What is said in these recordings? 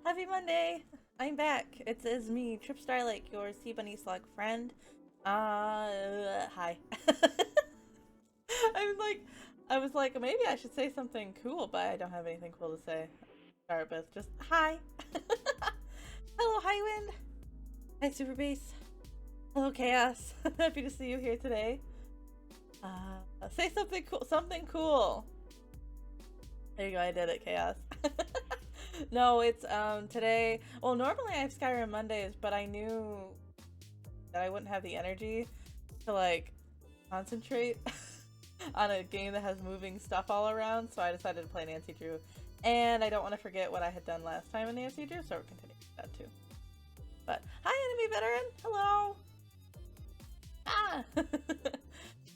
Happy Monday! I'm back. It is me, Trip Starlake, your Sea Bunny Slug friend. Hi. I'm like, I was like, maybe I should say something cool, but I don't have anything cool to say. Start with just hi. Hello, Highwind. Hi, Super Bass. Hello, Chaos. Happy to see you here today. Say something cool. Something cool. There you go. I did it, Chaos. No, it's today. Well, normally I have Skyrim Mondays, but I knew that I wouldn't have the energy to like concentrate on a game that has moving stuff all around, so I decided to play Nancy Drew. And I don't want to forget what I had done last time in Nancy Drew, so we're continuing with that too. But hi, enemy veteran. Hello. Ah.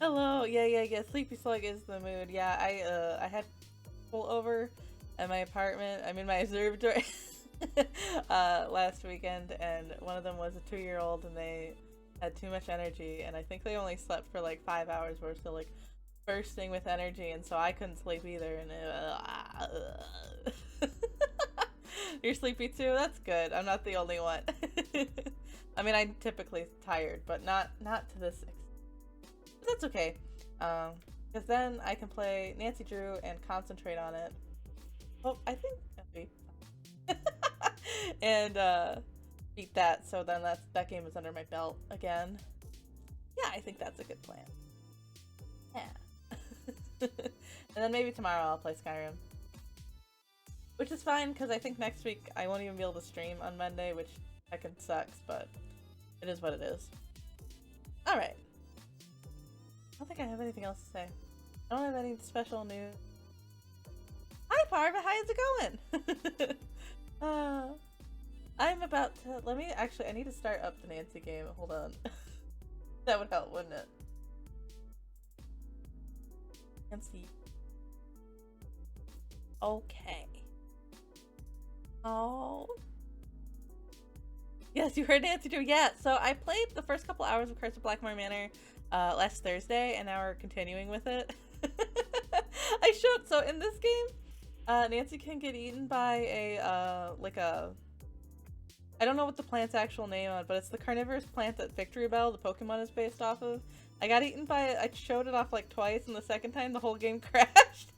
Hello. Yeah. Sleepy Slug is the mood. Yeah, I had pull over at my apartment. I'm in my observatory last weekend, and one of them was a 2-year-old, and they had too much energy, and I think they only slept for like 5 hours. We're still like bursting with energy, and so I couldn't sleep either. And you're sleepy too? That's good. I'm not the only one. I mean, I'm typically tired, but not to this extent. But that's okay. Because then I can play Nancy Drew and concentrate on it. Well, I think it'll be fine. And beat that, so then that game is under my belt again. Yeah, I think that's a good plan. Yeah. And then maybe tomorrow I'll play Skyrim. Which is fine, because I think next week I won't even be able to stream on Monday, which heckin' sucks, but it is what it is. Alright. I don't think I have anything else to say. I don't have any special news. Hi Parva, how's it going? I'm about to, I need to start up the Nancy game, hold on. That would help, wouldn't it? Nancy. Okay. Oh. Yes, you heard Nancy Drew. Yeah, so I played the first couple hours of Curse of Blackmoor Manor last Thursday, and now we're continuing with it. So in this game, Nancy can get eaten by a, I don't know what the plant's actual name is, but it's the carnivorous plant that Victory Bell, the Pokemon, is based off of. I got eaten by it, I showed it off like twice, and the second time the whole game crashed.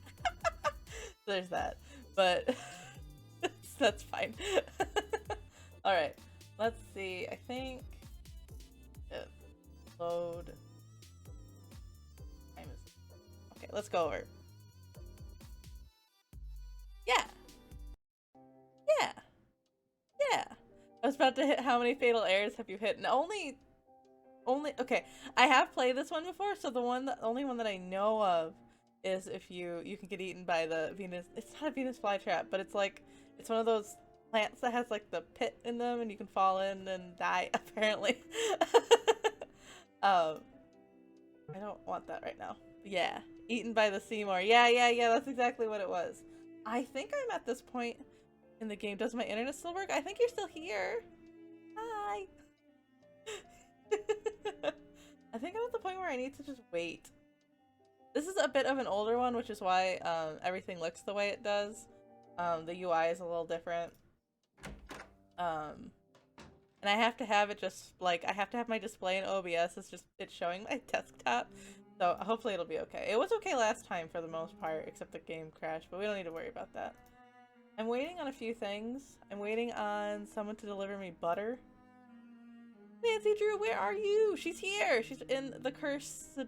There's that, but that's fine. Alright, let's see, I think load. Okay, let's go over. Yeah. I was about to hit how many fatal errors have you hit, and only okay, I have played this one before, so the only one that I know of is if you can get eaten by the Venus. It's not a Venus flytrap, but it's like it's one of those plants that has like the pit in them, and you can fall in and die. Apparently, I don't want that right now. Yeah, eaten by the Seymour. Yeah. That's exactly what it was. I think I'm at this point in the game. Does my internet still work? I think you're still here. Hi. I think I'm at the point where I need to just wait. This is a bit of an older one, which is why everything looks the way it does. The UI is a little different. And I have to have it just like I have to have my display in OBS. It's showing my desktop. So hopefully it'll be okay. It was okay last time for the most part, except the game crashed, but we don't need to worry about that. I'm waiting on a few things. I'm waiting on someone to deliver me butter. Nancy Drew, where are you? She's here! She's in the cursed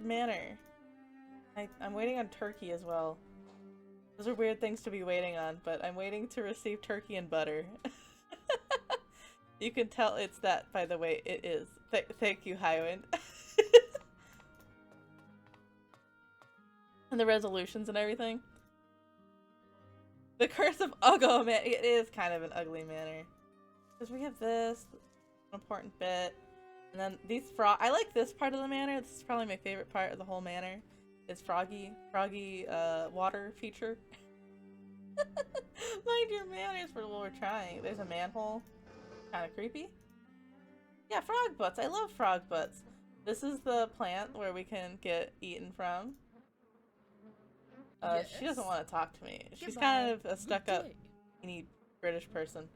manor. I'm waiting on turkey as well. Those are weird things to be waiting on, but I'm waiting to receive turkey and butter. You can tell it's that by the way it is. Thank you, Highwind. And the resolutions and everything. The Curse of Uggo, man. It is kind of an ugly manor. Because we have this important bit. And then these I like this part of the manor. This is probably my favorite part of the whole manor. It's froggy water feature. Mind your manners for what we're trying. There's a manhole. Kind of creepy. Yeah, frog butts. I love frog butts. This is the plant where we can get eaten from. Yes. She doesn't want to talk to me. She's Goodbye. kind of a stuck-up teeny British person.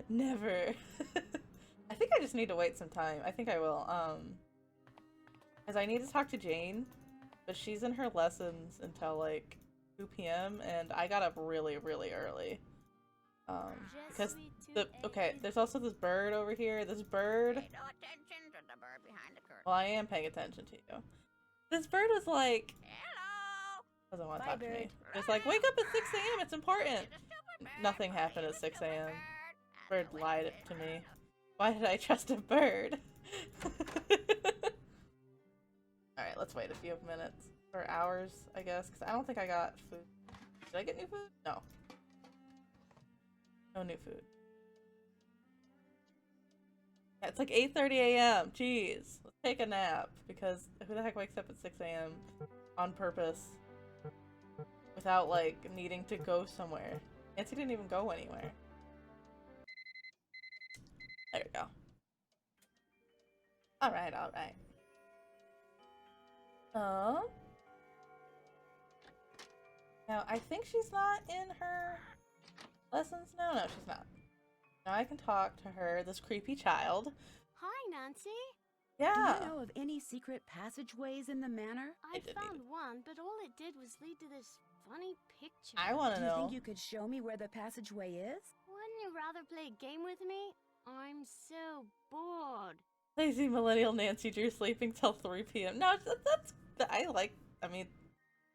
Never. I think I just need to wait some time. I think I will. Because I need to talk to Jane, but she's in her lessons until like 2 p.m. and I got up really, really early. Because okay, there's also this bird over here. This bird. Pay no attention to the bird behind the curtain. Well, I am paying attention to you. This bird was like, Hello. doesn't want to Bye, talk to me. bird. It's like, wake up at 6 a.m. It's important. You're the stupid bird. Nothing Why happened you at 6 stupid a.m. bird? Bird That's the way lied to to say me. it. Why did I trust a bird? Alright, let's wait a few minutes. Or hours, I guess, because I don't think I got food. Did I get new food? No. No new food. Yeah, it's like 8:30 a.m. Jeez. Let's take a nap, because who the heck wakes up at 6 a.m. on purpose without, like, needing to go somewhere? Nancy didn't even go anywhere. There we go. Alright, alright. Now, I think she's not in her lessons now? No, she's not. Now I can talk to her, this creepy child. Hi, Nancy. Yeah. Do you know of any secret passageways in the manor? I didn't found either. one, but all it did was lead to this funny picture. I want to Do you know. think you could show me where the passageway is? Wouldn't you rather play a game with me? I'm so bored. Lazy millennial Nancy Drew sleeping till 3 p.m. No, I like, I mean,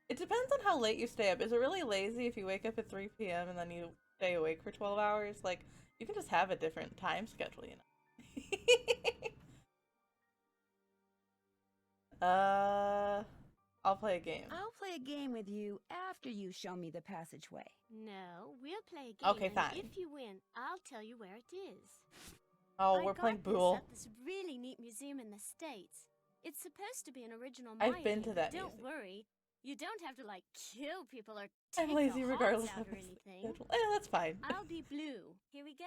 it depends on how late you stay up. Is it really lazy if you wake up at 3 p.m. and then you stay awake for 12 hours? Like, you can just have a different time schedule, you know? I'll play a game. I'll play a game with you after you show me the passageway. No, we'll play a game. Okay, and fine. if you win, I'll tell you where it is. Oh, I we're playing got this Bool. at this really neat museum in the States. It's supposed to be an original I've Maya been game, to that but Don't museum. worry. You don't have to, like, kill people or I'm take lazy their regardless hearts out of or my anything. schedule. That's fine. I'll be blue. Here we go.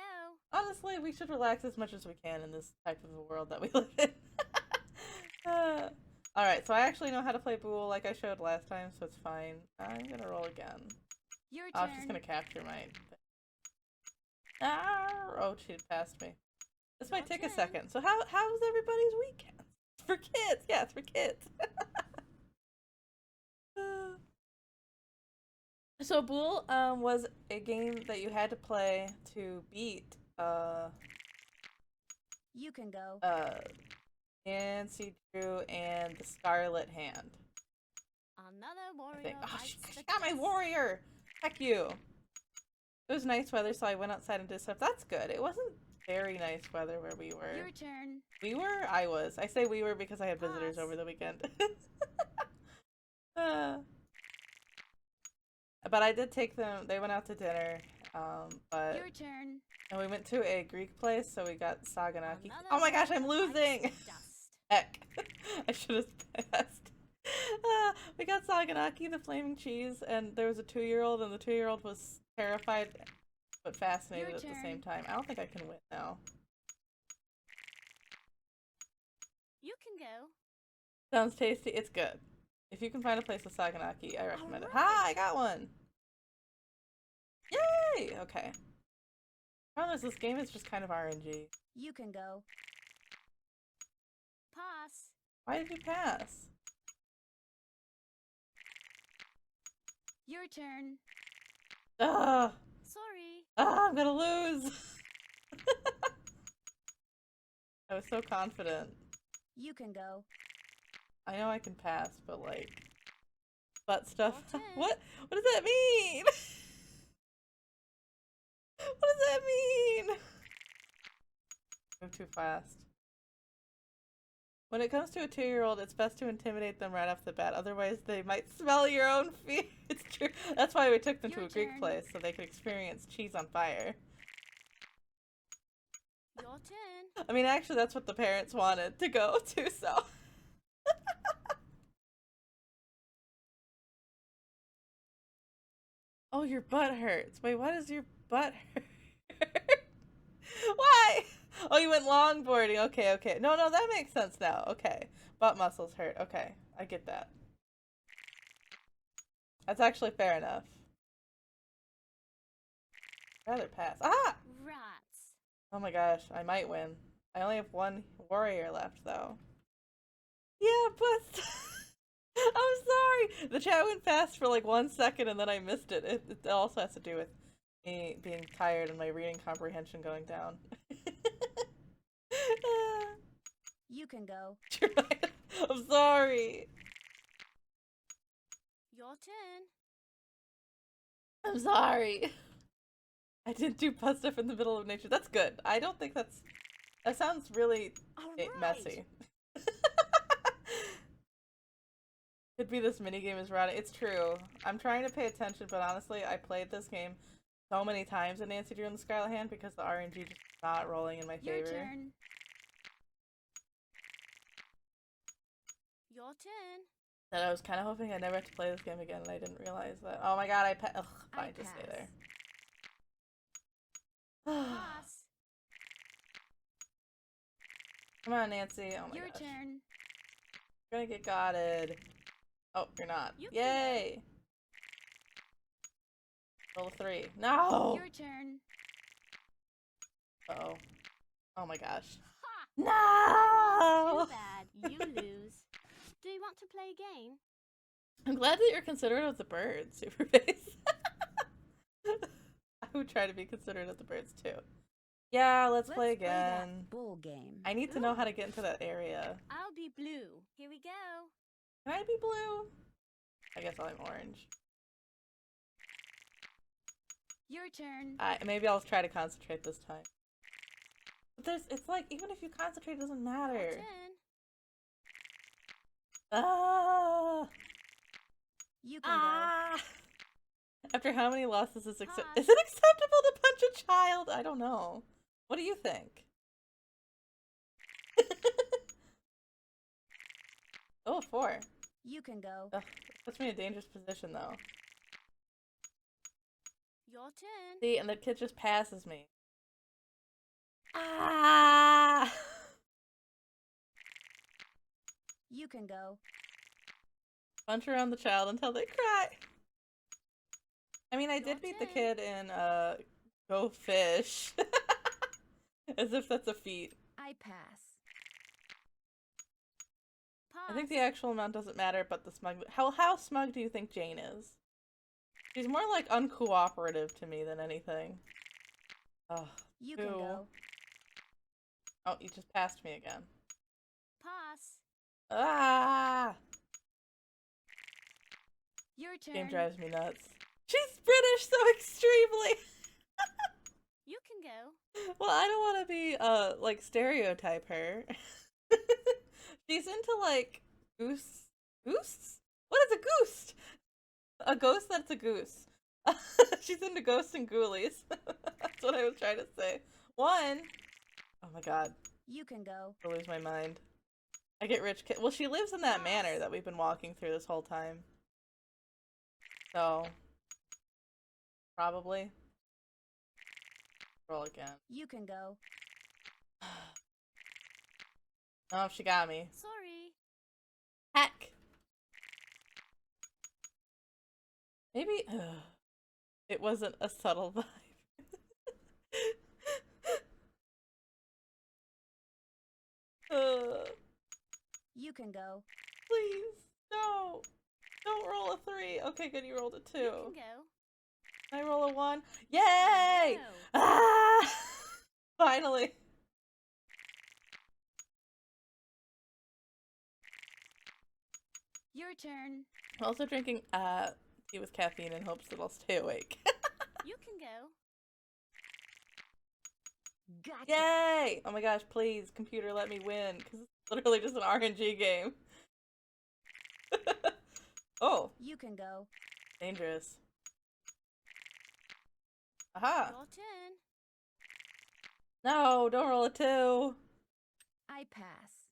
Honestly, we should relax as much as we can in this type of a world that we live in. Alright, so I actually know how to play Bool like I showed last time, so it's fine. I'm gonna roll again. Your I turn. was just gonna capture my thing. Ah! Oh, she passed me. This might take a Okay. second. So how's everybody's weekend? It's for kids! Yeah, it's for kids! So Bool was a game that you had to play to beat You can go. Nancy Drew and the Scarlet Hand. Another I warrior. think. Oh, bites she the got my dust. warrior! Heck you! It was nice weather, so I went outside and did stuff. That's good. It wasn't very nice weather where we were. Your turn. We were? I was. I say we were because I had visitors Pass. over the weekend. But I did take them. They went out to dinner. But Your turn. and we went to a Greek place, so we got saganaki. Another Oh my gosh, I'm warrior bites losing! the dust. Heck. I should have passed. We got saganaki, the flaming cheese, and there was a 2-year-old, and the 2-year-old was terrified but fascinated Your at the turn. same time. I don't think I can win now. You can go. Sounds tasty. It's good. If you can find a place with saganaki, I recommend it. Alright. Ha! I got one! Yay! Okay. Problem is, this game is just kind of RNG. You can go. Pass. Why did you pass? Your turn. Ugh! Sorry. Ah, I'm gonna lose! I was so confident. You can go. I know I can pass, but like... butt stuff. Okay. What does that mean? What does that mean? Move too fast. When it comes to a 2-year-old, it's best to intimidate them right off the bat. Otherwise, they might smell your own fear. It's true. That's why we took them to Your a Greek turn. place, so they could experience cheese on fire. Your turn. I mean, actually, that's what the parents wanted to go to, so... Oh, your butt hurts. Wait, why does your butt hurt? Why? Oh, you went longboarding. Okay, okay. No, that makes sense now. Okay. Butt muscles hurt. Okay. I get that. That's actually fair enough. I'd rather pass. Ah! Rats. Oh my gosh, I might win. I only have one warrior left, though. Yeah, but I'm sorry. The chat went fast for like 1 second and then I missed it. It also has to do with me being tired and my reading comprehension going down. You can go. You're right. I'm sorry. Your turn. I'm sorry. I didn't do bus stuff in the middle of nature. That's good. I don't think that sounds really messy. Could be this minigame is routing. It's true. I'm trying to pay attention, but honestly, I played this game so many times in Nancy Drew and the Scarlet Hand because the RNG just not rolling in my favor. Your turn. Your turn. That I was kind of hoping I never have to play this game again, and I didn't realize that. Oh my god, ugh, fine, just stay there. Pass. Come on, Nancy. Oh my Your gosh. turn. You're gonna get gotted. Oh, you're not. You Yay! Roll a 3. No! Your turn. Uh-oh. Oh my gosh. Ha! No! Too bad. You lose. Do you want to play a game? I'm glad that you're considerate of the birds, Super Bass. I would try to be considerate of the birds too. Yeah, let's play again. That bull game. I need to know how to get into that area. I'll be blue. Here we go. Can I be blue? I guess I'm orange. Your turn. Maybe I'll try to concentrate this time. But it's like, even if you concentrate, it doesn't Your matter. turn. You can Ah! After how many losses is Pass. is it acceptable to punch a child? I don't know. What do you think? Oh, 4. go. You can go. Ugh, puts me in a dangerous position, though. Your turn. See, and the kid just passes me. Ah! You can go. Punch around the child until they cry. I mean, I did beat the kid in, Go Fish. As if that's a feat. I pass. Pass. I think the actual amount doesn't matter, but the smug. How smug do you think Jane is? She's more like uncooperative to me than anything. Oh, You can go. oh, you just passed me again. Pass. Ah! Your turn. Game drives me nuts. She's British so extremely. You can go. Well, I don't want to be like stereotype her. She's into like goose. What is a goose? A ghost that's a goose. She's into ghosts and ghoulies. That's what I was trying to say. 1. Oh my god. You can go. I lose my mind. I get rich kid. Well, she lives in that manor that we've been walking through this whole time. So, probably. Roll again. You can go. Oh, she got me. Sorry. Heck. Maybe it wasn't a subtle vibe. You can go. Please, no. Don't roll a 3. Okay, good, you rolled a 2. You can go. Can I roll a 1? Yay! No. Ah! Finally. Your turn. I'm also drinking tea with caffeine in hopes that I'll stay awake. You can go. Gotcha. Yay! Oh my gosh, please, computer, let me win, because it's literally just an RNG game. Oh, You can go. dangerous. Aha! Your turn. No, don't roll a 2. I pass.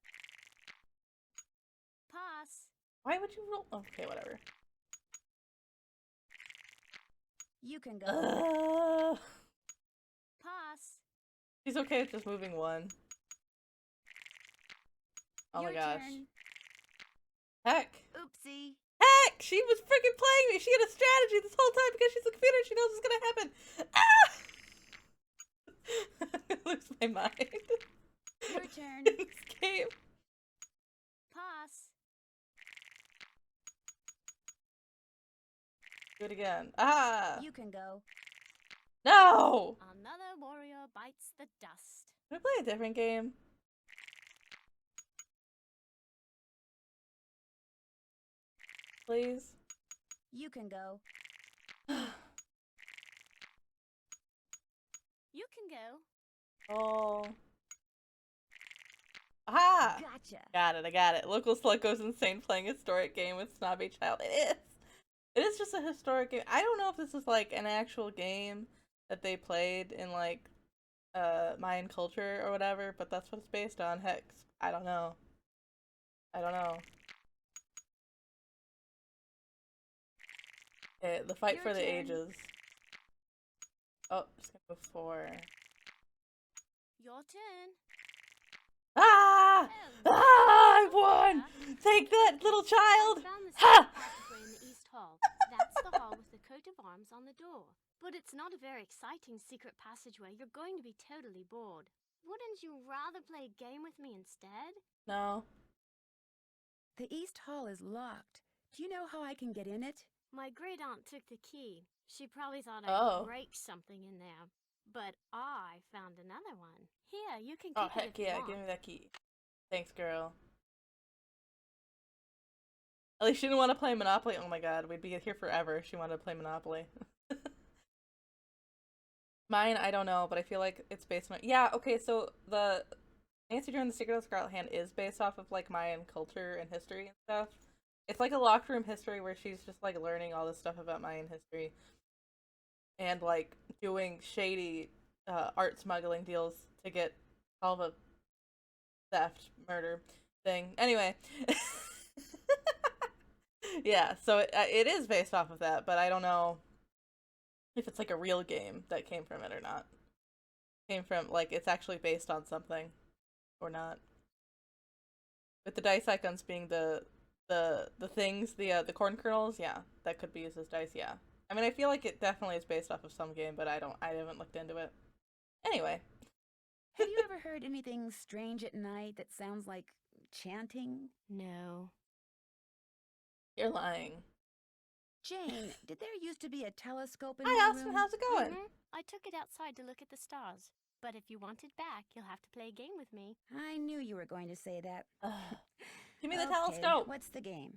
Pass. Why would you roll? Okay, whatever. You can go. Pass. She's okay with just moving 1. Oh Your my gosh. turn. Heck! Oopsie. Heck! heck? She was freaking playing me. She had a strategy this whole time because she's a computer. She knows what's gonna happen. Ah! I'm gonna lose my mind. Your turn. In this game. Pass. Do it again. Ah! You can go. No! Another warrior bites the dust. Can I play a different game? Please? You can go. You can go. Oh. Aha! Gotcha. Got it, I got it. Local slut goes insane playing a historic game with snobby child. It is! It is just a historic game. I don't know if this is like an actual game that they played in like Mayan culture or whatever, but that's what it's based on. Heck, I don't know. I don't know. Okay, the fight Your for the turn. ages. Oh, just gonna go for. Your turn. Ah! Oh, Ah! I oh, won! yeah. Take that, little I child! found the Ha! secret passageway in the East Hall. That's the hall with the coat of arms on the door. But it's not a very exciting secret passageway. You're going to be totally bored. Wouldn't you rather play a game with me instead? No. The East Hall is locked. Do you know how I can get in it? My great aunt took the key. She probably thought Oh. I'd break something in there. But I found another one. Here, you can keep Oh, it heck if you yeah, want. give me that key. Thanks, girl. At least she didn't want to play Monopoly. Oh my god, we'd be here forever if she wanted to play Monopoly. Mine, I don't know, but I feel like it's based on. Yeah, okay, so the Nancy Drew and the Secret of the Scarlet Hand is based off of like Mayan culture and history and stuff. It's like a locked room history where she's just like learning all this stuff about Mayan history and like doing shady art smuggling deals to get solve a theft murder thing. Anyway. Yeah, so it is based off of that, but I don't know if it's like a real game that came from it or not. Came from like it's actually based on something or not. With the dice icons being the things, the corn kernels, yeah, that could be used as dice, yeah. I mean, I feel like it definitely is based off of some game, but I haven't looked into it. Anyway. Have you ever heard anything strange at night that sounds like chanting? No. You're lying. Jane, did there used to be a telescope in Hi, my Austin, room? how's it going? I took it outside to look at the stars. But if you want it back, you'll have to play a game with me. I knew you were going to say that. Give me the Okay, telescope. What's the game?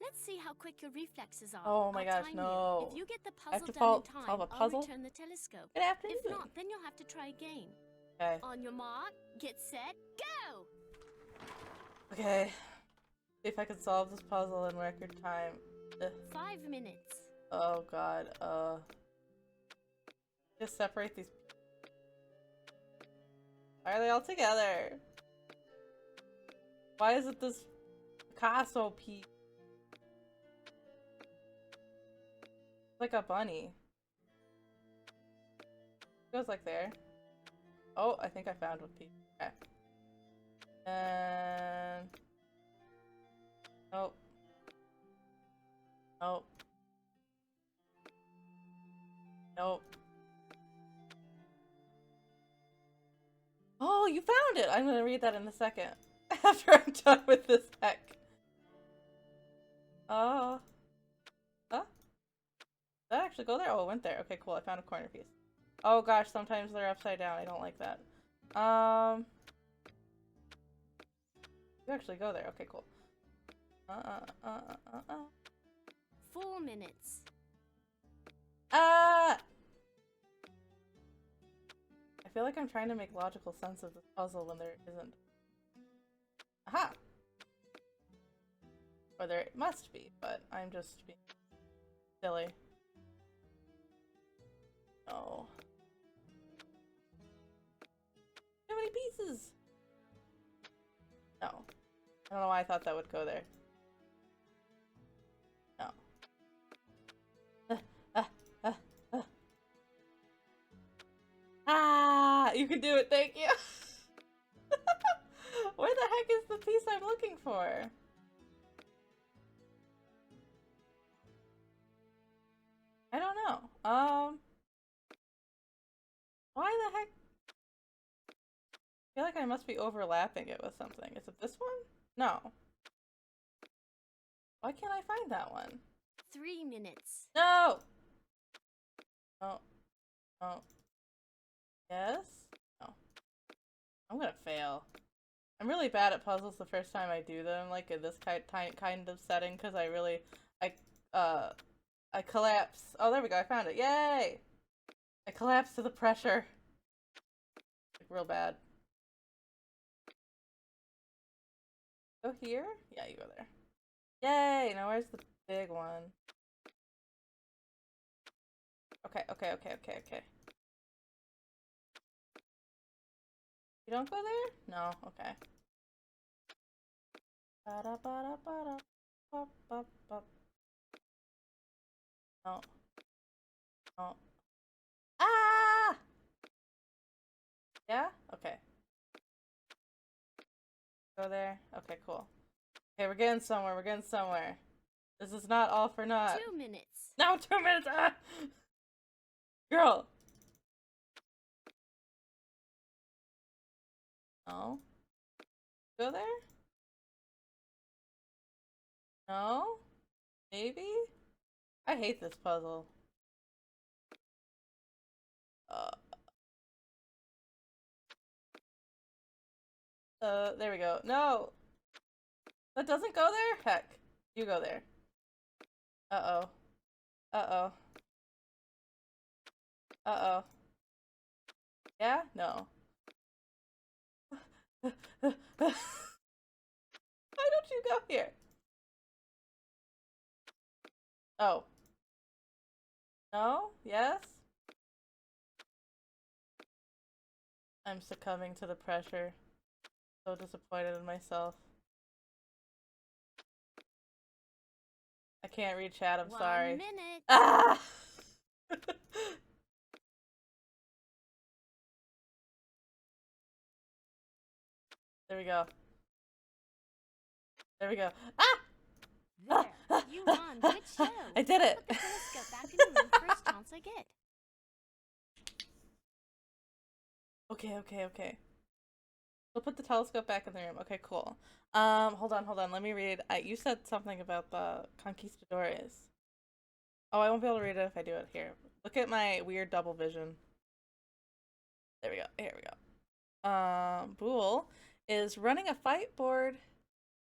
Let's see how quick your reflexes are. Oh my I'll gosh, time no. You. If you get the I have puzzle to done in time, solve a puzzle? I'll return the telescope. Good afternoon. If not, then you'll have to try again. Okay. On your mark, get set, go! Okay. See if I can solve this puzzle in record time. 5 minutes. Oh god, just separate these. Why are they all together? Why is it this Picasso piece? It's like a bunny. It goes like there. Oh, I think I found one piece. Okay. And nope. Nope. Nope. Oh, you found it! I'm gonna read that in a second. After I'm done with this heck. Huh? Did that actually go there? Oh, it went there. Okay, cool. I found a corner piece. Oh gosh, sometimes they're upside down. I don't like that. You actually go there. Okay, cool. 4 minutes. I feel like I'm trying to make logical sense of this puzzle when there isn't. Aha! Or there must be, but I'm just being silly. No. How many pieces? No. I don't know why I thought that would go there. No. Ah, you can do it, thank you. Where the heck is the piece I'm looking for? like I must be overlapping it with something. Is it this one? No. Why can't I find that one? 3 minutes. No! Oh. Oh. Yes? No. I'm gonna fail. I'm really bad at puzzles the first time I do them, like in this kind of setting, because I collapse. Oh, there we go, I found it. Yay! I collapse to the pressure. Like, real bad. Go here? Yeah, you go there. Yay! Now where's the big one? Okay. You don't go there? No, okay. No. No. Ah! Yeah? Okay. Go there? Okay, cool. Okay, we're getting somewhere. This is not all for naught. 2 minutes. No, 2 minutes! Ah! Girl! No. Go there? No? Maybe? I hate this puzzle. There we go. No! That doesn't go there? Heck. You go there. Uh-oh. Uh-oh. Uh-oh. Yeah? No. Why don't you go here? Oh. No? Yes? I'm succumbing to the pressure. So disappointed in myself. I can't read chat, I'm 1 sorry. minute. Ah! There we go. There we go. Ah! There. You won. Good show. I did it. Put the telescope back in the room first chance I get. Okay. We'll put the telescope back in the room. Okay, cool. Hold on. Let me read. You said something about the conquistadores. Oh, I won't be able to read it if I do it here. Look at my weird double vision. There we go. Here we go. Boole is running a fight board.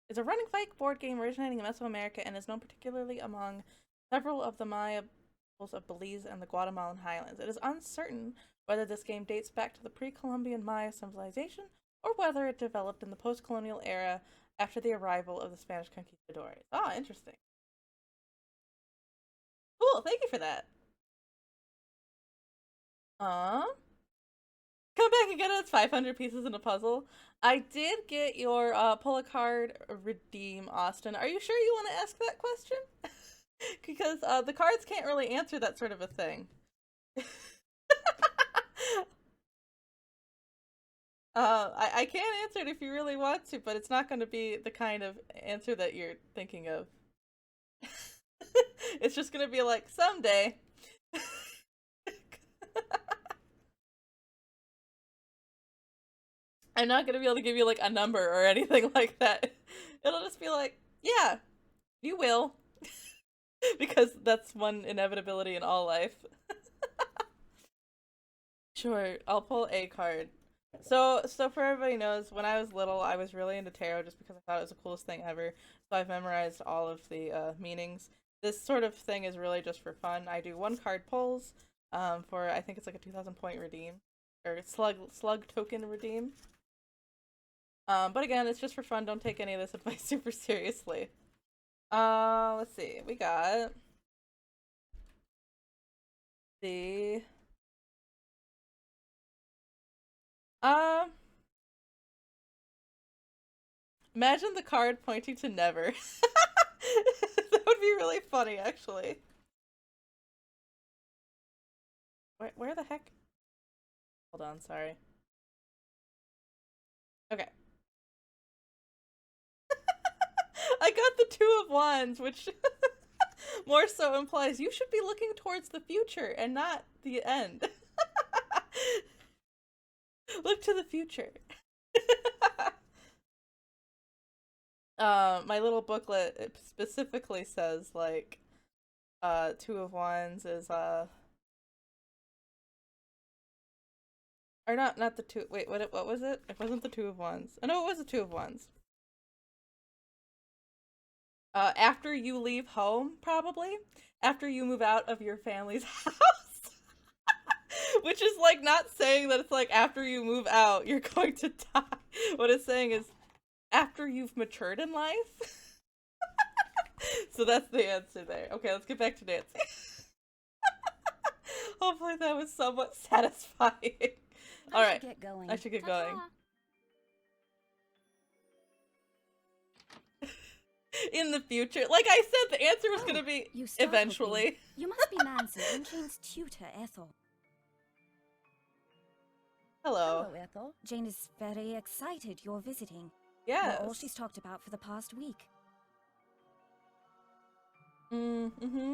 It's a running fight board game originating in Mesoamerica and is known particularly among several of the Maya peoples of Belize and the Guatemalan highlands. It is uncertain whether this game dates back to the pre-Columbian Maya civilization or whether it developed in the post-colonial era after the arrival of the Spanish conquistadores. Oh, interesting. Cool, thank you for that. Come back again, it's 500 pieces in a puzzle. I did get your pull a card redeem, Austin. Are you sure you want to ask that question? Because the cards can't really answer that sort of a thing. I can answer it if you really want to, but it's not going to be the kind of answer that you're thinking of. It's just going to be like, someday. I'm not going to be able to give you like a number or anything like that. It'll just be like, yeah, you will. Because that's one inevitability in all life. Sure, I'll pull a card. So for everybody knows, when I was little, I was really into tarot just because I thought it was the coolest thing ever. So I've memorized all of the meanings. This sort of thing is really just for fun. I do 1 card pulls for, I think it's like a 2,000 point redeem. Or slug token redeem. But again, it's just for fun. Don't take any of this advice super seriously. Let's see. We got the imagine the card pointing to never. That would be really funny, actually. Where the heck? Hold on, sorry. Okay. I got the 2 of Wands, which more so implies you should be looking towards the future and not the end. Look to the future. My little booklet, it specifically says like Two of Wands is or not the two, wait, what was it? It wasn't the Two of Wands. Oh no, it was the Two of Wands. After you leave home, probably. After you move out of your family's house. Which is like not saying that it's like after you move out, you're going to die. What it's saying is after you've matured in life. So that's the answer there. Okay, let's get back to dancing. Hopefully that was somewhat satisfying. Alright, Get going. I should get going. In the future. Like I said, the answer was gonna be You startled eventually. me. You must be Nancy and Jane's tutor, Ethel. Hello. Hello, Ethel. Jane is very excited you're visiting. Yes. You're all she's talked about for the past week. Mm-hmm.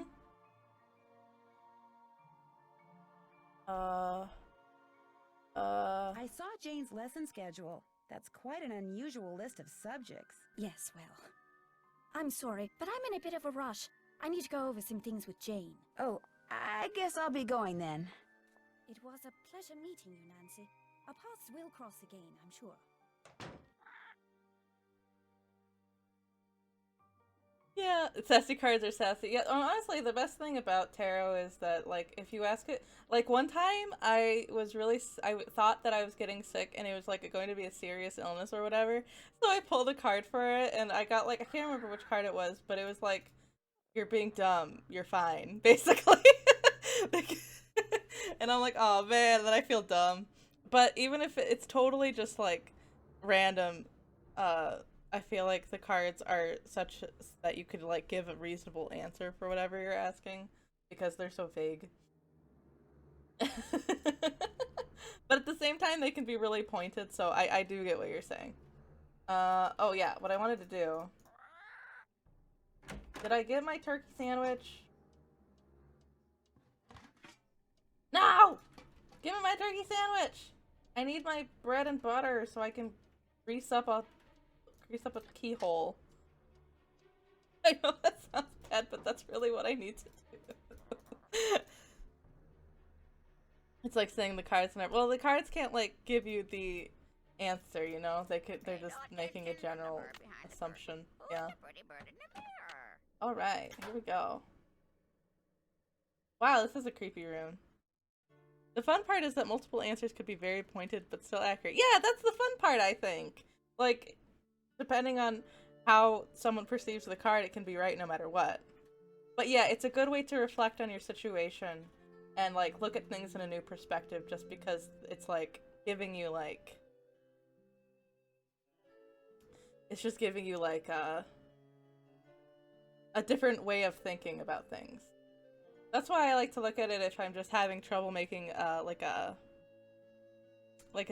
I saw Jane's lesson schedule. That's quite an unusual list of subjects. Yes, well, I'm sorry, but I'm in a bit of a rush. I need to go over some things with Jane. Oh, I guess I'll be going then. It was a pleasure meeting you, Nancy. Our paths will cross again, I'm sure. Yeah, sassy cards are sassy. Yeah, honestly, the best thing about tarot is that, like, if you ask it, like, one time I thought that I was getting sick and it was, like, going to be a serious illness or whatever. So I pulled a card for it and I got, like, I can't remember which card it was, but it was, like, you're being dumb, you're fine, basically. Like, and I'm like, oh man, then I feel dumb. But even if it's totally just, like, random, I feel like the cards are such that you could like give a reasonable answer for whatever you're asking because they're so vague. But at the same time they can be really pointed, so I do get what you're saying. Oh yeah, what I wanted to do. Did I get my turkey sandwich? No! Give me my turkey sandwich! I need my bread and butter so I can grease up a keyhole. I know that sounds bad, but that's really what I need to do. It's like saying the cards never. Well, the cards can't like give you the answer, you know. They're just making a general assumption. Yeah. All right, here we go. Wow, this is a creepy room. The fun part is that multiple answers could be very pointed but still accurate. Yeah, that's the fun part, I think. Like, depending on how someone perceives the card, it can be right no matter what. But yeah, it's a good way to reflect on your situation and like look at things in a new perspective just because it's like giving you like... It's just giving you like a different way of thinking about things. That's why I like to look at it if I'm just having trouble making like a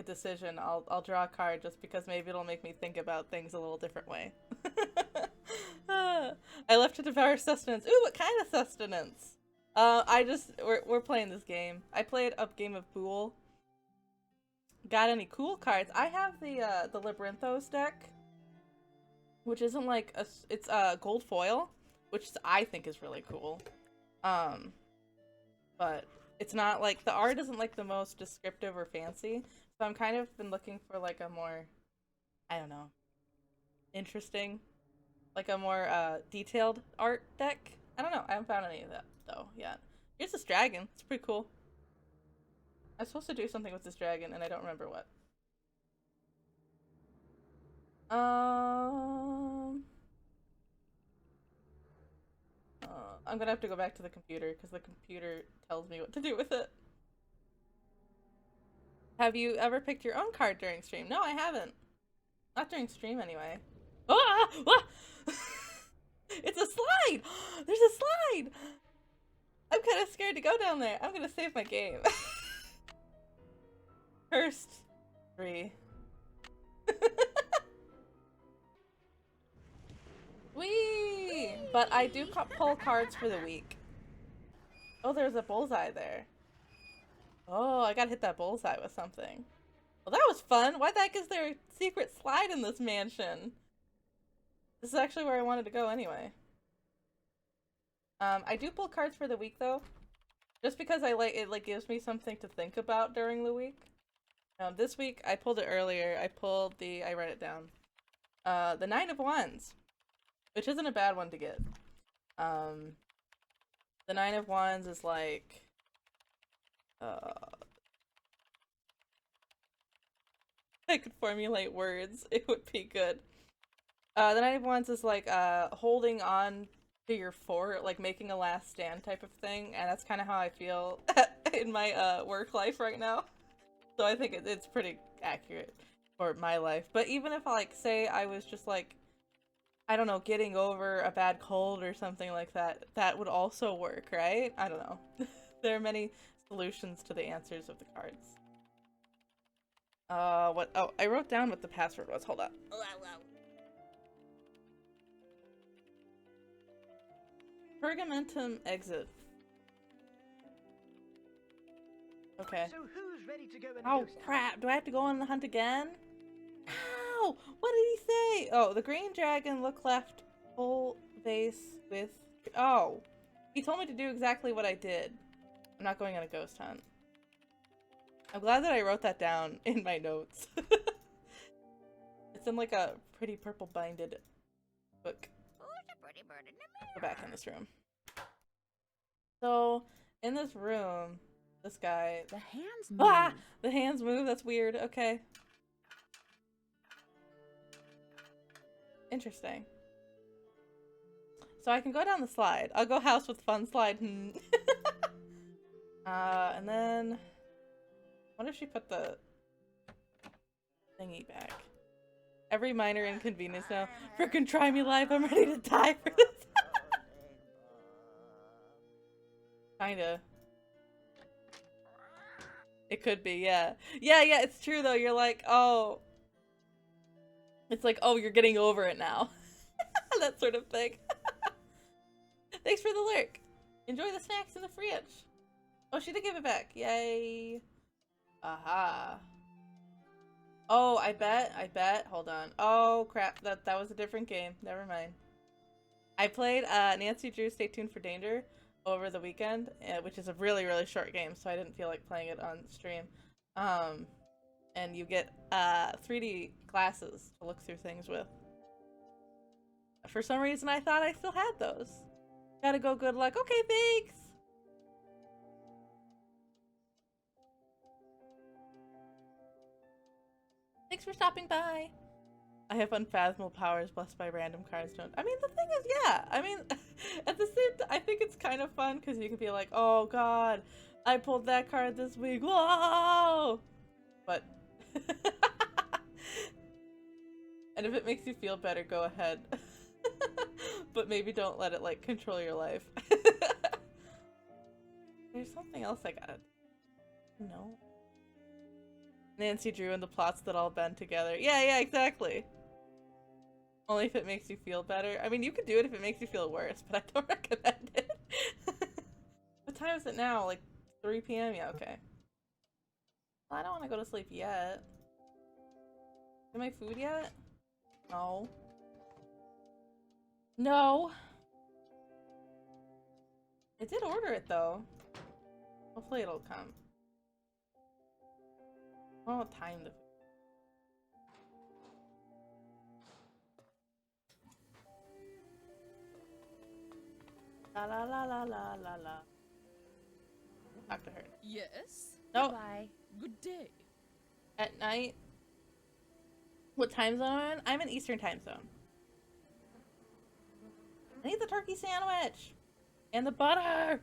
decision. I'll draw a card just because maybe it'll make me think about things a little different way. I left to devour sustenance. Ooh, what kind of sustenance? We're playing this game. I played a game of Pool. Got any cool cards? I have the Labyrinthos deck, which isn't like it's gold foil, which I think is really cool. But it's not like the art isn't like the most descriptive or fancy. So I'm kind of been looking for like a more, I don't know, interesting, like a more detailed art deck. I don't know. I haven't found any of that though yet. Here's this dragon. It's pretty cool. I'm supposed to do something with this dragon and I don't remember what. I'm gonna have to go back to the computer because the computer tells me what to do with it. Have you ever picked your own card during stream? No, I haven't. Not during stream, anyway. Ah! Ah! It's a slide! There's a slide! I'm kind of scared to go down there. I'm gonna save my game. First 3. Whee! But I do pull cards for the week. Oh, there's a bullseye there. Oh, I gotta hit that bullseye with something. Well, that was fun. Why the heck is there a secret slide in this mansion? This is actually where I wanted to go anyway. I do pull cards for the week though. Just because I like it, like gives me something to think about during the week. This week I pulled it earlier. I wrote it down. The Nine of Wands, which isn't a bad one to get. The Nine of Wands is like, I could formulate words, it would be good. The Nine of Wands is like, holding on to your fort, like making a last stand type of thing, and that's kind of how I feel in my work life right now. So I think it's pretty accurate for my life. But even if like say I was just like, I don't know, getting over a bad cold or something like that, that would also work, right? I don't know. There are many solutions to the answers of the cards. What? Oh, I wrote down what the password was. Hold up. Pergamentum exit. Okay. So who's ready to go and Oh crap, do I have to go on the hunt again? Ow! What did he say? Oh, the green dragon, look left, full vase with... Oh! He told me to do exactly what I did. I'm not going on a ghost hunt. I'm glad that I wrote that down in my notes. It's in like a pretty purple binded book. Who's a pretty bird in the mirror? Go back in this room. So, in this room, this guy... The hands move. Ah! The hands move? That's weird. Okay. Interesting. So I can go down the slide. I'll go house with fun slide. And then... I wonder if she put the thingy back. Every minor inconvenience now. Frickin' try me live. I'm ready to die for this. Kinda. It could be, yeah. Yeah, it's true though. You're like, oh. It's like, oh, you're getting over it now. That sort of thing. Thanks for the lurk. Enjoy the snacks in the fridge. Oh, she did give it back. Yay. Aha. Oh, I bet. Hold on. Oh, crap. That was a different game. Never mind. I played Nancy Drew Stay Tuned for Danger over the weekend, which is a really, really short game, so I didn't feel like playing it on stream. And you get 3D glasses to look through things with. For some reason, I thought I still had those. Gotta go, good luck. Okay, thanks! Thanks for stopping by. I have unfathomable powers blessed by random cards. I mean, the thing is, yeah. I mean, at the same time, I think it's kind of fun because you can be like, oh god, I pulled that card this week. Whoa! But... and if it makes you feel better, go ahead. But maybe don't let it, like, control your life. There's something else I gotta... No. Nancy Drew and the plots that all bend together. Yeah, exactly. Only if it makes you feel better. I mean, you could do it if it makes you feel worse, but I don't recommend it. What time is it now? Like 3 p.m.? Yeah, okay. Well, I don't want to go to sleep yet. Is my food yet? No. No! I did order it though. Hopefully it'll come. I don't know what time the la la la la la la la. Talk to her. Yes? No. Bye. Good day. At night. What time zone am I in? I'm in Eastern time zone. I need the turkey sandwich! And the butter!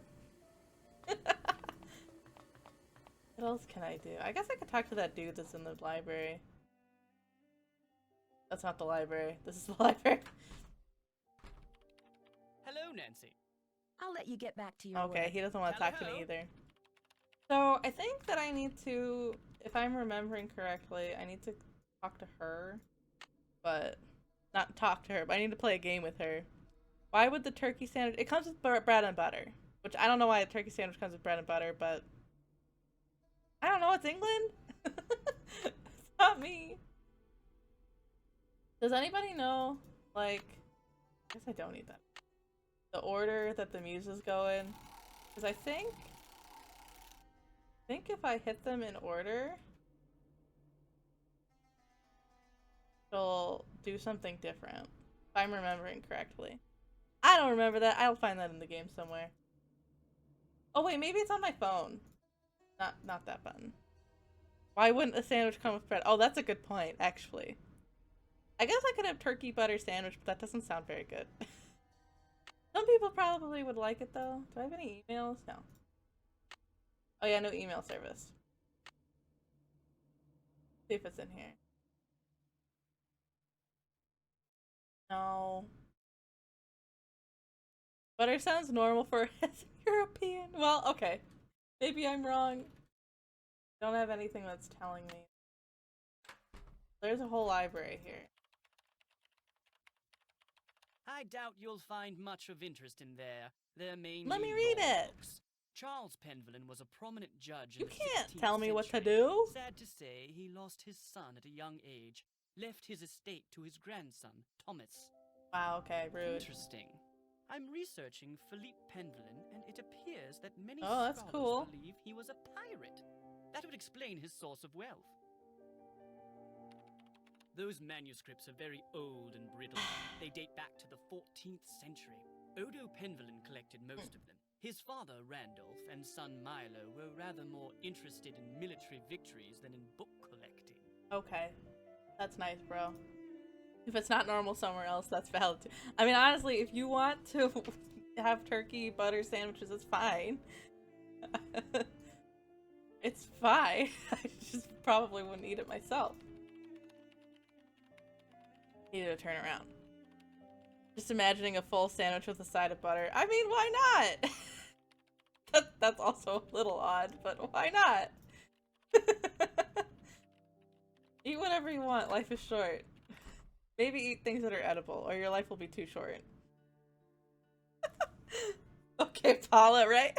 What else can I do? I guess I could talk to that dude that's in the library. That's not the library. This is the library. Hello, Nancy. I'll let you get back to your Okay, work. he doesn't want to talk to me either. So, I think that I need to, if I'm remembering correctly, I need to talk to her. But, not talk to her, but I need to play a game with her. Why would the turkey sandwich... It comes with bread and butter. Which, I don't know why a turkey sandwich comes with bread and butter, but... I don't know, it's England? Not me. Does anybody know, like, I guess I don't need that. The order that the muses go in? Because I think if I hit them in order, it'll do something different. If I'm remembering correctly. I don't remember that. I'll find that in the game somewhere. Oh wait, maybe it's on my phone. Not that button. Why wouldn't a sandwich come with bread? Oh, that's a good point, actually. I guess I could have turkey butter sandwich, but that doesn't sound very good. Some people probably would like it though. Do I have any emails? No. Oh yeah, no email service. See if it's in here. No. Butter sounds normal for as a European. Well, okay. Maybe I'm wrong. Don't have anything that's telling me. There's a whole library here. I doubt you'll find much of interest in there. They're mainly Let me read it. books. Charles Penvellin was a prominent judge in You the can't 16th tell me what to century. do. Sad to say, he lost his son at a young age, left his estate to his grandson, Thomas. Wow, okay, rude. Interesting. I'm researching Philippe Penvellin, and it appears that many Oh, that's scholars cool. believe he was a pirate. That would explain his source of wealth. Those manuscripts are very old and brittle. They date back to the 14th century. Odo Penvellin collected most of them. His father, Randolph, and son Milo were rather more interested in military victories than in book collecting. Okay. That's nice, bro. If it's not normal somewhere else, that's valid too. I mean, honestly, if you want to have turkey butter sandwiches, it's fine. It's fine. I just probably wouldn't eat it myself. Needed to turn around. Just imagining a full sandwich with a side of butter. I mean, why not? That's also a little odd, but why not? Eat whatever you want. Life is short. Maybe eat things that are edible, or your life will be too short. Okay, Paula, right?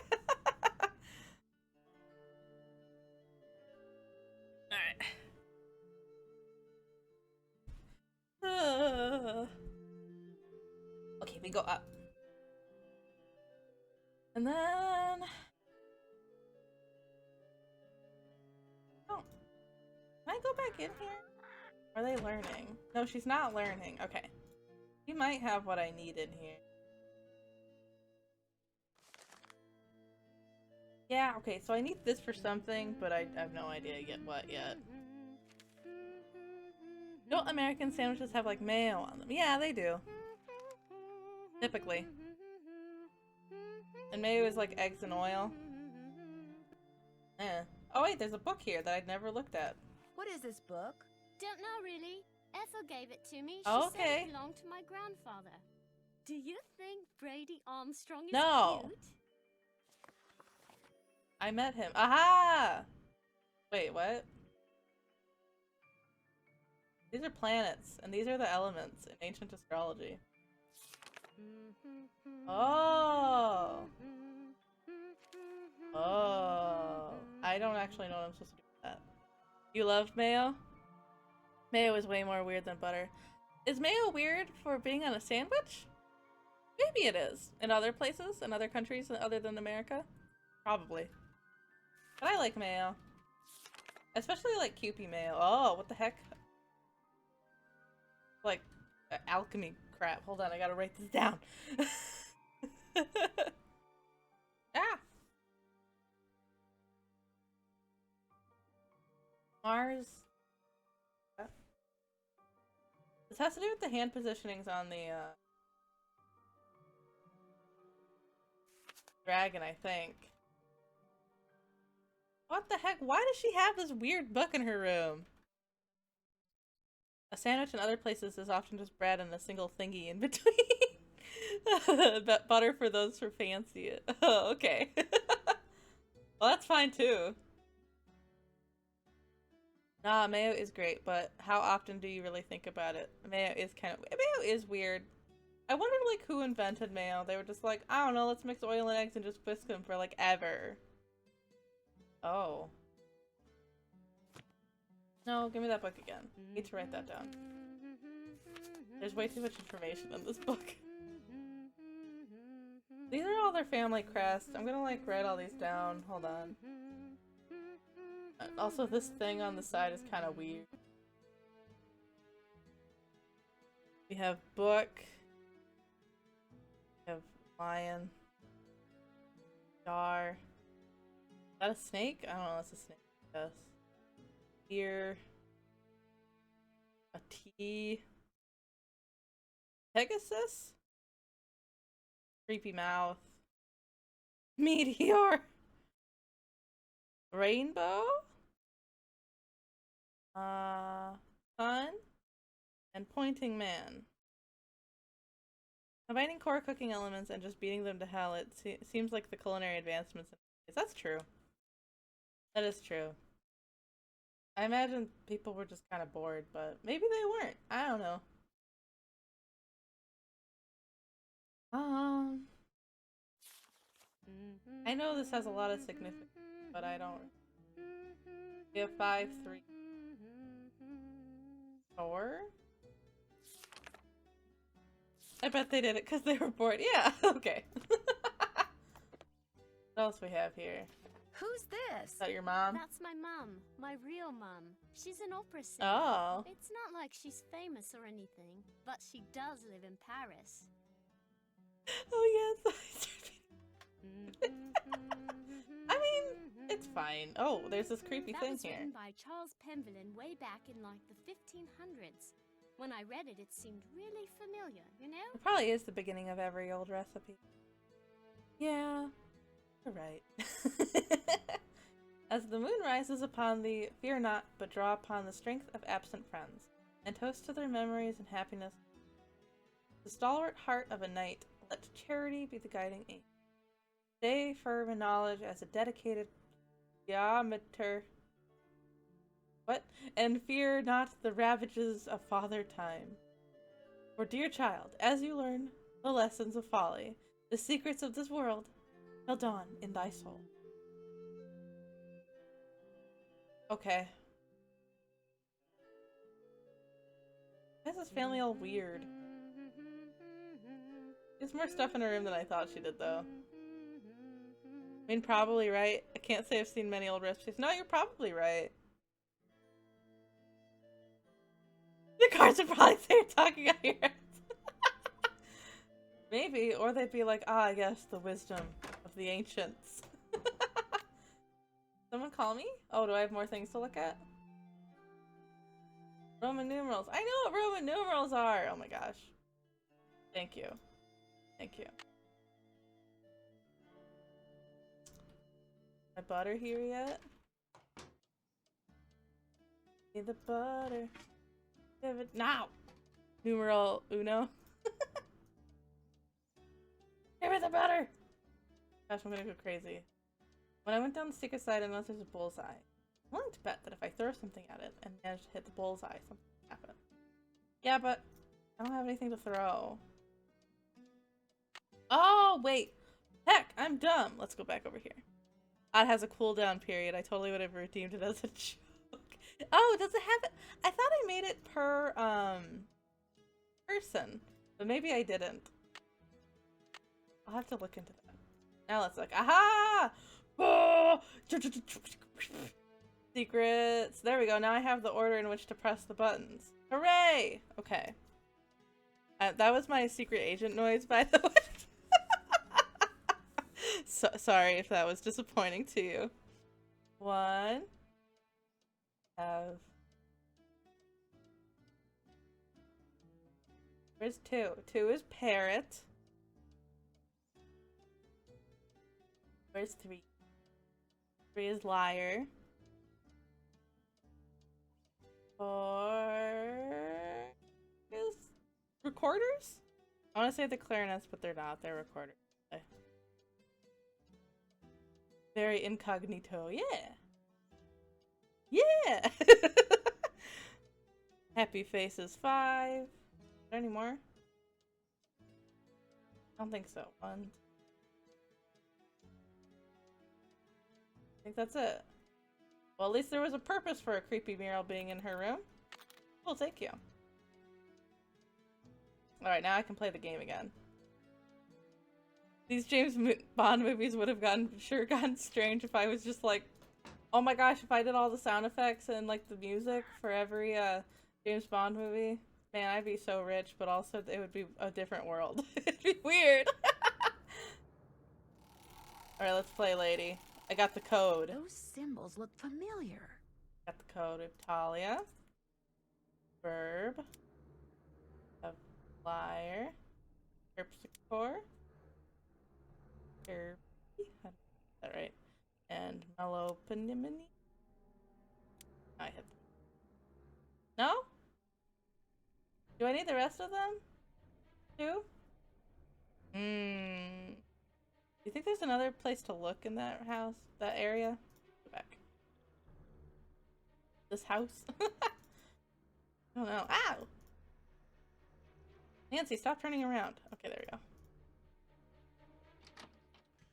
Alright. Okay, we go up. And then... Oh. Can I go back in here? Are they learning? No, she's not learning. Okay. You might have what I need in here. Yeah, okay, so I need this for something, but I have no idea yet what yet. Don't American sandwiches have like mayo on them? Yeah, they do. Typically. And mayo is like eggs and oil. Eh. Oh wait, there's a book here that I'd never looked at. What is this book? Don't know really. Ethel gave it to me. She Oh, said okay. it belonged to my grandfather. Do you think Brady Armstrong is No. cute? I met him. Aha! Wait, what? These are planets, and these are the elements in ancient astrology. Oh! Oh. I don't actually know what I'm supposed to do with that. You love mayo? Mayo is way more weird than butter. Is mayo weird for being on a sandwich? Maybe it is. In other places, in other countries other than America? Probably. But I like mayo. Especially like Kewpie mayo. Oh, what the heck? Like, alchemy crap. Hold on, I gotta write this down. Ah! Mars. This has to do with the hand positionings on the dragon, I think. What the heck? Why does she have this weird book in her room? A sandwich in other places is often just bread and a single thingy in between. But butter for those who fancy it. Oh, okay. Well, that's fine too. Nah, mayo is great, but how often do you really think about it? Mayo is mayo is weird. I wonder like who invented mayo. They were just like, I don't know, let's mix oil and eggs and just whisk them for like ever. Oh. No, give me that book again. I need to write that down. There's way too much information in this book. These are all their family crests. I'm gonna like write all these down. Hold on. Also, this thing on the side is kind of weird. We have book. We have lion. Jar. Is that a snake? I don't know. That's a snake. Yes. Here. A T. Pegasus? Creepy mouth. Meteor. Rainbow? Sun? And pointing man. Combining core cooking elements and just beating them to hell, it seems like the culinary advancements. That's true. That is true. I imagine people were just kind of bored, but maybe they weren't. I don't know. I know this has a lot of significance, but I don't. We have 5, 3, 4. I bet they did it because they were bored. Yeah, okay. What else we have here? Who's this? Is that your mom? That's my mum, my real mum. She's an opera singer. Oh. It's not like she's famous or anything, but she does live in Paris. Oh yes. I mean, it's fine. Oh, there's this creepy That thing was here. written by Charles Penvillin way back in like the 1500s. When I read it, it seemed really familiar, you know? It probably is the beginning of every old recipe. Yeah, you're right. As the moon rises upon thee, fear not, but draw upon the strength of absent friends, and toast to their memories and happiness. The stalwart heart of a knight, let charity be the guiding aim. Stay firm in knowledge as a dedicated geometer. What? And fear not the ravages of father time. For dear child, as you learn the lessons of folly, the secrets of this world shall dawn in thy soul. Okay. Why is this family all weird? There's more stuff in her room than I thought she did, though. I mean, probably right. I can't say I've seen many old recipes. No, you're probably right. The cards would probably say you're talking out your head. Maybe, or they'd be like, ah, yes, the wisdom of the ancients. Someone call me? Oh, do I have more things to look at? Roman numerals. I know what Roman numerals are! Oh my gosh. Thank you. Thank you. My butter here yet? Need the butter. Give it now! Numeral uno. Give me the butter! Gosh, I'm gonna go crazy. When I went down the secret side, I noticed there's a bullseye. I'm willing to bet that if I throw something at it and manage to hit the bullseye, something will happen. Yeah, but I don't have anything to throw. Oh, wait! Heck, I'm dumb! Let's go back over here. It has a cooldown period. I totally would have redeemed it as a joke. Oh, does it have it? I thought I made it per, person. But maybe I didn't. I'll have to look into that. Now let's look. Aha! Oh! Secrets. There we go. Now I have the order in which to press the buttons. Hooray! Okay. That was my secret agent noise, by the way. Sorry if that was disappointing to you. 1. Where's 2? 2 is parrot. Where's 3? 3 is liar. 4 is recorders? I want to say the clarinets, but they're not. They're recorders. Okay. Very incognito. Yeah. Yeah. Happy face is 5. Is there any more? I don't think so. 1. I think that's it. Well, at least there was a purpose for a creepy mural being in her room. Cool, thank you. Alright, now I can play the game again. These James Bond movies would have gotten strange if I was just like, oh my gosh, if I did all the sound effects and like the music for every James Bond movie, man, I'd be so rich, but also it would be a different world. It'd be weird. Alright, let's play, lady. I got the code. Those symbols look familiar. Got the code of Talia. Verb. A liar. Terpsichore. Is that right? And Meloponimony. I hit them. No? Do I need the rest of them? Too? Do you think there's another place to look in that house? That area? Go back. This house? I don't know. Ow! Nancy, stop turning around. Okay, there we go.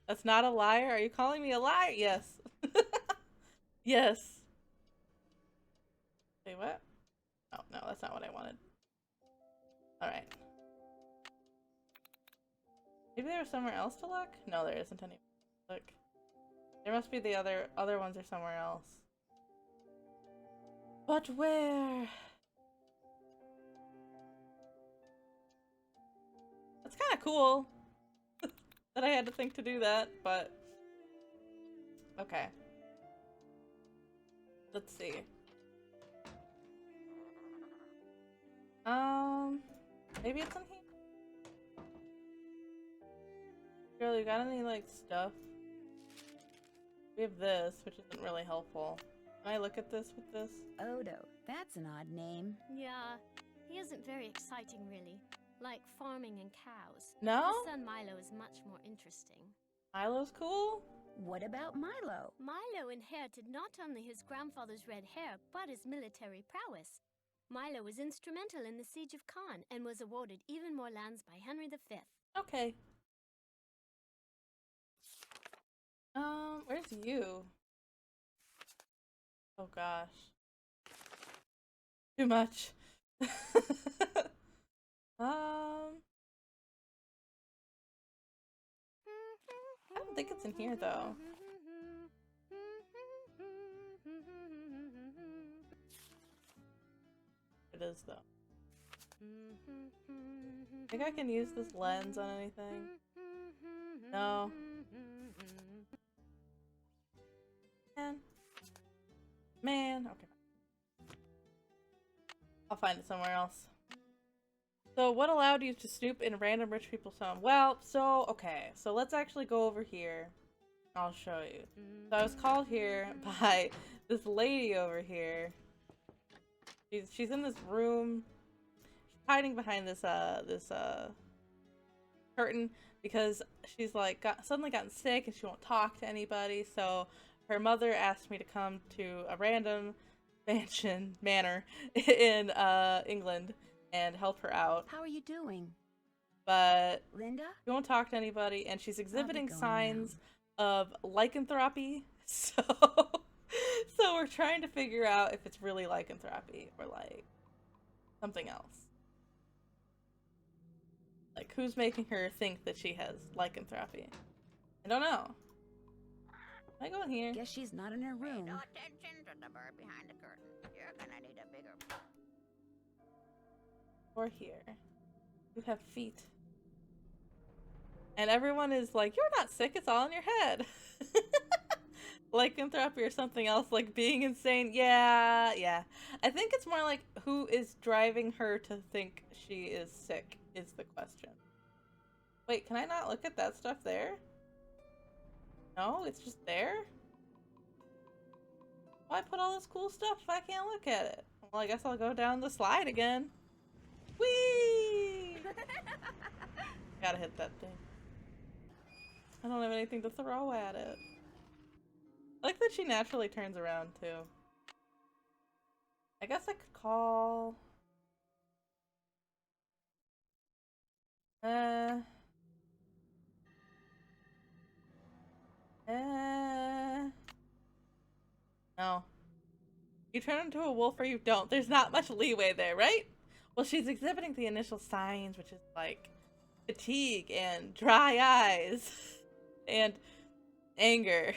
That's not a liar? Are you calling me a liar? Yes. Yes. Wait, what? Oh, no, that's not what I wanted. Alright. Maybe there was somewhere else to look? No, there isn't any. Look. There must be the other ones are somewhere else. But where? That's kind of cool. That I had to think to do that, but okay. Let's see. Maybe it's in here. Girl, you got any like stuff? We have this, which isn't really helpful. Can I look at this with this? Odo, that's an odd name. Yeah, he isn't very exciting, really. Like farming and cows. No? His son Milo is much more interesting. Milo's cool? What about Milo? Milo inherited not only his grandfather's red hair, but his military prowess. Milo was instrumental in the siege of Caen and was awarded even more lands by Henry V. Okay. Where's you? Oh gosh. Too much. I don't think it's in here though. It is though. Think I can use this lens on anything? No. Man, okay. I'll find it somewhere else. So what allowed you to snoop in random rich people's home? Well, okay, so let's actually go over here. I'll show you. So I was called here by this lady over here. She's in this room. She's hiding behind this curtain because she's like suddenly gotten sick and she won't talk to anybody. So her mother asked me to come to a random manor in England and help her out. How are you doing? But Linda? she won't talk to anybody and she's exhibiting signs of lycanthropy. So we're trying to figure out if it's really lycanthropy or like something else. Like who's making her think that she has lycanthropy? I don't know. Can I go in here? Guess she's not in her Pay room. no attention to the bird behind the curtain. You're gonna need a bigger. Or here. You have feet. And everyone is like, you're not sick, it's all in your head. Lycanthropy or something else, like being insane. Yeah. I think it's more like who is driving her to think she is sick is the question. Wait, can I not look at that stuff there? No, it's just there? Why put all this cool stuff if I can't look at it? Well, I guess I'll go down the slide again. Whee! Gotta hit that thing. I don't have anything to throw at it. I like that she naturally turns around too. I guess I could call... No. You turn into a wolf or you don't. There's not much leeway there, right? Well, she's exhibiting the initial signs, which is like fatigue and dry eyes and anger.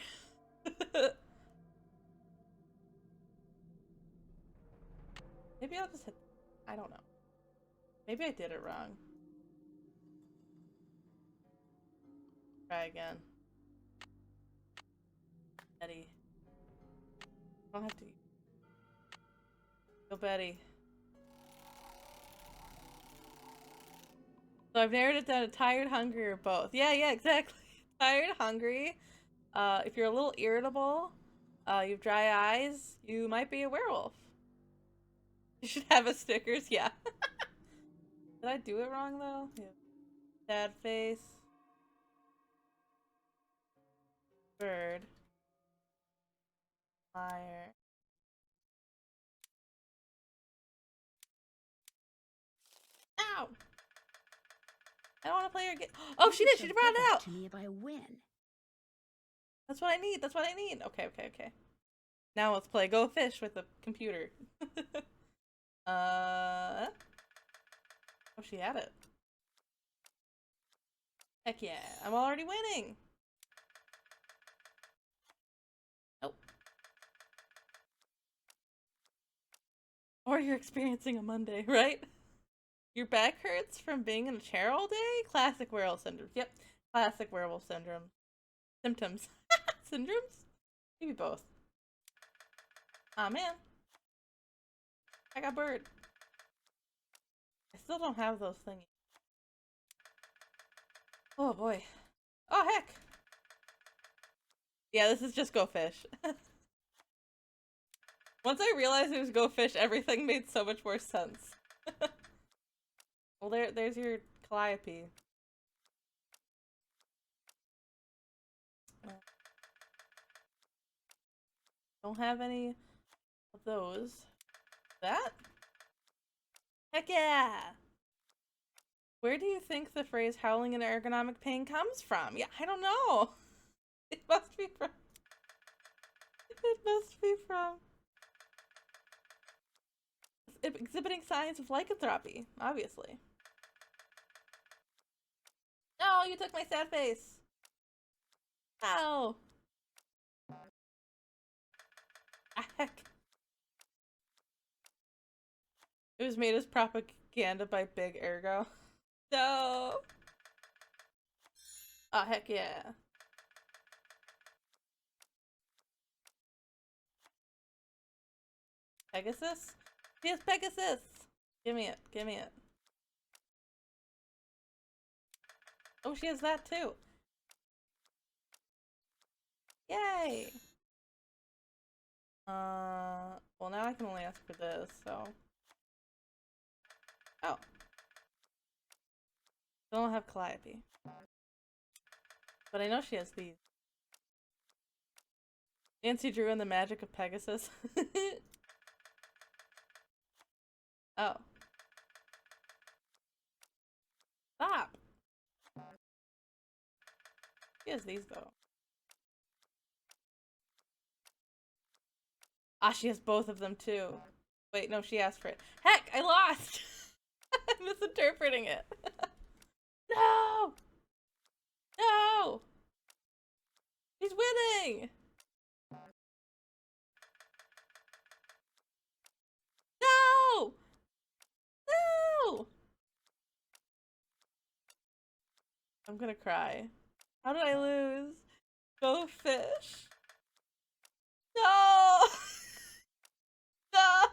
Maybe I'll just hit. I don't know. Maybe I did it wrong. Try again. Betty. I don't have to. Go, Betty. So I've narrowed it down to tired, hungry, or both. Yeah, exactly. Tired, hungry. If you're a little irritable, you have dry eyes, you might be a werewolf. You should have a Snickers, yeah. Did I do it wrong though? Yeah. Sad face. Bird. Liar. Ow! I don't want to play your game. Oh, she did! She brought it out! To me if I win. That's what I need. That's what I need. Okay. Now let's play Go Fish with the computer. Oh, she had it. Heck yeah. I'm already winning. Nope. Or you're experiencing a Monday, right? Your back hurts from being in a chair all day? Classic werewolf syndrome. Yep. Classic werewolf syndrome. Symptoms. Syndromes? Maybe both. Aw, man. I got bird. I still don't have those thingies. Oh boy. Oh heck. Yeah, this is just Go Fish. Once I realized it was Go Fish, everything made so much more sense. Well, there's your Calliope. Don't have any of those. That? Heck yeah! Where do you think the phrase howling in ergonomic pain comes from? Yeah, I don't know. It must be from... It must be from... exhibiting signs of lycanthropy, obviously. No, you took my sad face. Ow. Ah, heck. It was made as propaganda by Big Ergo. No. Oh, heck yeah. Pegasus? She has Pegasus! Give me it. Give me it. Oh, she has that too. Yay! Well now I can only ask for this, so... Oh. I don't have Calliope. But I know she has these. Nancy Drew and the Magic of Pegasus. Oh. Stop! She has these though. Ah, she has both of them too. Wait, no, she asked for it. Heck, I lost! I'm misinterpreting it. No! No! He's winning! No! No! I'm gonna cry. How did I lose? Go Fish. No! No!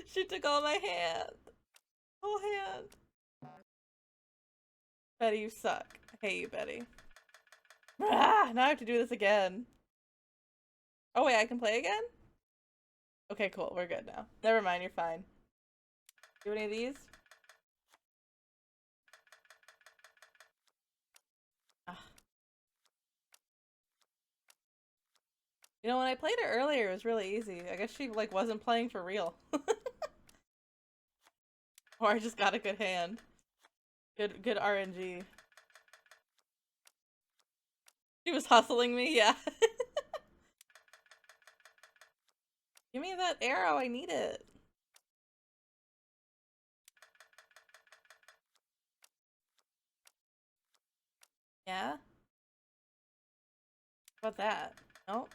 She took all my hand. Whole hand. Betty, you suck. I hate you, Betty. Ah, now I have to do this again. Oh wait, I can play again? Okay, cool. We're good now. Never mind, you're fine. Do any of these? Ah. You know, when I played it earlier, it was really easy. I guess she, like, wasn't playing for real. Or I just got a good hand. Good RNG. She was hustling me, yeah. that arrow. I need it. Yeah? How about that? Nope.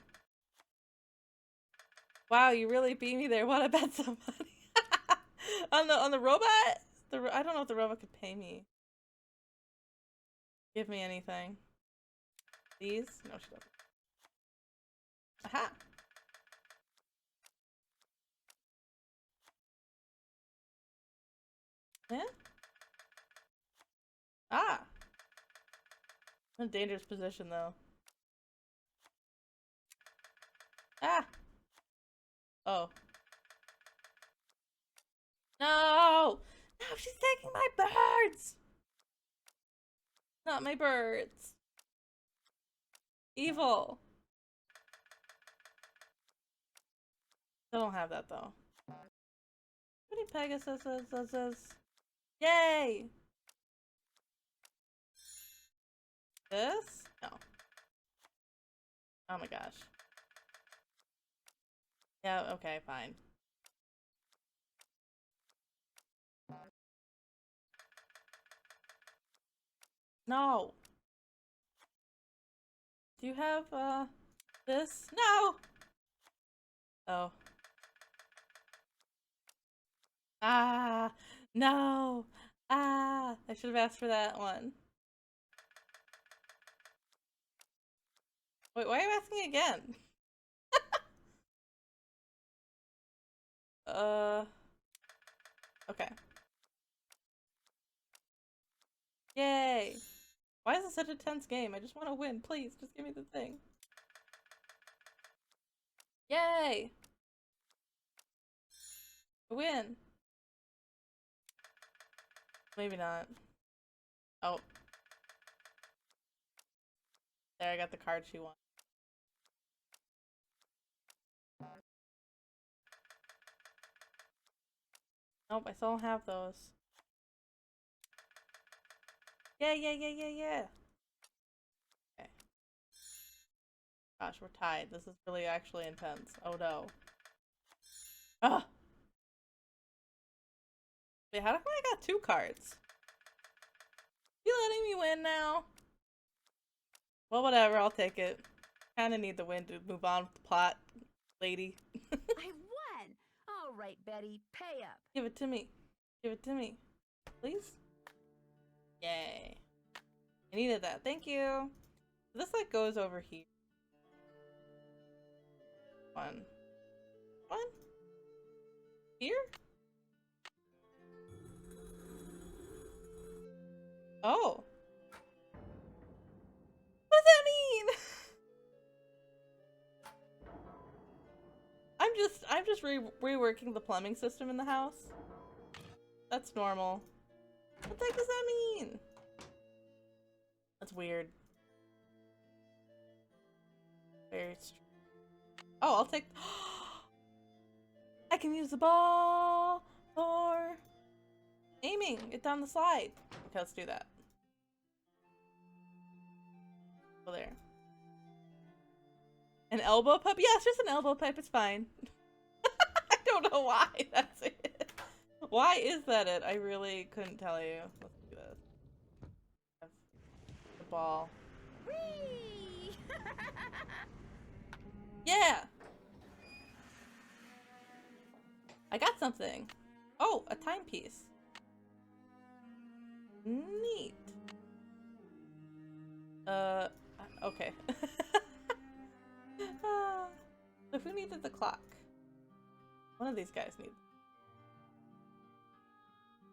Wow, you really beat me there. What about somebody? on the robot? I don't know if the robot could pay me. Give me anything. These? No, she doesn't. Aha! Yeah? Ah! I'm in a dangerous position, though. Ah! Oh. No! No, she's taking my birds! Not my birds. Evil. I don't have that, though. Pretty Pegasus. Yay! This? No. Oh my gosh. Yeah, okay, fine. No! Do you have, this? No! Oh. Ah! No! Ah! I should have asked for that one. Wait, why are you asking again? Okay. Yay! Why is this such a tense game? I just want to win, please. Just give me the thing. Yay! I win! Maybe not. Oh. There, I got the card she wants. Nope, I still don't have those. Yeah. Okay. Gosh, we're tied. This is really actually intense. Oh no. Ugh! Wait, how come I got 2 cards? You letting me win now? Well, whatever, I'll take it. Kinda need the win to move on with the plot, lady. I won! All right, Betty, pay up. Give it to me. Give it to me. Please? Yay. I needed that. Thank you. This like goes over here. One. Here? Oh. What does that mean? I'm just reworking the plumbing system in the house. That's normal. What the heck does that mean? That's weird. Very strange. Oh, I'll take. I can use the ball for aiming it down the slide. Okay, let's do that. Go there. An elbow pipe? Yeah, it's just an elbow pipe. It's fine. I don't know why that's it. Why is that it? I really couldn't tell you. Let's do this. The ball. Whee! Yeah! I got something. Oh, a timepiece. Neat. Okay. So who needed the clock? One of these guys needs.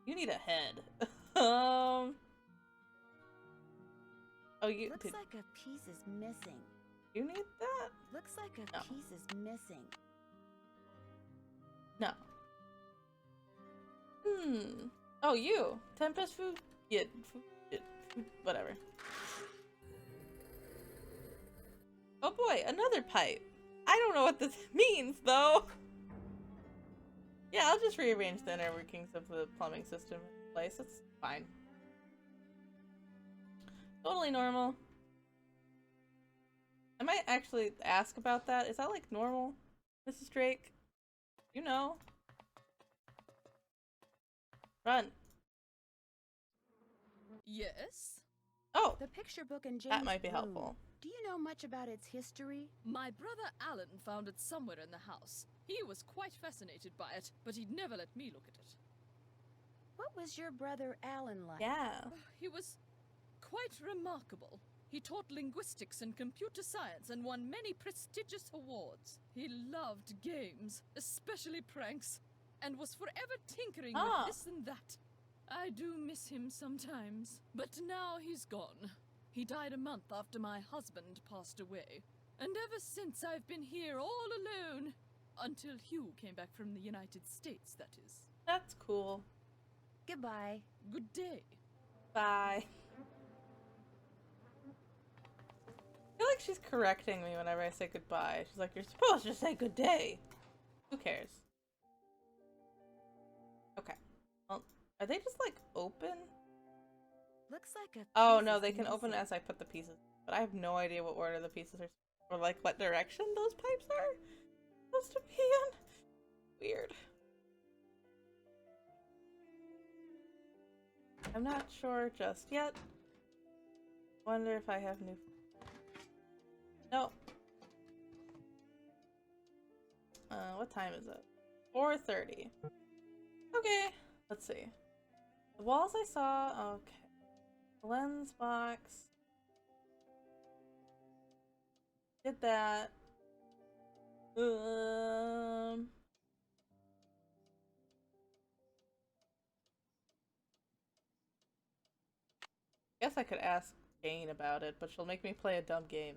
You need a head. Oh, you Looks like a piece is missing. You need that? Looks like a No. piece is missing. No. Oh, you. Tempest food? Yeah, whatever. Oh boy, another pipe. I don't know what this means, though. Yeah, I'll just rearrange the inner workings of the plumbing system in place. It's fine. Totally normal. I might actually ask about that. Is that like normal, Mrs. Drake? You know. Run. Yes? Oh, The picture book in Jane's that might be room. helpful. Do you know much about its history? My brother Alan found it somewhere in the house. He was quite fascinated by it, but he'd never let me look at it. What was your brother Alan like? Yeah. He was quite remarkable. He taught linguistics and computer science and won many prestigious awards. He loved games, especially pranks, and was forever tinkering with this and that. I do miss him sometimes, but now he's gone. He died a month after my husband passed away, and ever since I've been here all alone. Until Hugh came back from the United States, that is. That's cool. Goodbye. Good day. Bye. I feel like she's correcting me whenever I say goodbye. She's like, you're supposed to say good day. Who cares? Okay. Well, are they just like open? Looks like a Oh piece no, is they can open missing. as I put the pieces. But I have no idea what order the pieces are, or like what direction those pipes are supposed to be in. Weird. I'm not sure just yet. Wonder if I have new. Nope. What time is it? 4:30. Okay, let's see. The walls I saw. Okay. Lens box. Did that. Guess I could ask Jane about it, but she'll make me play a dumb game.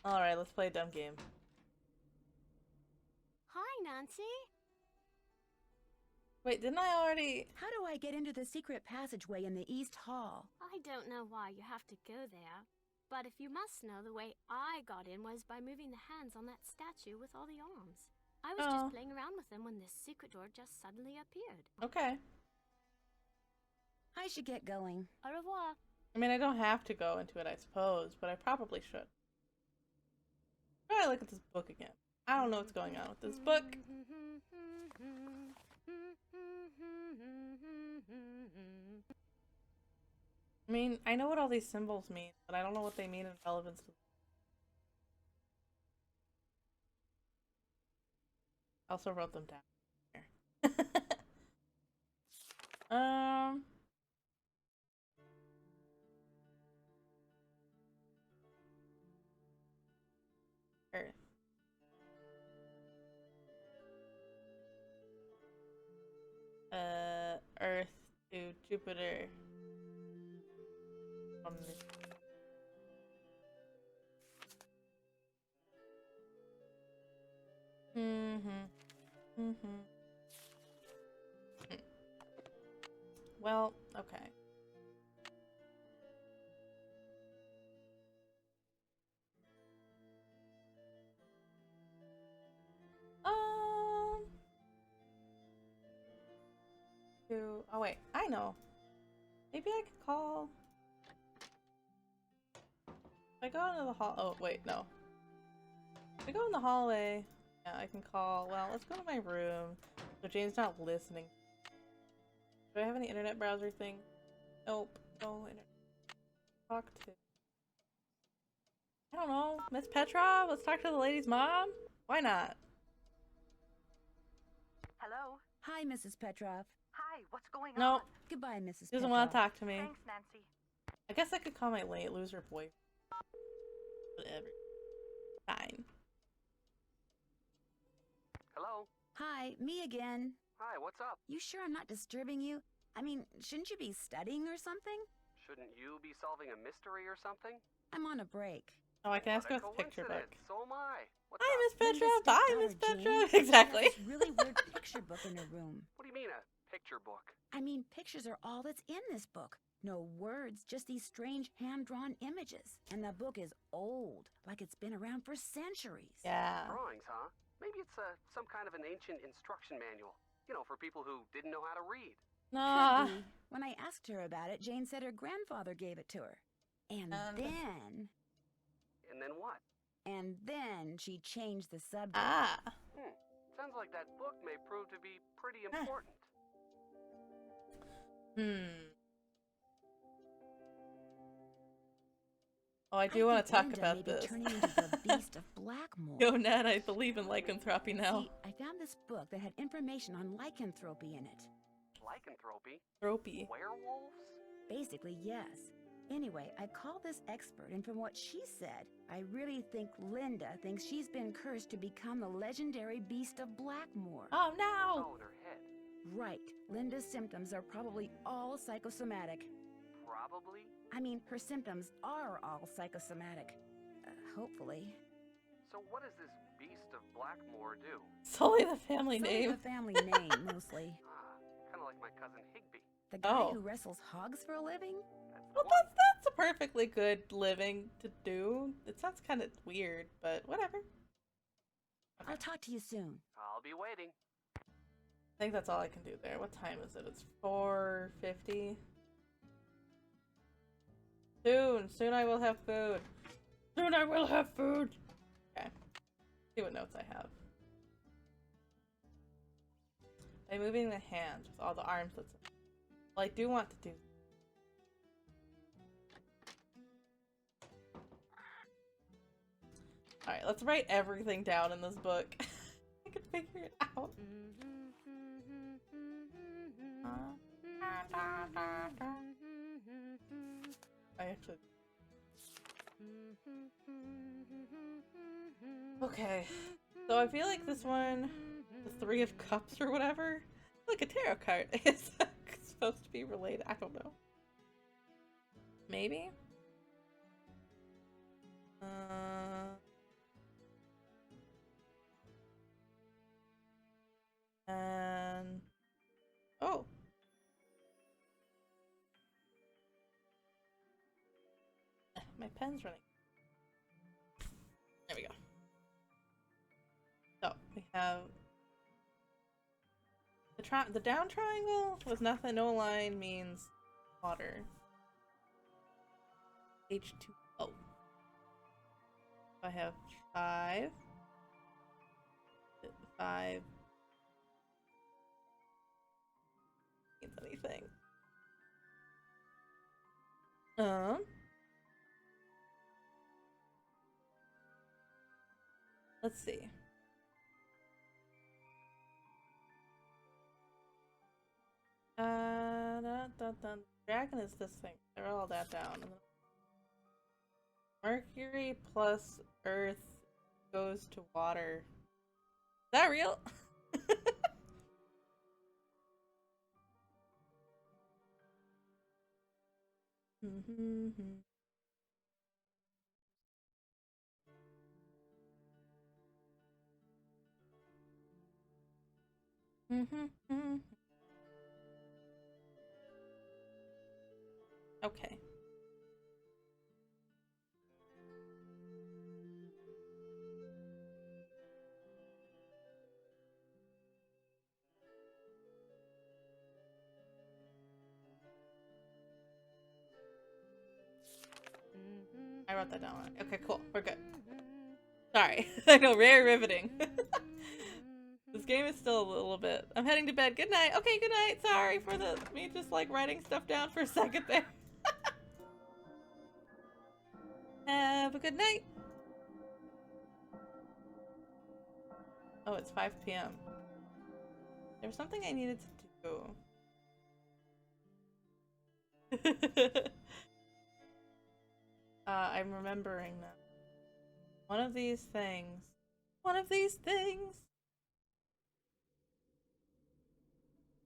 Alright, let's play a dumb game. Hi, Nancy. Wait, didn't I already... How do I get into the secret passageway in the East Hall? I don't know why you have to go there, but if you must know, the way I got in was by moving the hands on that statue with all the arms. I was just playing around with them when this secret door just suddenly appeared. Okay. I should get going. Au revoir. I mean, I don't have to go into it, I suppose, but I probably should. Try to look at this book again. I don't know what's going on with this book. I mean, I know what all these symbols mean, but I don't know what they mean in relevance to... I also wrote them down here. Earth. Earth to Jupiter. Well, okay. Oh wait, I know. Maybe I could call. If I go into the hall. Oh wait, no. If I go in the hallway, yeah, I can call. Well, let's go to my room. So Jane's not listening. Do I have any internet browser thing? Nope. No internet. Talk to. I don't know. Miss Petrov? Let's talk to the lady's mom? Why not? Hello? Hi, Mrs. Petrov. Hi, what's going Nope. on? Goodbye, Mrs. She doesn't Petrov. want to talk to me. Thanks, Nancy. I guess I could call my late loser boy. Whatever. Fine. Hello? Hi, me again. Hi, what's up? You sure I'm not disturbing you? I mean, shouldn't you be studying or something? Shouldn't you be solving a mystery or something? I'm on a break. Oh, I can ask What her a with a picture book. coincidence. So am I. What's Hi, up? Miss Linda's Petrov. Bye, stepdaughter, Miss Jane, Petrov. has Exactly. this really weird picture book in her room. What do you mean, a picture book? I mean, pictures are all that's in this book. No words, just these strange hand-drawn images. And the book is old, like it's been around for centuries. Yeah. Drawings, huh? Maybe it's some kind of an ancient instruction manual. You know, for people who didn't know how to read. Nah. Could be. When I asked her about it, Jane said her grandfather gave it to her. And And- then... And then what? and then she changed the subject. Ah. Sounds like that book may prove to be pretty important. Oh, I do want to talk Linda about may be this. turning into the beast of Blackmoor. Yo, Ned, I believe in lycanthropy now. See, I found this book that had information on lycanthropy in it. Lycanthropy? Tropy. Werewolves? Basically, yes. Anyway, I called this expert, and from what she said, I really think Linda thinks she's been cursed to become the legendary beast of Blackmoor. Oh It's no! all in her head. Right. Linda's symptoms are probably all psychosomatic. Probably. I mean, her symptoms are all psychosomatic. Hopefully. So what does this beast of Blackmoor do? It's only the family It's name. only the family name, mostly. Kind of like my cousin Higby. The guy Oh. who wrestles hogs for a living? That's the Well, one. that's a perfectly good living to do. It sounds kind of weird, but whatever. I'll talk to you soon. I'll be waiting. I think that's all I can do there. What time is it? It's 4:50. Soon I will have food. Soon I will have food. Okay. See what notes I have. By moving the hands with all the arms that's. Well, I do want to do. Alright, let's write everything down in this book. I can figure it out. I actually. Okay. So I feel like this one, the Three of Cups or whatever, like a tarot card, is supposed to be related. I don't know. Maybe? And oh, my pen's running. There we go. So we have the down triangle with nothing, no line means water. H2O. I have 5 means anything. Let's see. Dragon is this thing. They're all that down. Mercury plus Earth goes to water. Is that real? Okay. I wrote that down. Okay, cool. We're good. Sorry. I know, very riveting. This game is still a little bit. I'm heading to bed. Good night. Okay, good night. Sorry for me just like writing stuff down for a second there. Have a good night. Oh, it's 5 p.m. There was something I needed to do. I'm remembering now. One of these things.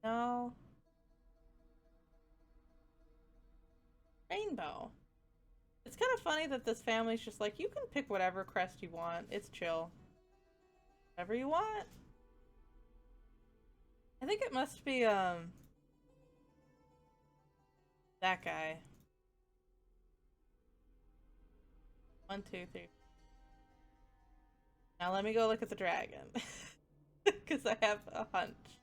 No. Rainbow. It's kind of funny that this family's just like, you can pick whatever crest you want. It's chill. Whatever you want. I think it must be, that guy. 1, 2, 3. Now let me go look at the dragon. Because I have a hunch.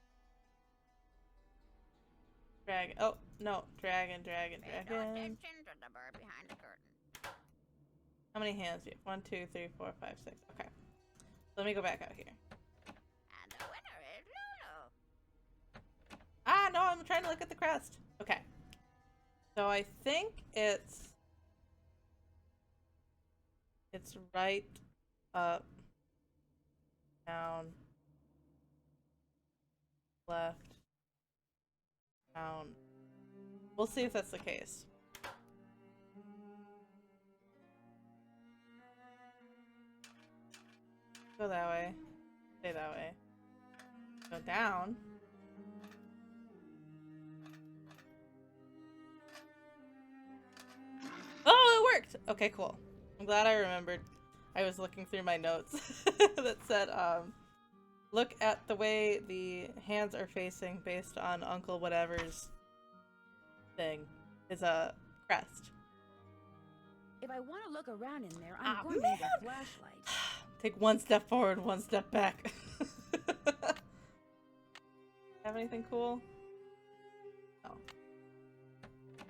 Dragon. Oh, no. Dragon. Pay no attention to the bird behind the curtain. How many hands do you have? 1, 2, 3, 4, 5, 6. Okay. Let me go back out here. And the winner is Lulu. Ah, no, I'm trying to look at the crest. Okay. So I think it's right up, down, left, down. We'll see if that's the case. Go that way. Stay that way. Go down. Oh, it worked! Okay, cool. I'm glad I remembered. I was looking through my notes that said, look at the way the hands are facing based on Uncle Whatever's thing. Is a crest. If I want to look around in there, I'm going to need a flashlight. Take one step forward, one step back. Have anything cool? No. The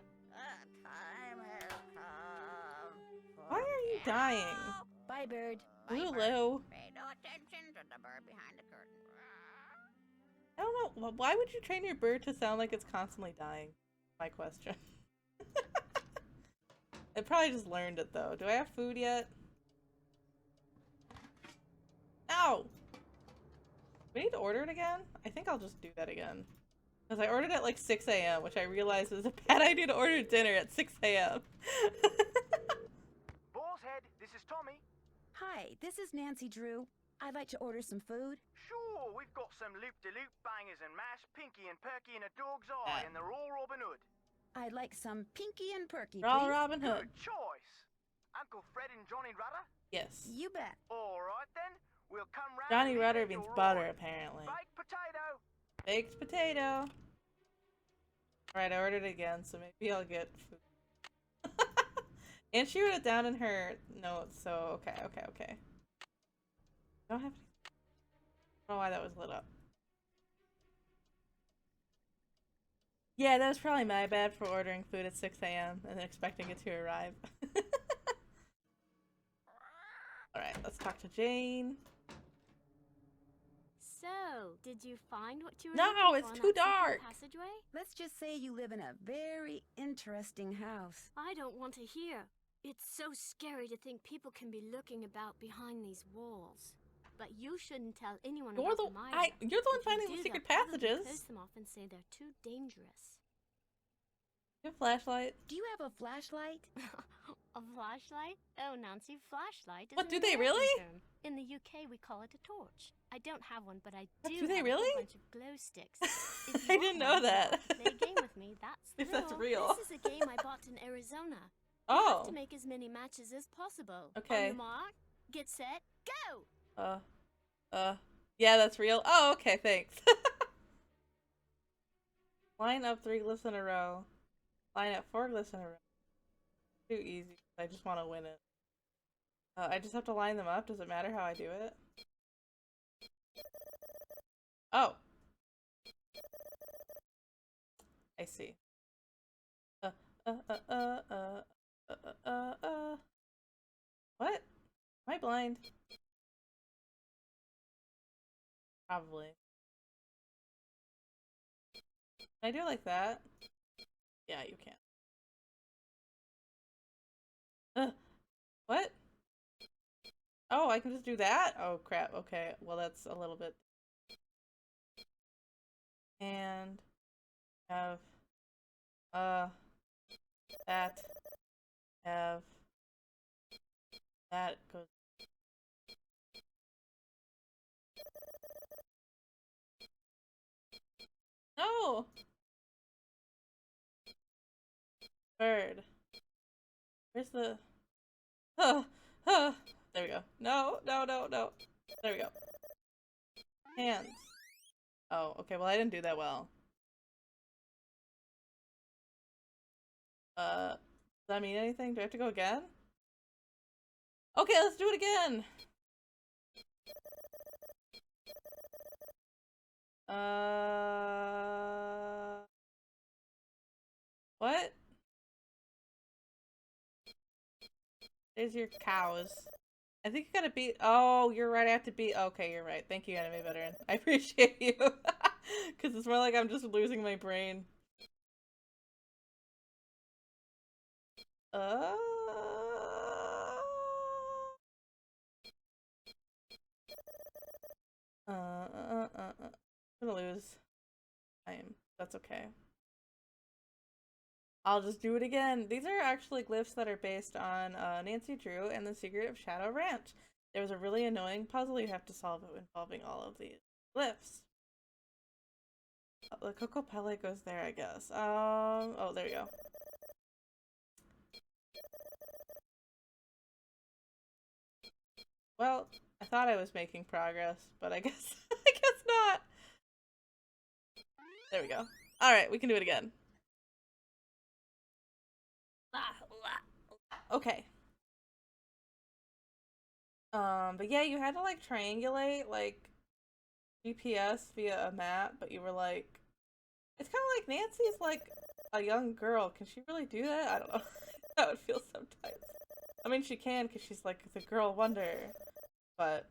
time has come. Why are you dying? Bye, bird. Lulu. Pay no attention to the bird behind the curtain. I don't know. Why would you train your bird to sound like it's constantly dying? My question. It probably just learned it though. Do I have food yet? Ow! We need to order it again? I think I'll just do that again. Because I ordered at like 6 a.m., which I realized is a bad idea to order dinner at 6 a.m. Boar's Head, this is Tommy. Hi, this is Nancy Drew. I'd like to order some food. Sure, we've got some loop-de-loop bangers and mash, Pinky and Perky in a dog's eye, and they're all Robin Hood. I'd like some Pinky and Perky, We're all please. Robin Hood. Good choice. Uncle Fred and Johnny Rudder? Yes. You bet. All right then, we'll come round. Johnny and eat Rudder at means your butter, order. apparently. Baked potato. Baked potato. Alright, I ordered it again, so maybe I'll get food. And she wrote it down in her notes, so okay. Don't have to. I don't know why that was lit up. Yeah, that was probably my bad for ordering food at 6 a.m. and then expecting it to arrive. Alright, let's talk to Jane. So, did you find what you were No, looking it's for in too that secret dark. passageway? Let's just say you live in a very interesting house. I don't want to hear. It's so scary to think people can be looking about behind these walls. But you shouldn't tell anyone You're about the them either. you're the one If you finding do, the secret they'll probably passages. close them off and say they're too dangerous. You have a flashlight. Do you have a flashlight? A flashlight? Oh, Nancy, flashlight is What, an do they American really? term. In the UK, we call it a torch. I don't have one, but I What, do do they have really? a bunch of glow sticks. If I you want didn't know one, that. play a game with me. That's the If that's rule. real. This is a game I bought in Arizona. You have Oh. to make as many matches as possible. Okay. On your mark, get set, go! Yeah, that's real. Oh, okay, thanks. Line up 3 glyphs in a row. Line up 4 glyphs in a row. Too easy. I just want to win it. I just have to line them up. Does it matter how I do it? Oh. I see. What? Am I blind? Probably. Can I do it like that? Yeah, you can. What? Oh, I can just do that? Oh, crap. Okay, well, that's a little bit. And have that have that goes. No. Bird. Where's the? There we go. No. There we go. Hands. Oh, okay. Well, I didn't do that well. Does that mean anything? Do I have to go again? Okay, let's do it again. What? There's your cows. I think you gotta beat. Oh, you're right. I have to beat. Okay, you're right. Thank you, anime veteran. I appreciate you. Because it's more like I'm just losing my brain. Uh... I'm gonna lose time. That's okay. I'll just do it again. These are actually glyphs that are based on Nancy Drew and the Secret of Shadow Ranch. There was a really annoying puzzle you have to solve involving all of these glyphs. The Coco Pele goes there, I guess. Oh, there we go. Well, I thought I was making progress, but I guess I guess not. There we go. All right, we can do it again. Okay. But yeah, you had to like triangulate like GPS via a map, but you were like, it's kind of like Nancy's like a young girl. Can she really do that? I don't know. That would feel sometimes. I mean, she can because she's like the girl wonder, but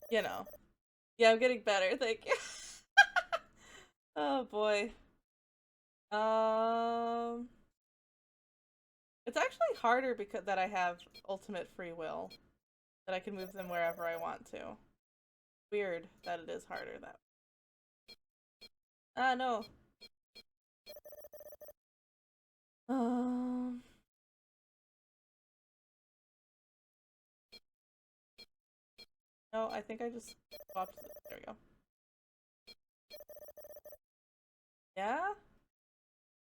you know. Yeah, I'm getting better. Thank you. Oh boy. It's actually harder because that I have ultimate free will, that I can move them wherever I want to. Weird that it is harder that way. Ah, no. No, I think I just swapped it. There we go. Yeah?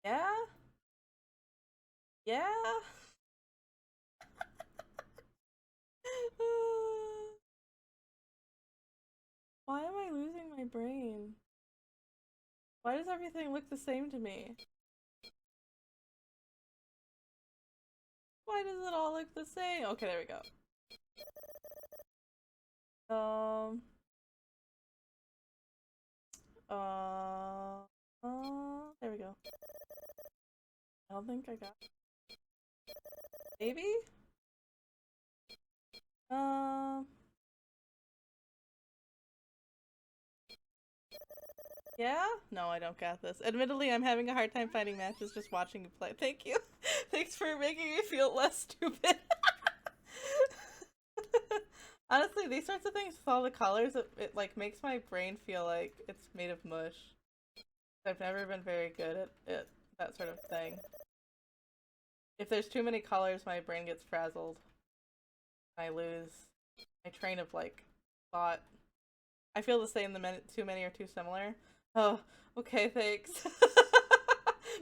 Yeah? Yeah? Why am I losing my brain? Why does everything look the same to me? Why does it all look the same? Okay, there we go. There we go. I don't think I got it. Maybe? Yeah? No, I don't got this. Admittedly, I'm having a hard time finding matches just watching you play. Thank you. Thanks for making me feel less stupid. Honestly, these sorts of things with all the colors, it like makes my brain feel like it's made of mush. I've never been very good at that sort of thing. If there's too many colors, my brain gets frazzled. I lose my train of like thought. I feel the same. Too many are too similar. Oh, okay, thanks.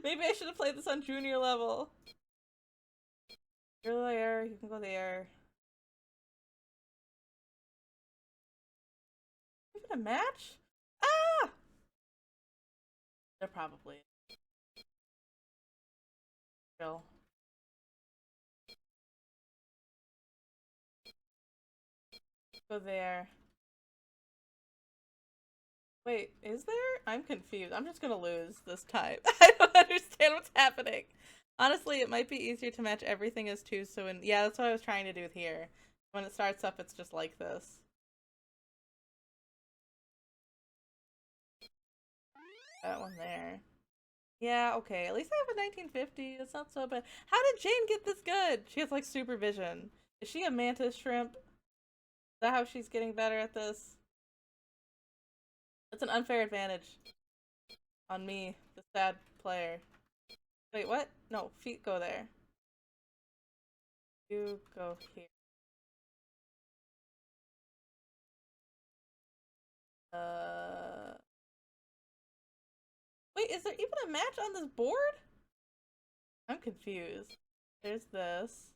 Maybe I should have played this on junior level. You're there. You can go there. Even a match? Ah! They're probably real. Go there. Wait, is there? I'm confused. I'm just gonna lose this time. I don't understand what's happening. Honestly, it might be easier to match everything as two, so yeah, that's what I was trying to do here. When it starts up, it's just like this. That one there. Yeah, okay. At least I have a 1950. It's not so bad. How did Jane get this good? She has like supervision. Is she a mantis shrimp? Is that how she's getting better at this? It's an unfair advantage on me, the sad player. Wait, what? No, feet go there. You go here. Wait, is there even a match on this board? I'm confused. There's this.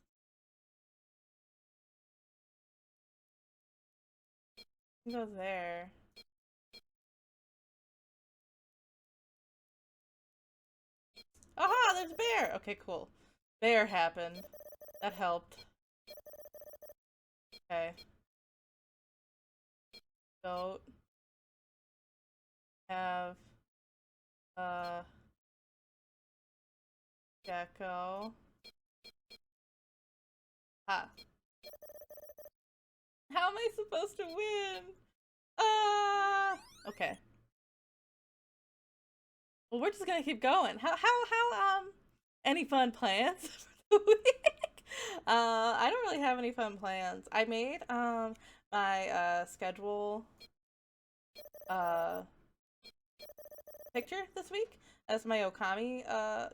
You can go there. Aha, there's a bear! Okay, cool. Bear happened. That helped. Okay. Goat. Have gecko. Ah. How am I supposed to win? Okay. Well, we're just gonna keep going. How, any fun plans for the week? I don't really have any fun plans. I made, my, schedule, picture this week as my Okami,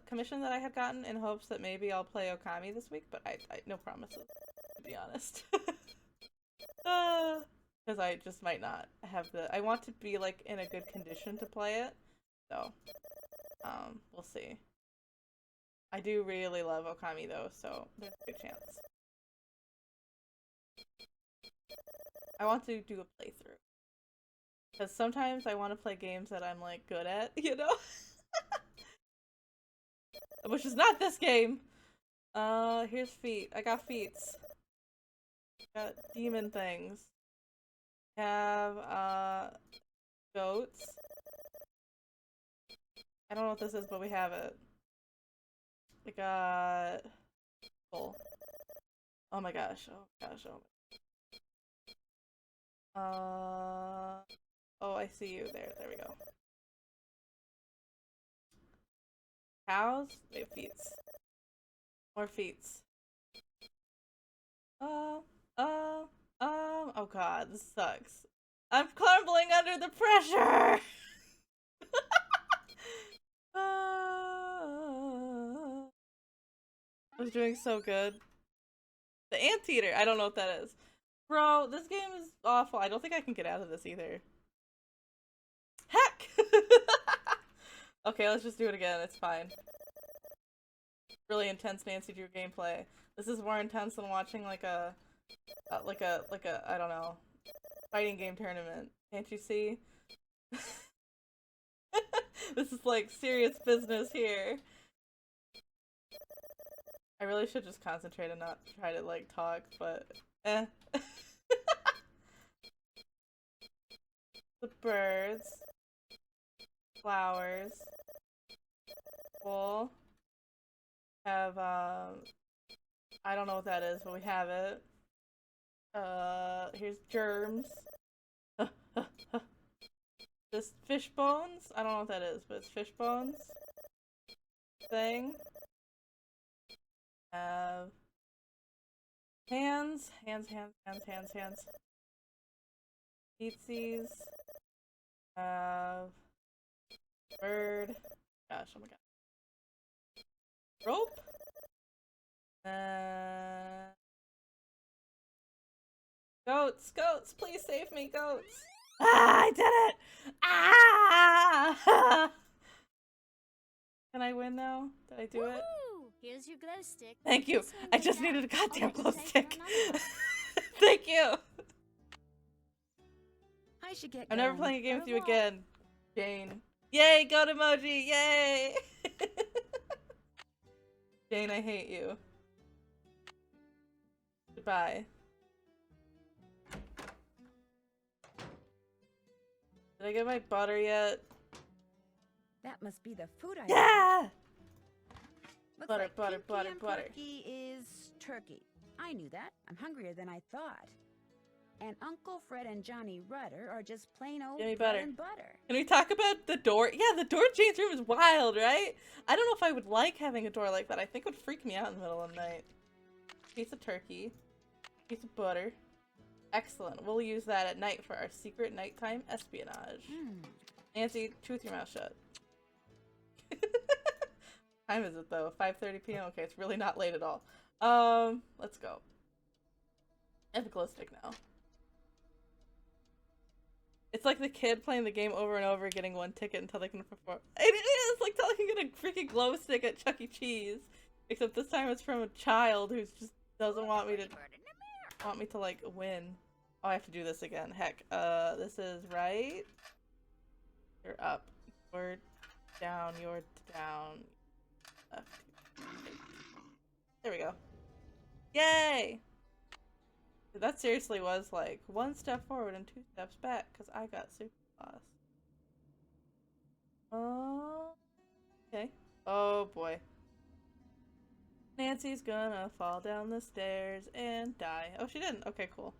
commission that I had gotten in hopes that maybe I'll play Okami this week, but I no promises, to be honest. Because I just might not have I want to be, like, in a good condition to play it, so, we'll see. I do really love Okami, though, so there's a good chance. I want to do a playthrough. Because sometimes I want to play games that I'm, like, good at, you know? Which is not this game! Here's feet. I got feets. Got demon things. Have, goats. I don't know what this is, but we have it. We got... Cool. Oh my gosh, oh my gosh, oh my... Oh, I see you. There we go. Cows? We have feets. More feets. Oh god, this sucks. I'm crumbling under the pressure! I was doing so good. The anteater, I don't know what that is. Bro, this game is awful. I don't think I can get out of this either. Heck! Okay, let's just do it again. It's fine. Really intense Nancy Drew gameplay. This is more intense than watching like a I don't know, fighting game tournament. Can't you see? This is like serious business here. I really should just concentrate and not try to like talk, but eh. The birds. Flowers. Cool. Have, I don't know what that is, but we have it. Here's germs. This fish bones? I don't know what that is, but it's fish bones. Thing. Have hands. Hands. Feetsies. Have bird. Gosh, oh my god. Rope? Goats, please save me, goats. Ah, I did it! Ah! Can I win now? Did I do it? Woohoo! Here's your glow stick. Thank you. This one I goes just out. needed a goddamn I'll let you glow pay for stick. another one. Thank you. I should get I'm going. never playing a game with you Au revoir. again, Jane. Yay, goat emoji, yay! Jane, I hate you. Goodbye. Did I get my butter yet? That must be the food I Yeah! Looks Butter, like butter, Pinky butter, and butter. Perky is turkey. I knew that. I'm hungrier than I thought. And Uncle Fred and Johnny Rudder are just plain old Give me bread butter. and butter. Can we talk about the door? Yeah, the door to Jane's room is wild, right? I don't know if I would like having a door like that. I think it would freak me out in the middle of the night. Piece of turkey. Piece of butter. Excellent. We'll use that at night for our secret nighttime espionage. Nancy, truth your mouth shut. Time is it though? 5:30 p.m. Okay, it's really not late at all. Let's go. I have a glow stick now. It's like the kid playing the game over and over, getting one ticket until they can perform. It is like telling you to get a freaking glow stick at Chuck E. Cheese, except this time it's from a child who just doesn't want me to like win. Oh, I have to do this again. Heck, this is right. You're up. You're down. You're down. Left. Right. There we go. Yay! That seriously was like 1 step forward and 2 steps back because I got super lost. Okay. Oh boy. Nancy's gonna fall down the stairs and die. Oh, she didn't. Okay, cool.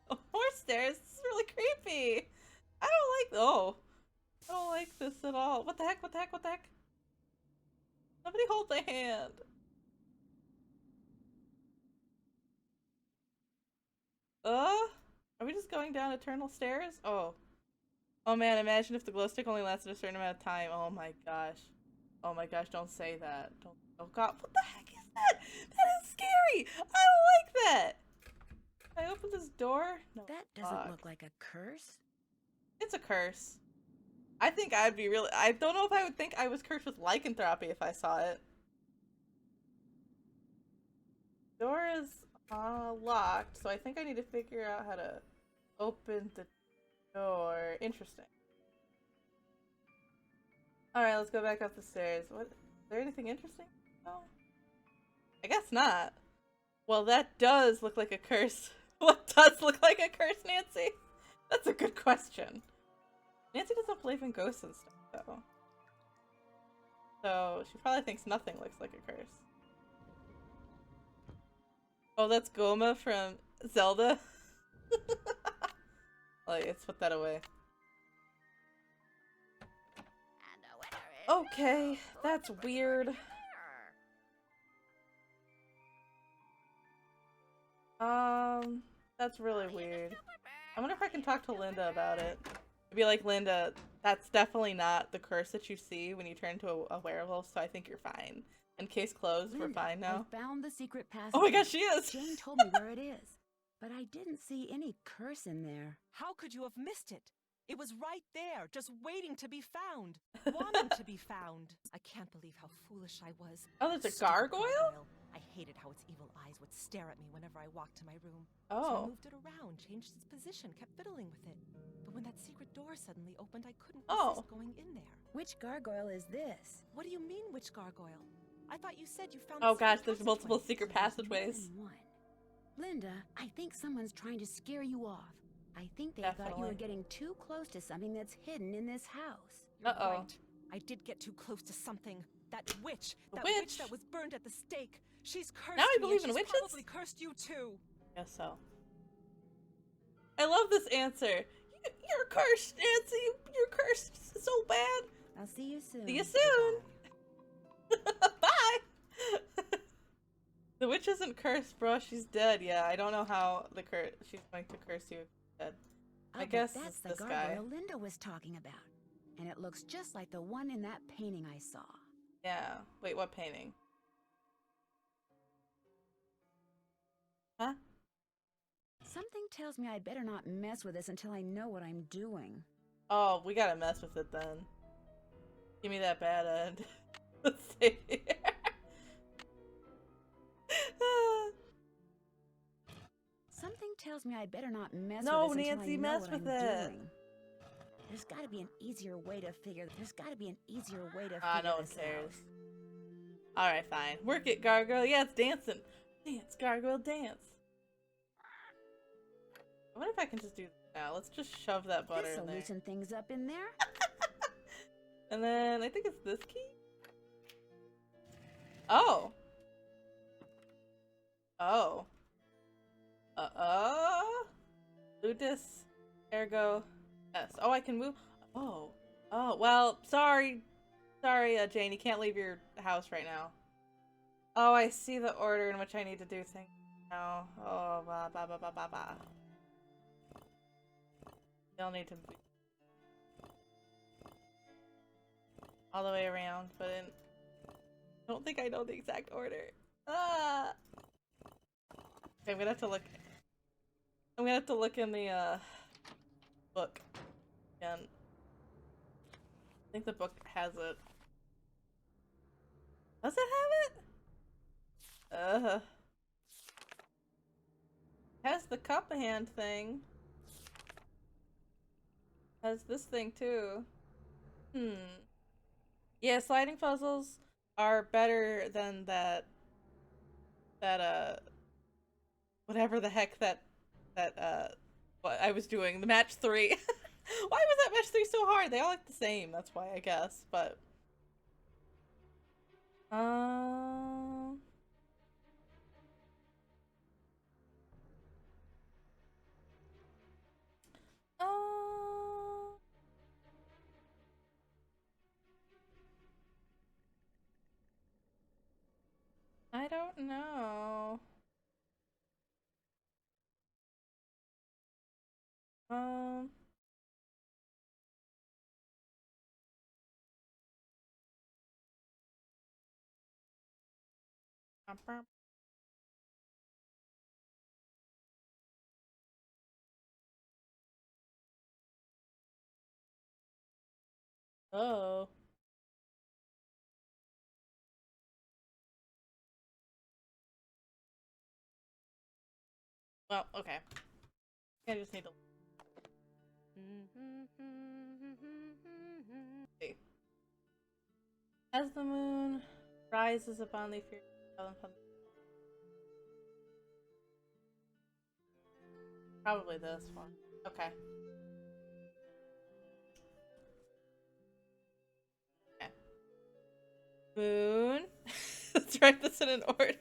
Oh, more stairs. This is really creepy. I don't like. Oh, I don't like this at all. What the heck? What the heck? What the heck? Somebody hold my hand. Are we just going down eternal stairs? Oh. Oh man, imagine if the glow stick only lasted a certain amount of time. Oh my gosh. Oh my gosh, don't say that. Don't. Oh god, what the heck is that? That is scary! I don't like that! Can I open this door? No. That doesn't look like a curse. It's a curse. I think I'd be really. I don't know if I would think I was cursed with lycanthropy if I saw it. Door is locked, so I think I need to figure out how to open the door. Interesting. Alright, let's go back up the stairs. What? Is there anything interesting? No? I guess not. Well, that does look like a curse. What does look like a curse, Nancy? That's a good question. Nancy doesn't believe in ghosts and stuff, though. So, she probably thinks nothing looks like a curse. Oh, that's Goma from Zelda? Like, let's put that away. And the winner is Okay, that's weird. That's really weird. I wonder if I can talk to Linda about it. I'd be like, Linda, that's definitely not the curse that you see when you turn into a werewolf, so I think you're fine. And case closed, Linda, we're fine now. I found the secret passage. Oh my gosh, she is! Jane told me where it is, but I didn't see any curse in there. How could you have missed it? It was right there, just waiting to be found. Wanting to be found. I can't believe how foolish I was. Oh, there's a Stupid gargoyle? I hated how its evil eyes would stare at me whenever I walked to my room. Oh. So I moved it around, changed its position, kept fiddling with it. But when that secret door suddenly opened, I couldn't resist going in there. Which gargoyle is this? What do you mean, which gargoyle? I thought you said you found Oh the gosh, secret there's multiple passageway. secret passageways. More than one. Linda, I think someone's trying to scare you off. I think they thought you were Definitely. getting too close to something that's hidden in this house. You're Uh-oh. right. I did get too close to something. That witch. The That witch? witch that was burned at the stake. She's cursed Now I me, believe and in she's witches? probably cursed you too. Guess so. I love this answer. You're cursed, Nancy. You're cursed so bad. I'll see you soon. See you soon. Bye. The witch isn't cursed, bro. She's dead. Yeah, I don't know how she's going to curse you if she's dead. I bet guess that's it's the this guy. gargoyle Linda was talking about. And it looks just like the one in that painting I saw. Yeah. Wait, what painting? Huh? Something tells me I better not mess with this until I know what I'm doing. Oh, we gotta mess with it then. Give me that bad end. Let's see. Something tells me I better not mess No, with this until Nancy, I know mess what with I'm it. doing. There's got to be an easier way to figure. There's got to be an easier way to Ah, figure no one this cares. out. Alright, fine. Work it, gargoyle. Yeah, it's dancing. Dance, gargoyle, dance. I wonder if I can just do this now. Let's just shove that butter This'll in there. loosen things up in there. And then I think it's this key? Oh. Oh. Ludus. Ergo. Yes. Oh, I can move. Oh. Oh, well, sorry. Sorry, Jane, you can't leave your house right now. Oh, I see the order in which I need to do things now. Oh, blah, blah, blah, blah, blah, blah. You'll need to be all the way around, but I don't think I know the exact order. Ah! Okay, I'm gonna have to look. I'm gonna have to look in the book again. I think the book has it. Does it have it? Has the cup hand thing. Has this thing too. Yeah, sliding puzzles are better than that whatever the heck that what I was doing, the match 3. Why was that match 3 so hard? They all look the same, that's why I guess, but I don't know. Um. Oh. Well, okay. I just need to see. As the moon rises upon the fierce probably this one. Okay. Okay. Moon. Let's write this in an order.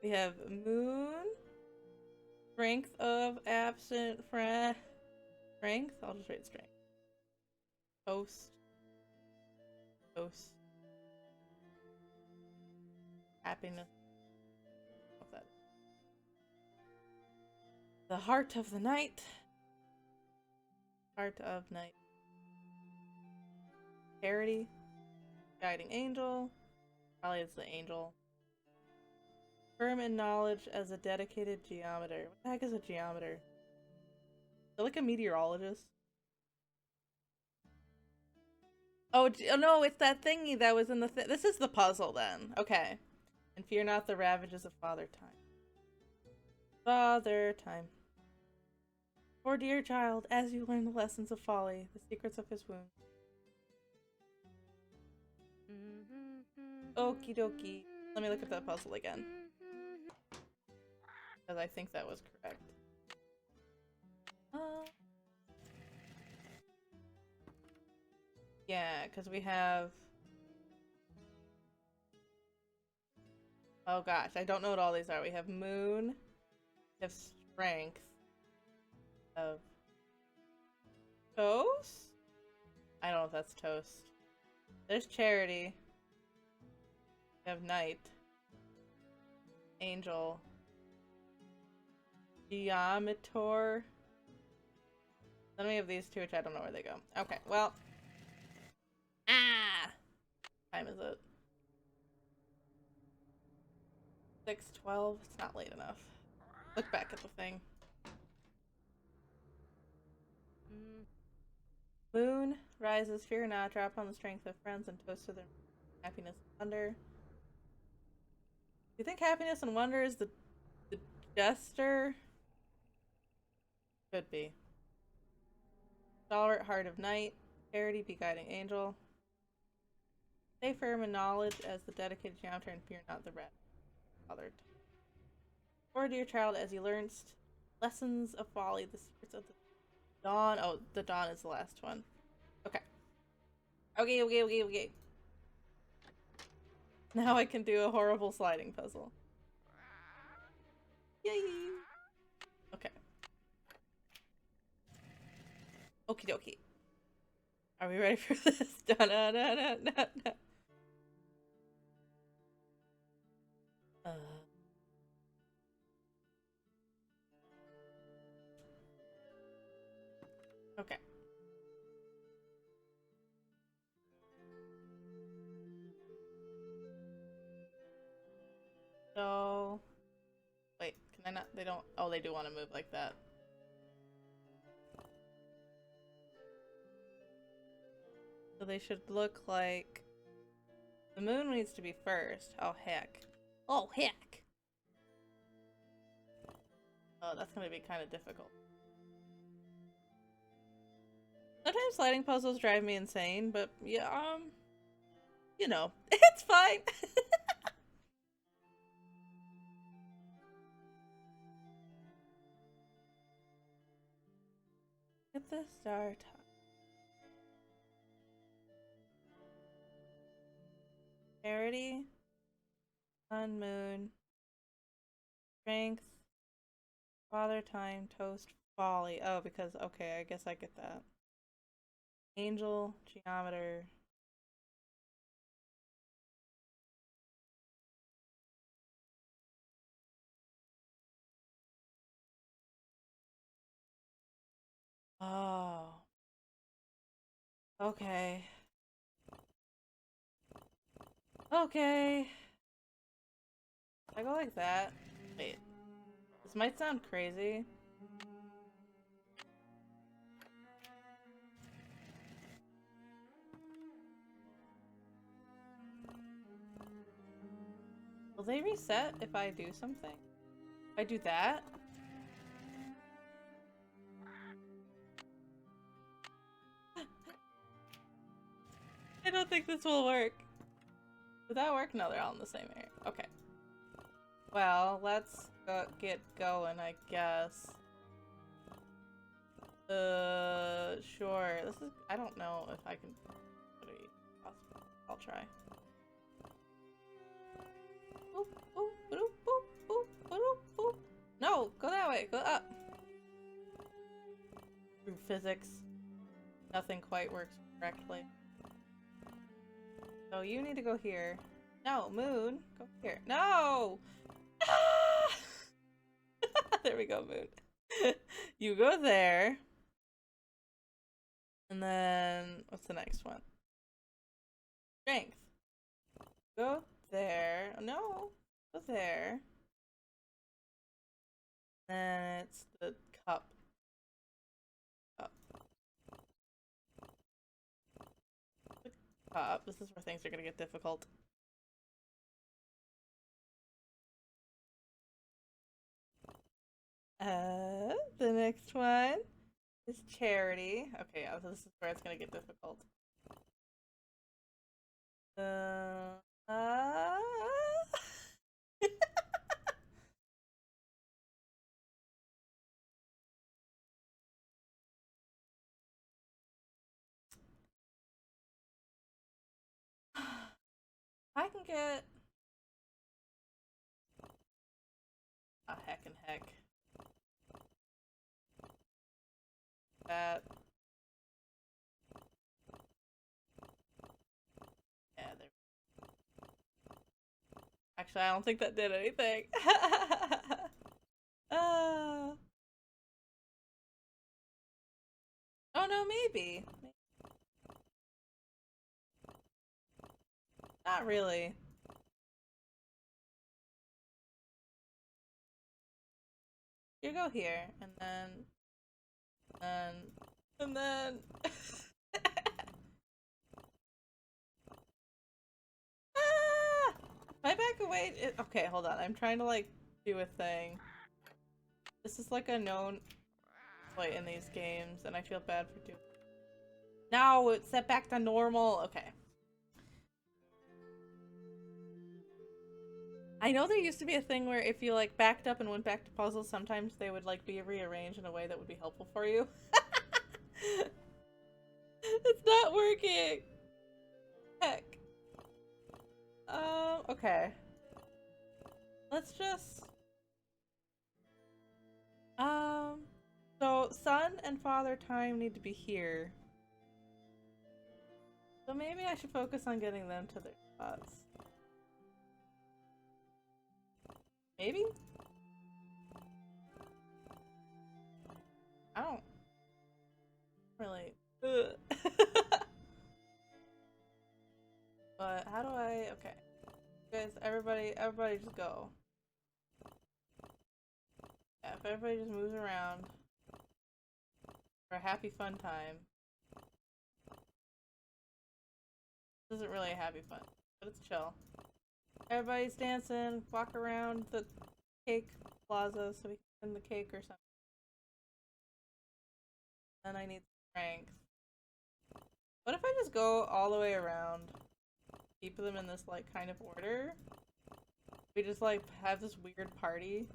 We have moon. Strength of absent friend. Strength? I'll just write strength. Toast. Toast. Happiness. What's that? The heart of the night. Heart of night. Charity. Guiding angel. Probably it's the angel. Firm in knowledge as a dedicated geometer. What the heck is a geometer? Is it like a meteorologist? Oh, no, it's that thingy that was in the this is the puzzle then. Okay. And fear not the ravages of Father Time. Father Time. Poor dear child, as you learn the lessons of folly, the secrets of his wound. Okie dokie. Let me look at that puzzle again. Because I think that was correct. Yeah, because we have... Oh gosh, I don't know what all these are. We have moon. We have strength. Of toast? I don't know if that's toast. There's charity. We have night. Angel. Geometer. Then we have these two, which I don't know where they go. Okay, well. Ah! What time is it? 6:12. It's not late enough. Look back at the thing. Moon rises, fear not, drop on the strength of friends and toast to their happiness and wonder. Do you think happiness and wonder is the jester? Could be. Stalwart heart of night, charity be guiding angel. Stay firm in knowledge as the dedicated geometer and fear not the red. Father. Poor dear child, as you learnst lessons of folly, the secrets of the dawn. Oh, the dawn is the last one. Okay. Okay. Now I can do a horrible sliding puzzle. Yay! Okay. Okie dokie. Are we ready for this? Da da da da da da. Okay. So, wait, can I not? They don't. Oh, they do want to move like that. So they should look like. The moon needs to be first. Oh, heck. Oh, heck! Oh, that's gonna be kind of difficult. Sometimes sliding puzzles drive me insane, but yeah, you know, it's fine. Get the start. Charity, sun, moon, strength, father, time, toast, folly. Oh, because okay, I guess I get that. Angel, geometer. Okay. Okay. I go like that. Wait. This might sound crazy. Will they reset if I do something? If I do that? I don't think this will work. Did that work? No, they're all in the same area. Okay. Well, let's get going, I guess. Sure. This is. I don't know if I can. I'll try. Boop, boop, boop, boop, boop, boop, boop. No, go that way. Go up. Through physics, nothing quite works correctly. So you need to go here. No, Moon. Go here. No! Ah! There we go, Moon. You go there. And then, what's the next one? Strength. Go there. No. Go there. Then it's the cup. The cup. This is where things are gonna get difficult. The next one is charity. Okay, yeah, so this is where it's gonna get difficult. I can get a heck and heck. That. Yeah, there. Actually, I don't think that did anything. Oh no, maybe. Not really. You go here, and then. Ah! My back away. Okay, hold on. I'm trying to like do a thing. This is like a known exploit in these games, and I feel bad for doing. No, it's set back to normal. Okay. I know there used to be a thing where if you like backed up and went back to puzzles, sometimes they would like be rearranged in a way that would be helpful for you. It's not working. Heck. Okay. Let's just so son and father time need to be here. So maybe I should focus on getting them to their spots. Maybe? I don't really. But how do I? Okay, guys, everybody just go. Yeah, if everybody just moves around for a happy fun time. This isn't really a happy fun, but it's chill. Everybody's dancing, walk around the cake plaza so we can win the cake or something. Then I need strength. What if I just go all the way around? Keep them in this like kind of order. We just like have this weird party.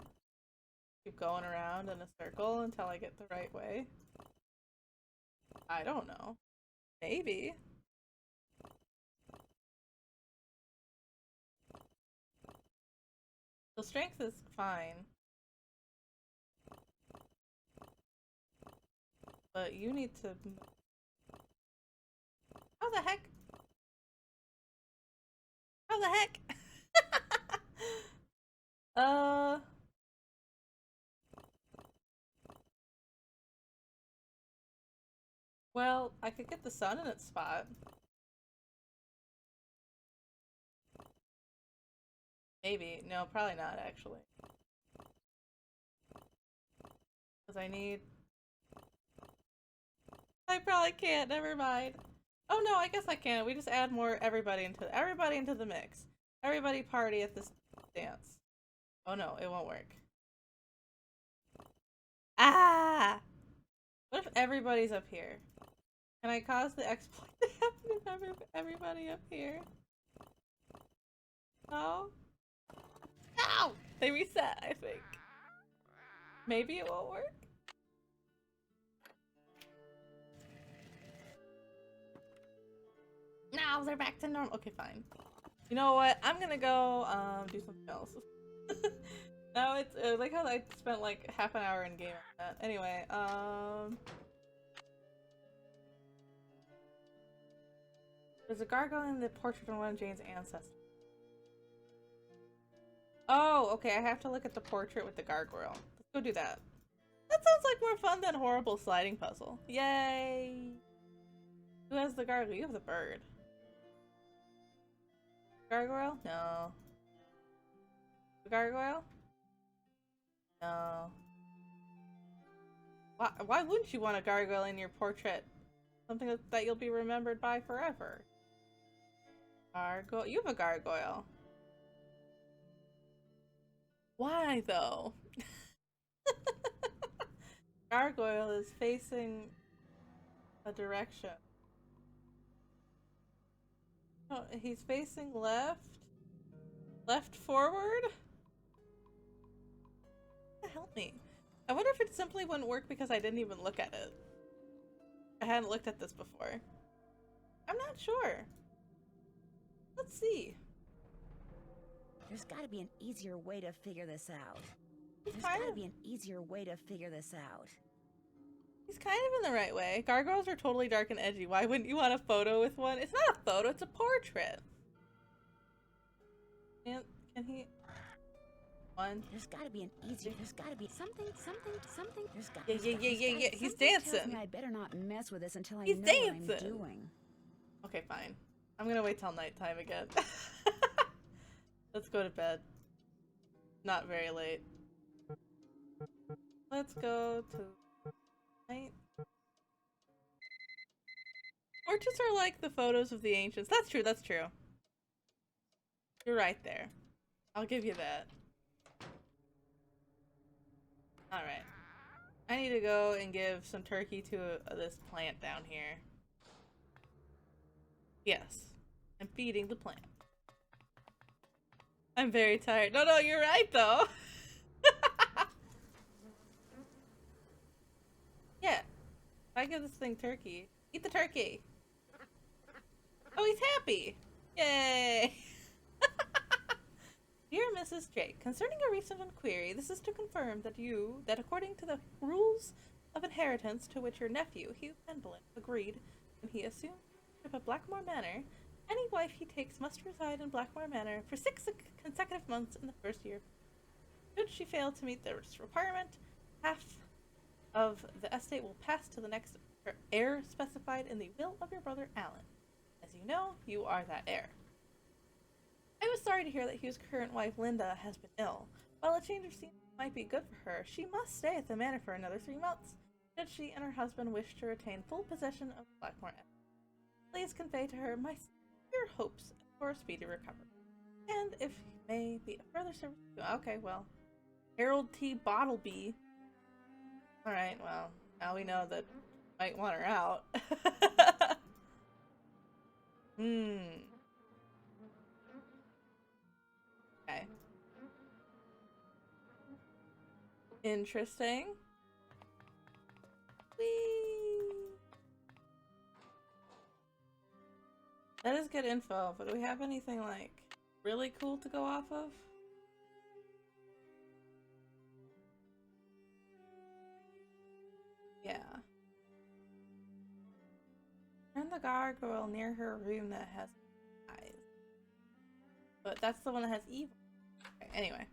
Keep going around in a circle until I get the right way. I don't know. Maybe. So strength is fine. But you need to... How the heck? How the heck? Well, I could get the sun in its spot. Maybe. No, probably not, actually. Because I probably can't, never mind. Oh no, I guess I can. We just add more everybody into the mix. Everybody party at this dance. Oh no, it won't work. Ah! What if everybody's up here? Can I cause the exploit to happen if everybody up here? No? Ow! They reset, I think. Maybe it won't work? Now they're back to normal. Okay, fine. You know what? I'm gonna go do something else. Now it's like how I spent like half an hour in game on that. Anyway, there's a gargoyle in the portrait of one of Jane's ancestors. Oh, okay, I have to look at the portrait with the gargoyle. Let's go do that. That sounds like more fun than horrible sliding puzzle. Yay! Who has the gargoyle? You have the bird. Gargoyle? No. The gargoyle? No. Why wouldn't you want a gargoyle in your portrait? Something that you'll be remembered by forever. Gargoyle? You have a gargoyle. Why though? Gargoyle is facing a direction. Oh, he's facing left? Left forward? Help me. I wonder if it simply wouldn't work because I didn't even look at it. I hadn't looked at this before. I'm not sure. Let's see. There's gotta be an easier way to figure this out. He's There's kind gotta of, be an easier way to figure this out. he's kind of in the right way. Gargoyles are totally dark and edgy. Why wouldn't you want a photo with one? It's not a photo, it's a portrait. Can he? One. There's gotta be an easier. There's gotta be something. There's got. Yeah. He's something tells dancing. me I better not mess with this until I He's know dancing. what I'm doing. Okay, fine. I'm gonna wait till nighttime again. Let's go to bed. Not very late. Let's go to night. Portraits are like the photos of the ancients. That's true, that's true. You're right there. I'll give you that. Alright. I need to go and give some turkey to this plant down here. Yes. I'm feeding the plant. I'm very tired. No, you're right though. Yeah. If I give this thing turkey. Eat the turkey. Oh, he's happy. Yay. Dear Mrs. Drake, concerning a recent inquiry, this is to confirm that according to the rules of inheritance to which your nephew, Hugh Penbelin, agreed when he assumed ownership of Blackmoor Manor, any wife he takes must reside in Blackmoor Manor for 6 consecutive months in the first year. Should she fail to meet this requirement, half of the estate will pass to the next heir specified in the will of your brother Alan. As you know, you are that heir. I was sorry to hear that Hugh's current wife, Linda, has been ill. While a change of scene might be good for her, she must stay at the manor for another 3 months, should she and her husband wish to retain full possession of Blackmoor Manor. Please convey to her my sincere hopes for a speedy recovery. And if you may be a further service to— okay, well. Harold T. Bottleby. Alright, well, now we know that you might want her out. Okay. Interesting. Whee! That is good info, but do we have anything like really cool to go off of? Yeah. Turn the gargoyle near her room that has eyes. But that's the one that has evil. Okay, anyway.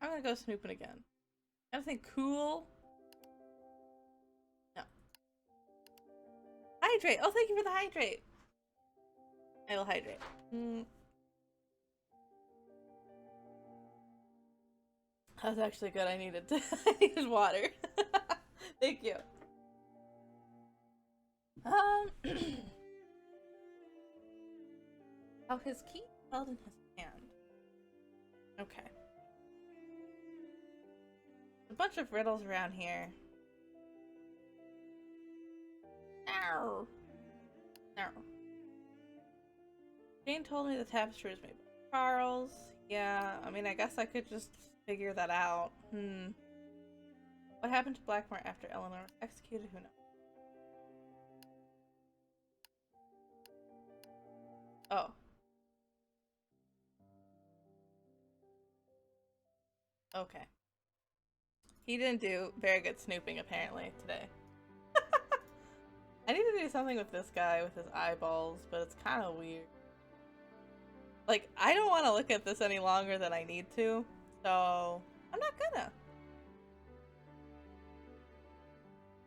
I'm gonna go snooping again. Anything cool? No. hydrate. Oh, thank you for the hydrate. I will hydrate. That was actually good. I needed I needed water. Thank you. Oh, his key held in his hand. Okay. A bunch of riddles around here. Ow. No. Jane told me the tapestry was made by Charles. Yeah, I mean, I guess I could just figure that out. What happened to Blackmoor after Eleanor was executed? Who knows? Oh. Okay. He didn't do very good snooping, apparently, today. I need to do something with this guy with his eyeballs, but it's kind of weird. Like, I don't want to look at this any longer than I need to, so I'm not gonna.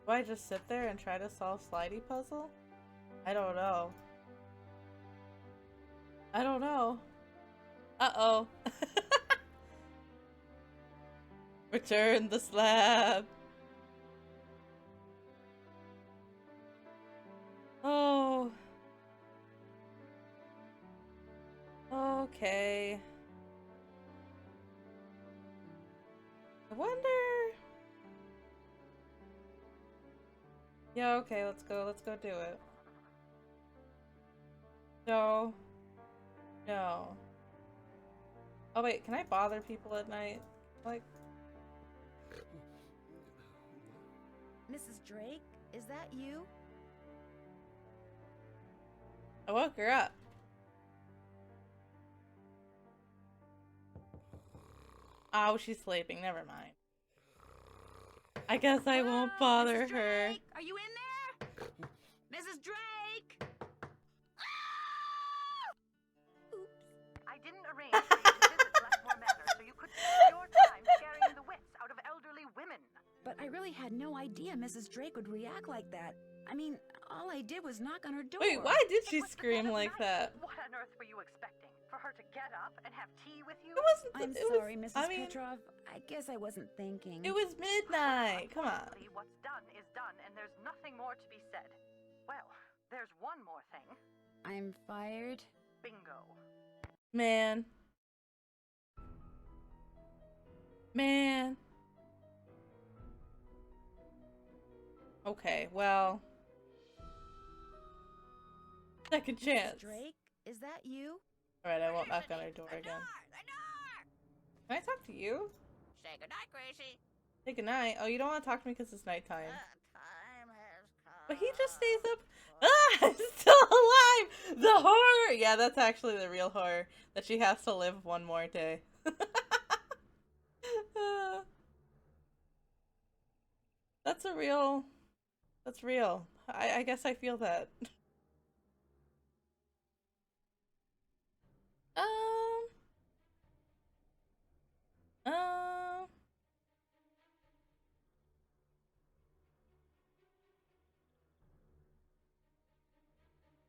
Do I just sit there and try to solve Slidey puzzle? I don't know. I don't know. Uh-oh. Return the slab. Oh. Okay. I wonder. Yeah, okay, let's go do it. No. No. Oh wait, can I bother people at night? Like, Mrs. Drake, is that you? I woke her up. Oh, she's sleeping. Never mind. I guess I won't bother Mrs. her. Drake, are you in there? Mrs. Drake! I didn't arrange for you to visit Blackmoor Manor so you could spend your time scaring the wits out of elderly women. But I really had no idea Mrs. Drake would react like that. I mean, all I did was knock on her door. Wait, why did she It was the scream dead of like night. that? What on earth were you expecting? For her to get up and have tea with you? It wasn't. I'm It was, sorry, Mrs. I mean, Petrov. I guess I wasn't thinking. it was midnight. Come on. Unfortunately, what's done is done, and there's nothing more to be said. Well, there's one more thing. I'm fired. Bingo. Man. Man. Okay, well. Second chance. Mrs. Drake, is that you? Alright, I won't knock on her door again. The door! Can I talk to you? Say goodnight, Gracie. Say goodnight. Oh, you don't want to talk to me because it's nighttime. Time has come. But he just stays up. Ah! I'm still alive! The horror! Yeah, that's actually the real horror. That she has to live one more day. That's a real... That's real. I guess I feel that.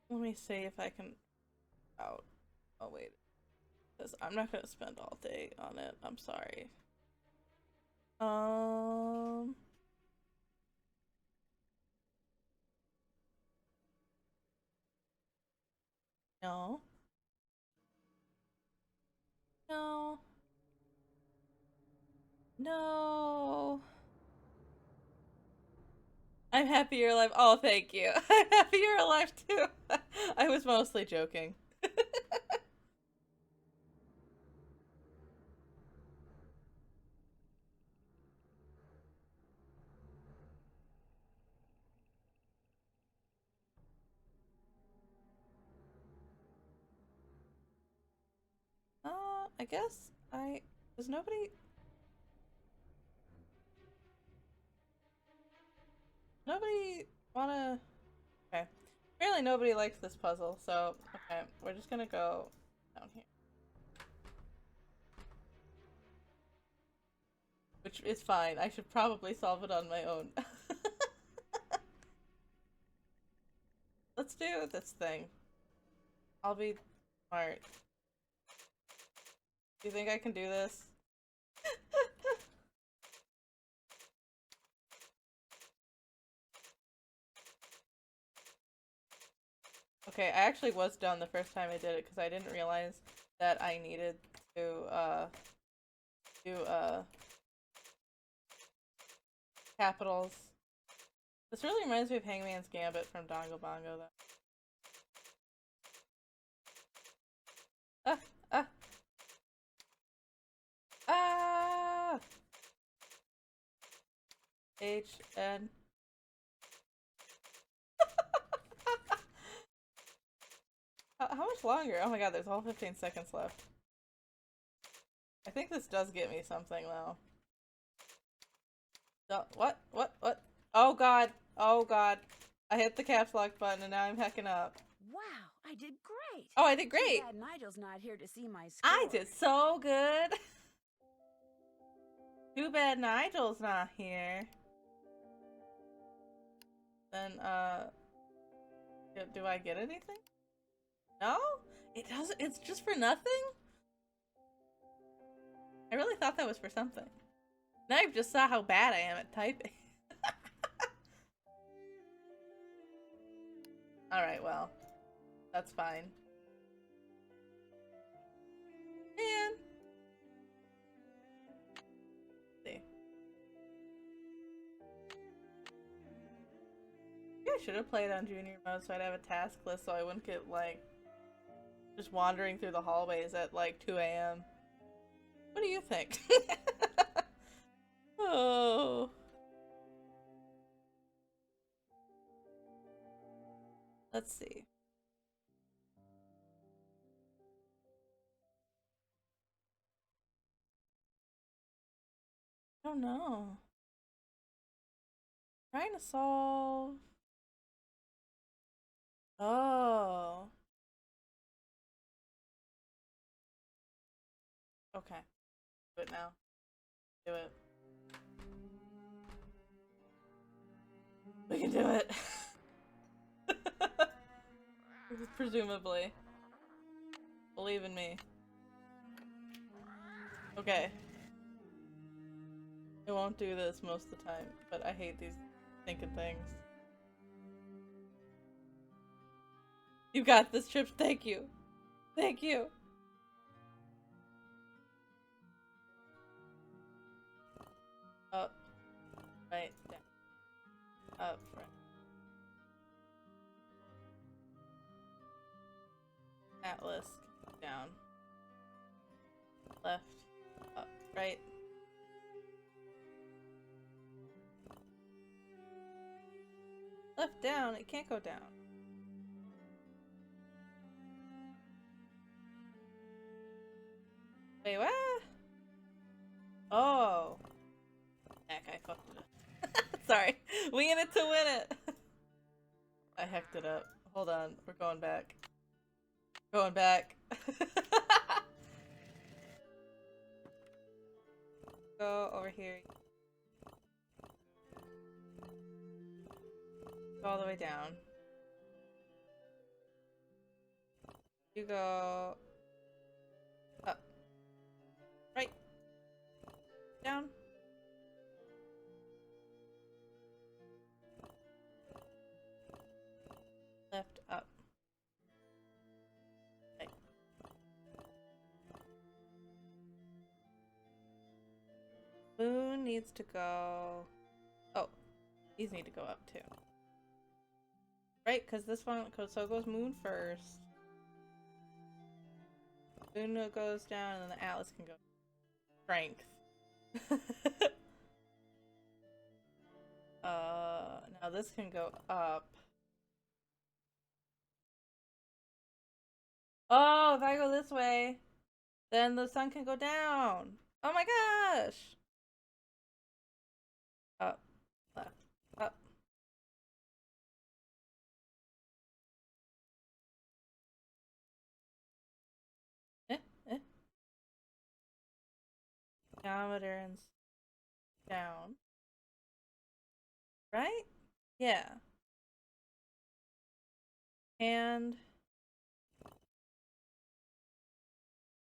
Let me see if I can out. Oh wait, because I'm not gonna spend all day on it. I'm sorry. No. No. No. I'm happy you're alive. Oh, thank you. I'm happy you're alive too. I was mostly joking. I guess does nobody wanna, okay. Apparently nobody likes this puzzle, so, okay, we're just gonna go down here. Which is fine, I should probably solve it on my own. Let's do this thing. I'll be smart. Do you think I can do this? Okay, I actually was done the first time I did it because I didn't realize that I needed to do capitals. This really reminds me of Hangman's Gambit from Dongo Bongo though. Ah! Ah! Ah! H N. How much longer? Oh my god, there's all 15 seconds left. I think this does get me something though. What? What? What? Oh god! Oh god! I hit the caps lock button and now I'm hacking up. Wow, I did great. Oh, I did great! Too bad Nigel's not here to see my score. I did so good! Too bad Nigel's not here. Then, do I get anything? No? It doesn't- it's just for nothing? I really thought that was for something. Now I just saw how bad I am at typing. Alright, well. That's fine. Man. Let's see. Maybe I should have played on junior mode so I'd have a task list so I wouldn't get like just wandering through the hallways at like 2 a.m. What do you think? Oh. Let's see. I don't know. Trying to solve. Oh. Okay. Do it now. Do it. We can do it. Presumably. Believe in me. Okay. I won't do this most of the time, but I hate these thinking things. You got this, Trips. Thank you. Thank you. Up. Right. Down. Up. Right. Atlas. Down. Left. Up. Right. Left down. It can't go down. Wait, what? Oh. Heck, I fucked it up. Sorry. Winging it to win it. I hecked it up. Hold on. We're going back. Going back. Go over here. Go all the way down. You go up. Right. Down. Left, up. Right. Moon needs to go... Oh. These need to go up too. Right, because this one, so goes Moon first. Moon goes down and then the Atlas can go. Strength. Now this can go up. Oh, if I go this way, then the sun can go down. Oh my gosh! Up, left, up. Eh, eh. Diameter and down. Right? Yeah. And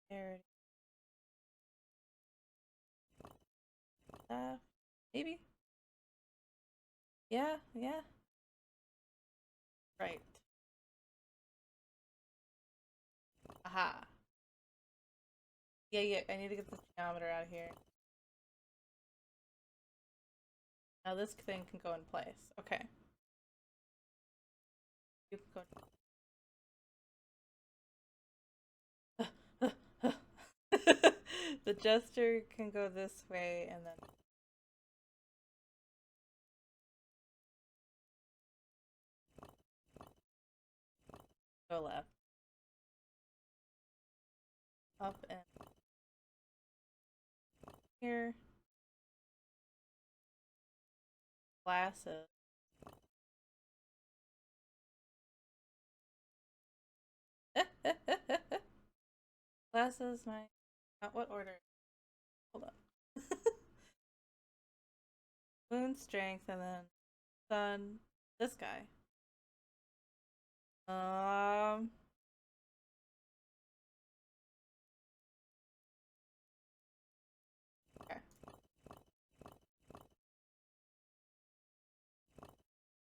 there. Maybe. Yeah, yeah. Right. Aha. Yeah, yeah, I need to get the geometer out of here. Now this thing can go in place. Okay. You can go. The jester can go this way and then go left. Up and here. Glasses. Glasses, my... what order? Hold on. Moon strength and then sun. This guy. Okay.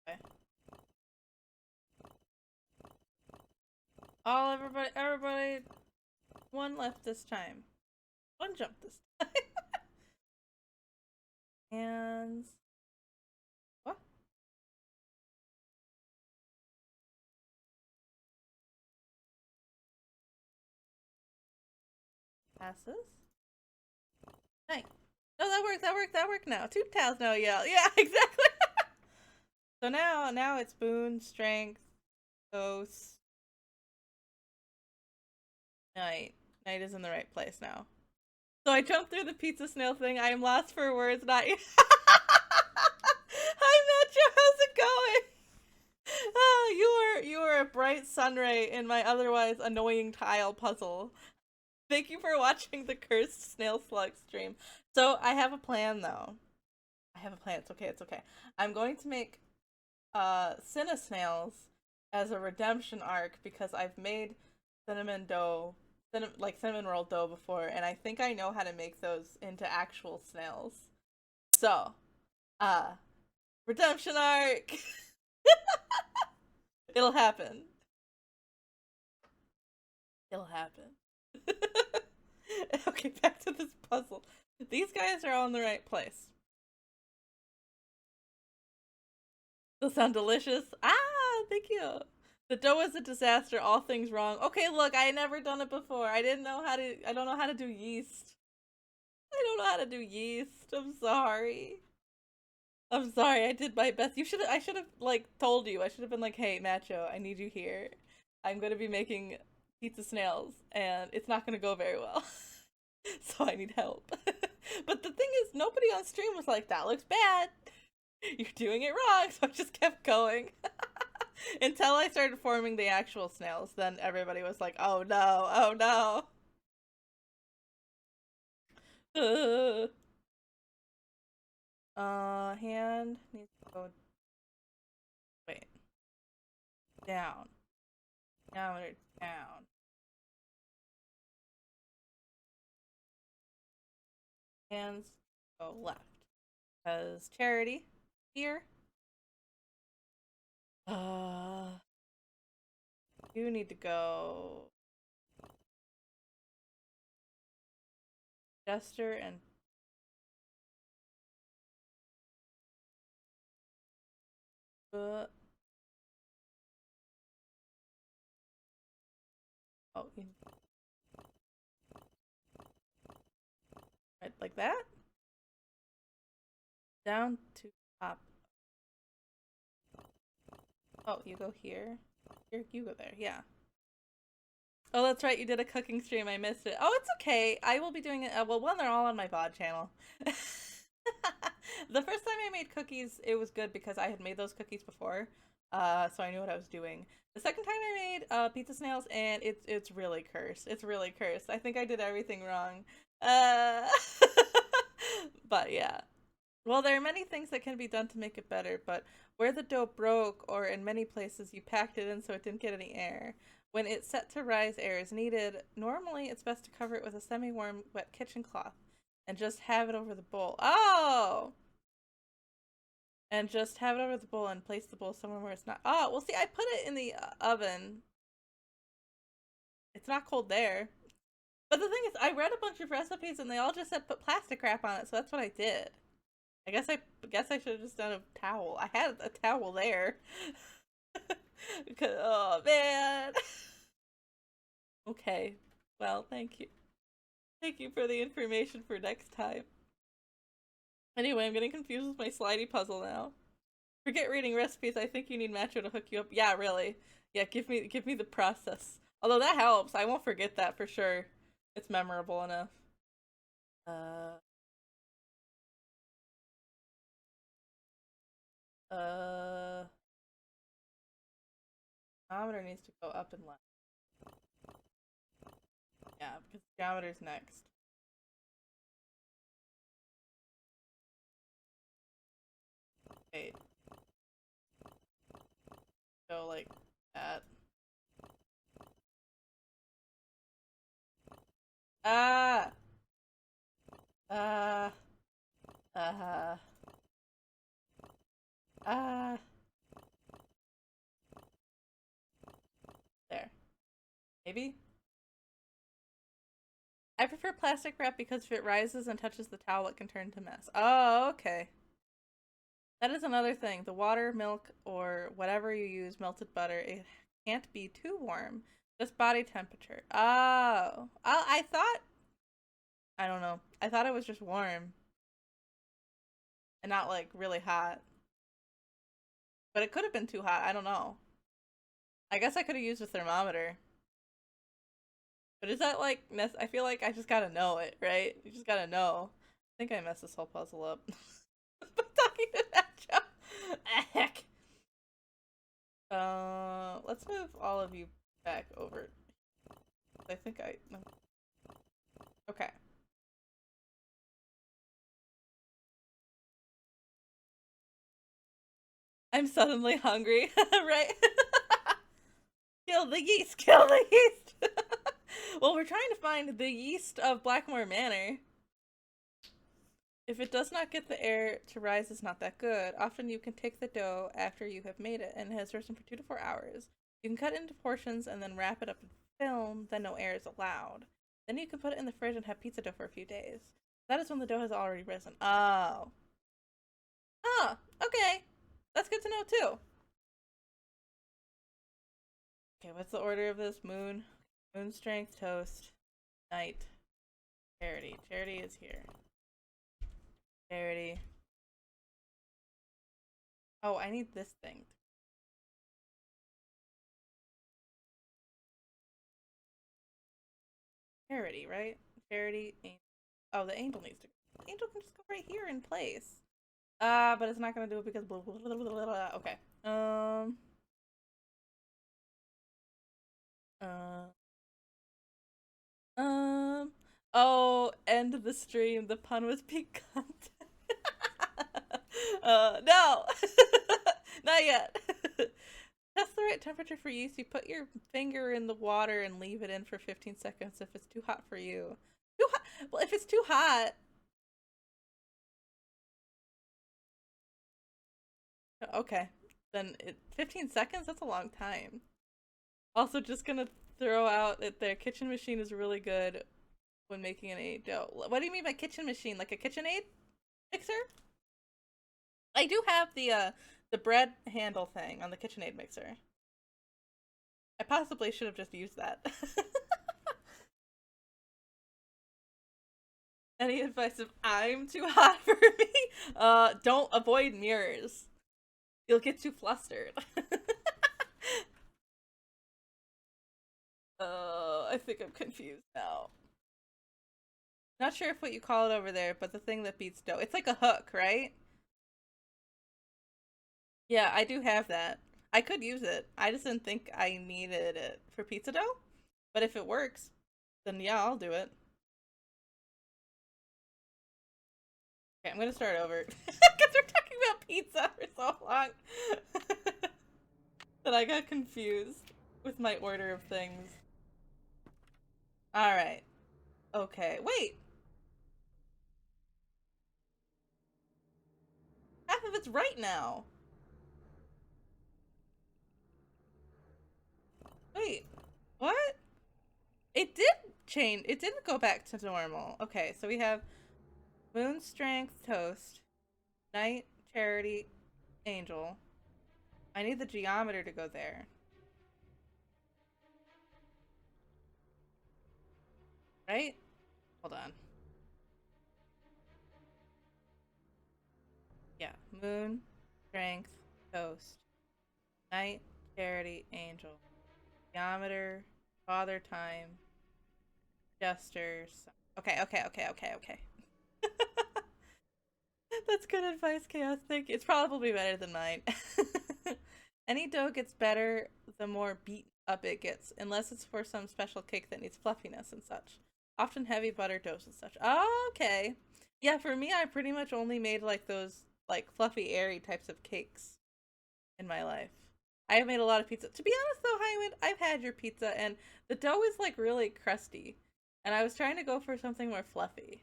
Okay. Oh, everybody, one left this time. One jump this time. And what? Passes. Nice. No, that worked now. 2 tiles now, yeah. Yeah, exactly. So now it's boon, strength, ghost, night. Night is in the right place now. So I jumped through the pizza snail thing. I am lost for words, not you. Hi Metro, how's it going? Oh, you were a bright sunray in my otherwise annoying tile puzzle. Thank you for watching the cursed snail slug stream. So I have a plan though. I have a plan. It's okay, it's okay. I'm going to make Cinna Snails as a redemption arc because I've made cinnamon roll dough before, and I think I know how to make those into actual snails. So, redemption arc. It'll happen. It'll happen. Okay, back to this puzzle. These guys are all in the right place. They'll sound delicious. Ah, thank you. The dough was a disaster. All things wrong. Okay, look, I never done it before. I don't know how to do yeast. I don't know how to do yeast. I'm sorry. I'm sorry. I did my best. I should have like told you. I should have been like, "Hey, Macho, I need you here. I'm going to be making pizza snails and it's not going to go very well." So I need help. But the thing is, nobody on stream was like, "That looks bad. You're doing it wrong." So I just kept going. Until I started forming the actual snails, then everybody was like, "Oh no, oh no." Hand needs to go, wait, down. Diameter down. Hands go left. Because charity here. You need to go Jester and oh, right, like that. Down to top. Oh, you go here. Here, you go there. Yeah. Oh, that's right. You did a cooking stream. I missed it. Oh, it's okay. I will be doing it. Well, one, they're all on my VOD channel. The first time I made cookies, it was good because I had made those cookies before, so I knew what I was doing. The second time I made pizza snails, and it's really cursed. It's really cursed. I think I did everything wrong. But yeah. Well, there are many things that can be done to make it better, but where the dough broke, or in many places you packed it in so it didn't get any air, when it's set to rise, air is needed. Normally, it's best to cover it with a semi-warm wet kitchen cloth and just have it over the bowl. Oh! And just have it over the bowl and place the bowl somewhere where it's not. Oh, well, see, I put it in the oven. It's not cold there. But the thing is, I read a bunch of recipes and they all just said put plastic wrap on it, so that's what I did. I guess I should have just done a towel. I had a towel there. Oh man. Okay. Well, thank you. Thank you for the information for next time. Anyway, I'm getting confused with my slidey puzzle now. Forget reading recipes. I think you need Macho to hook you up. Yeah, really. Yeah, give me the process. Although that helps. I won't forget that for sure. It's memorable enough. Geometer needs to go up and left. Yeah, because geometer's next. Wait. Go like that. Ah! Ah! Ah! There. Maybe? I prefer plastic wrap because if it rises and touches the towel, it can turn to mess. Oh, okay. That is another thing. The water, milk, or whatever you use, melted butter, it can't be too warm. Just body temperature. Oh. I thought... I don't know. I thought it was just warm. And not, like, really hot. But it could have been too hot. I don't know. I guess I could have used a thermometer. But is that, like... I feel like I just gotta know it, right? You just gotta know. I think I messed this whole puzzle up. By talking to that joke. Heck. Let's move all of you back over. I think I... Okay. I'm suddenly hungry, right? Kill the yeast! Kill the yeast! Well, we're trying to find the yeast of Blackmoor Manor. If it does not get the air to rise, it's not that good. Often you can take the dough after you have made it and it has risen for 2 to 4 hours. You can cut it into portions and then wrap it up in film, then no air is allowed. Then you can put it in the fridge and have pizza dough for a few days. That is when the dough has already risen. Oh. Oh, okay. That's good to know too. Okay, what's the order of this? Moon, strength, toast, night, charity. Charity is here. Charity. Oh, I need this thing. Charity, right? Charity. Oh, the angel needs to go. The angel can just go right here in place. But it's not gonna do it because blah, blah, blah, blah, blah. Okay. Oh, end the stream. The pun was peak content. No! Not yet. Test the right temperature for use. You put your finger in the water and leave it in for 15 seconds if it's too hot for you. Too hot? Well, if it's too hot... Okay. Then 15 seconds? That's a long time. Also, just gonna throw out that their kitchen machine is really good when making an dough. What do you mean by kitchen machine? Like a KitchenAid mixer? I do have the bread handle thing on the KitchenAid mixer. I possibly should have just used that. Any advice if I'm too hot for me? Don't avoid mirrors. You'll get too flustered. I think I'm confused now. Not sure if what you call it over there, but the thing that beats dough. It's like a hook, right? Yeah, I do have that. I could use it. I just didn't think I needed it for pizza dough. But if it works, then yeah, I'll do it. Okay, I'm gonna start over. Because we're talking about pizza for so long. That I got confused with my order of things. Alright. Okay, wait! Half of it's right now! Wait, what? It did change. It didn't go back to normal. Okay, so we have Moon Strength Toast, Knight, Charity, Angel. I need the geometer to go there. Right? Hold on. Yeah, Moon, Strength, Toast, Knight, Charity, Angel. Geometer, Father Time, Jesters. Okay. That's good advice, Chaos. Thank you. It's probably better than mine. Any dough gets better the more beaten up it gets, unless it's for some special cake that needs fluffiness and such. Often heavy butter doughs and such. Oh, okay. Yeah, for me, I pretty much only made like those like fluffy, airy types of cakes in my life. I have made a lot of pizza. To be honest though, Highwind, I've had your pizza and the dough is like really crusty. And I was trying to go for something more fluffy.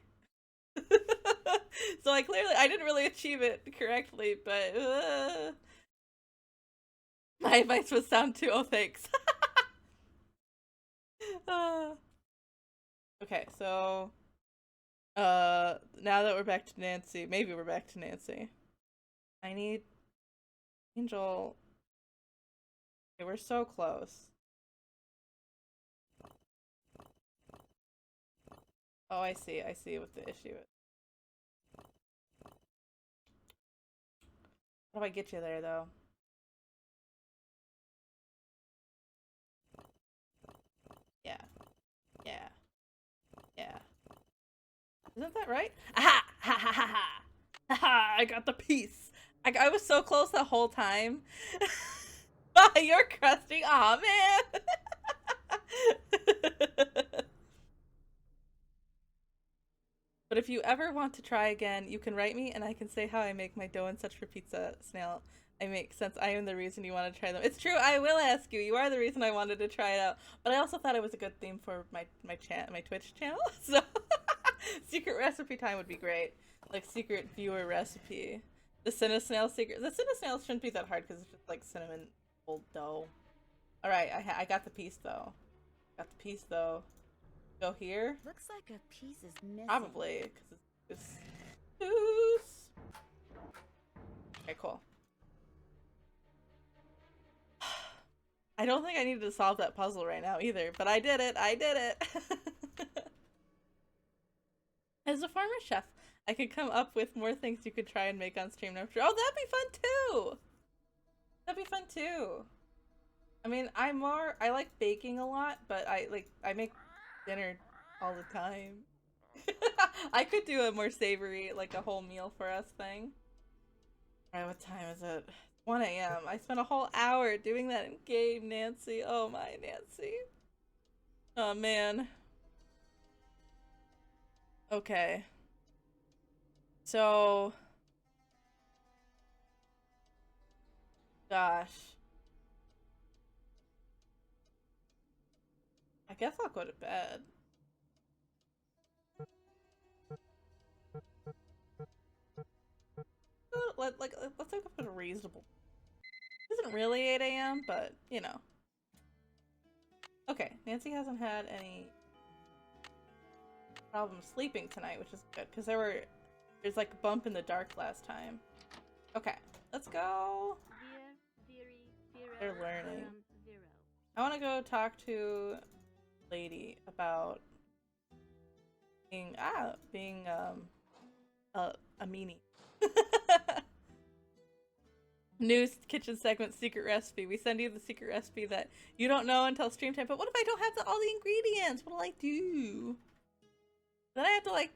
So I didn't really achieve it correctly, but my advice was sound too. Oh, thanks. Okay, so now that we're back to Nancy, maybe we're back to Nancy. I need Angel. Okay, we're so close. Oh, I see what the issue is. How do I get you there, though? Yeah. Isn't that right? Aha! Ha ha ha ha! Ha! I got the piece! I was so close the whole time. You're crusty! Aw, man! But if you ever want to try again, you can write me and I can say how I make my dough and such for pizza, Snail. I make since I am the reason you want to try them. It's true, I will ask you. You are the reason I wanted to try it out. But I also thought it was a good theme for my Twitch channel. So secret recipe time would be great. Like secret viewer recipe. The Cinnasnail secret. The Cinnasnail shouldn't be that hard because it's just like cinnamon old dough. Alright, I got the piece though. Go here? Looks like a piece is missing. Probably, because it's loose. Okay, cool. I don't think I needed to solve that puzzle right now either, but I did it! As a former chef, I could come up with more things you could try and make on stream. Oh, that'd be fun too! I mean, I like baking a lot, but I make dinner all the time. I could do a more savory, like a whole meal for us thing. Alright, what time is it? 1 a.m. I spent a whole hour doing that in game, Nancy. Oh my, Nancy. Oh man. Okay. So... Gosh. I guess I'll go to bed. Let's wake up at a reasonable. It isn't really 8 a.m., but you know. Okay, Nancy hasn't had any problem sleeping tonight, which is good because there's like a bump in the dark last time. Okay, let's go. They're learning. I want to go talk to lady about being a meanie. New kitchen segment, secret recipe. We send you the secret recipe that you don't know until stream time. But what if I don't have all the ingredients? What'll I do? Then I have to like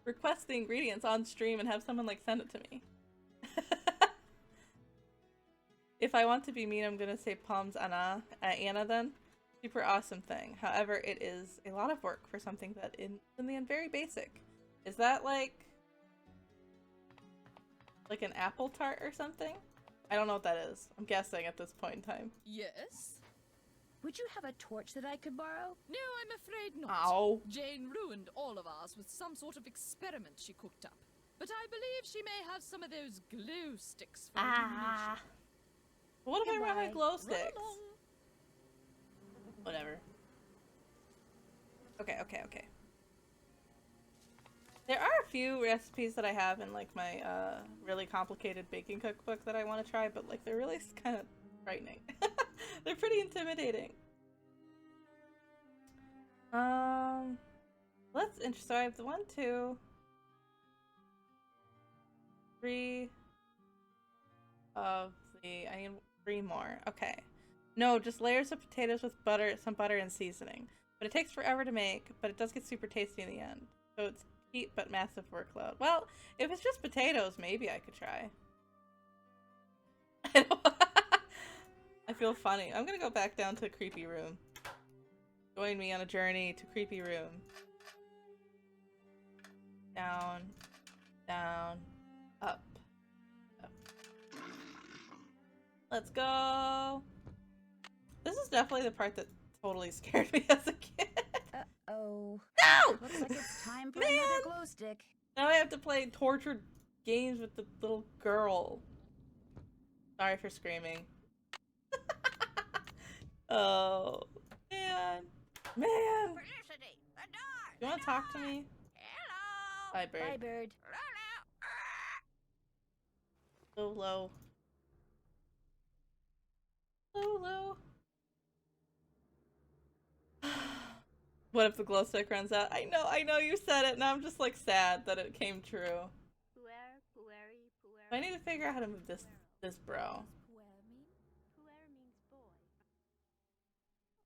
request the ingredients on stream and have someone like send it to me. If I want to be mean, I'm gonna say Palms Anna then. Super awesome thing. However, it is a lot of work for something that in the end very basic. Is that like Like an apple tart or something? I don't know what that is. I'm guessing at this point in time. Yes? Would you have a torch that I could borrow? No, I'm afraid not. Ow. Jane ruined all of ours with some sort of experiment she cooked up. But I believe she may have some of those glow sticks for illumination. What if I run my Goodbye. glow Run sticks? along. Whatever. Okay. There are a few recipes that I have in like my really complicated baking cookbook that I want to try, but like they're really kind of frightening. They're pretty intimidating. So I have the 1, 2, 3 of the. I need 3 more. Okay. No, just layers of potatoes with butter, some butter and seasoning. But it takes forever to make, but it does get super tasty in the end. So it's cheap but massive workload. Well, if it's just potatoes, maybe I could try. I feel funny. I'm gonna go back down to Creepy Room. Join me on a journey to Creepy Room. Down, down, up, up. Let's go! This is definitely the part that totally scared me as a kid. Uh-oh. No! Looks like it's time for Man! another glow stick. Now I have to play tortured games with the little girl. Sorry for screaming. Oh, man. Man! Felicity, the door! You wanna talk to me? Hello! Bye, bird. Bye, bird. Lulu! Lulu. What if the glow stick runs out? I know you said it, and I'm just like sad that it came true. I need to figure out how to move this bro. Puer means boy.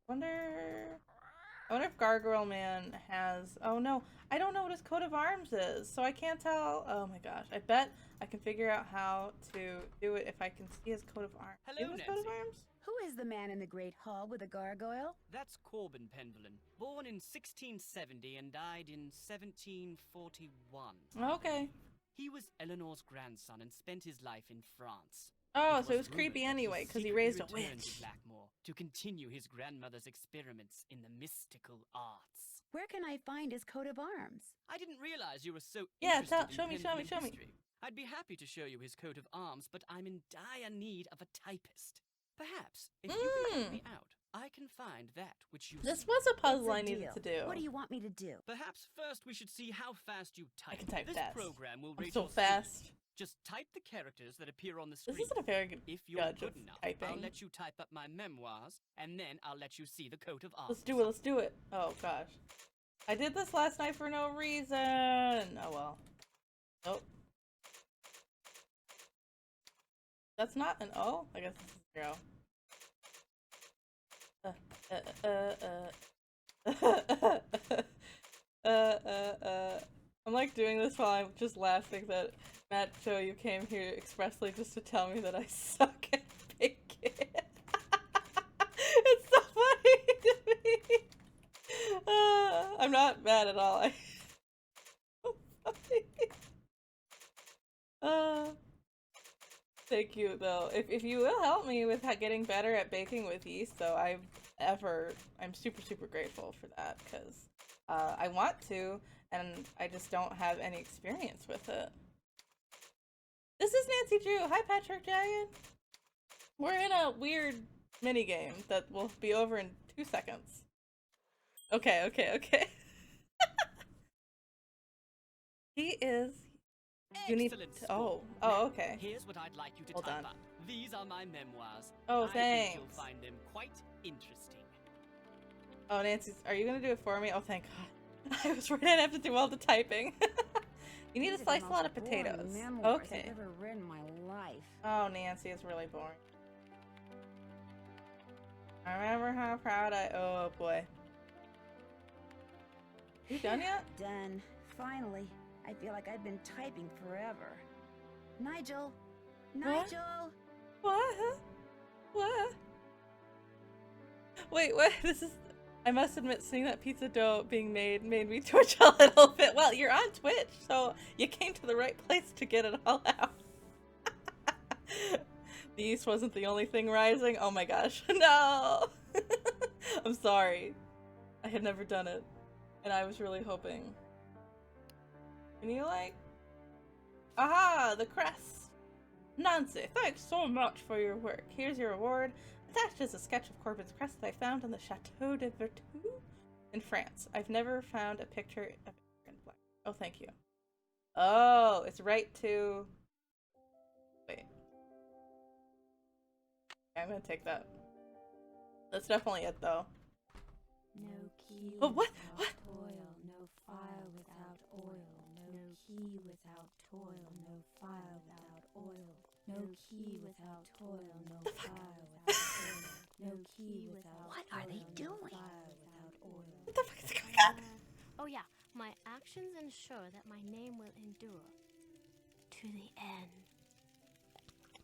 I wonder if Gargoyle Man has. Oh no, I don't know what his coat of arms is, so I can't tell. Oh my gosh, I bet I can figure out how to do it if I can see his coat of arms. Hello, See his coat of Nancy. arms? Who is the man in the Great Hall with the gargoyle? That's Corbin Penvelin, born in 1670 and died in 1741. Okay. He was Eleanor's grandson and spent his life in France. Oh, so it was rumored creepy that anyway, because he secretly raised a returned witch. to Blackmoor to continue his grandmother's experiments in the mystical arts. Where can I find his coat of arms? I didn't realize you were so Yeah, interested show in me. Penvelin history. I'd be happy to show you his coat of arms, but I'm in dire need of a typist. Perhaps, if you can help me out, I can find that which you This seek. was a puzzle It's a I needed deal. to do. What do you want me to do? Perhaps first we should see how fast you type. can type this fast. program will I'm rate so your fast. speed. Just type the characters that appear on the screen. This isn't a very good If you're judge good of enough, typing. I'll let you type up my memoirs, and then I'll let you see the coat of arms. Let's do it. Oh gosh. I did this last night for no reason. Oh well. Oh. That's not an O? I guess this is 0. I'm like doing this while I'm just laughing that Matt Joe, you came here expressly just to tell me that I suck at baking. It's so funny to me. I'm not mad at all. So funny. Thank you though. If you will help me with getting better at baking with yeast, though, I'm super grateful for that because I want to, and I just don't have any experience with it. This is Nancy Drew. Hi, Patrick Giant. We're in a weird mini game that will be over in 2 seconds. Okay. He is. You need Excellent to. sport. Oh, okay. Here's what I'd like you to Hold type on. up. These are my memoirs. Oh, I think thanks. you'll find them quite interesting. Oh, Nancy, are you gonna do it for me? Oh, thank God. I was right. I'd have to do all the typing. You need to These are the slice a most lot of boring potatoes. memoirs Okay. I've ever read in my life. Oh, Nancy, it's really boring. I remember how proud Oh boy. You done yet? Done. Finally. I feel like I've been typing forever. Nigel! Nigel! What? Wait, what? This is. I must admit, seeing that pizza dough being made me twitch a little bit. Well, you're on Twitch, so you came to the right place to get it all out. The east wasn't the only thing rising. Oh my gosh. No! I'm sorry. I had never done it. And I was really hoping. Can you like... Aha! The crest! Nancy, thanks so much for your work. Here's your reward. Attached is a sketch of Corbin's crest that I found in the Chateau de Vertu in France. I've never found a picture of it in black. Oh, thank you. Oh, it's right to... Wait. Yeah, I'm gonna take that. That's definitely it, though. No key Oh, what? without What? toil, no fire without oil. No key without toil, no fire without oil. No key without toil, no fire without oil. No key without What are they toil, no doing? fire without oil. What the fuck is going on? Oh yeah, my actions ensure that my name will endure to the end.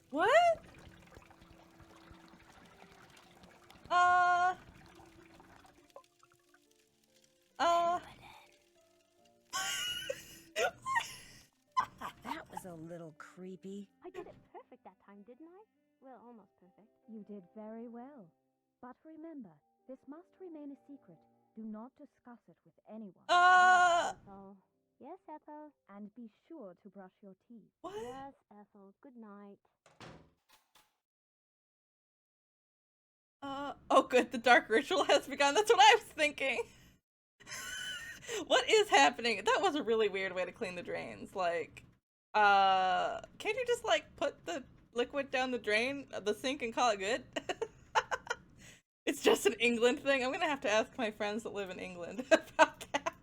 What? That was a little creepy. I did it perfect that time, didn't I? Well, almost perfect. You did very well. But remember, this must remain a secret. Do not discuss it with anyone. Ethel. Yes, Ethel. And be sure to brush your teeth. What? Yes, Ethel. Good night. Oh good, the dark ritual has begun. That's what I was thinking. What is happening? That was a really weird way to clean the drains. Like, can't you just like put the liquid down the drain, the sink, and call it good? It's just an England thing. I'm gonna have to ask my friends that live in England about that.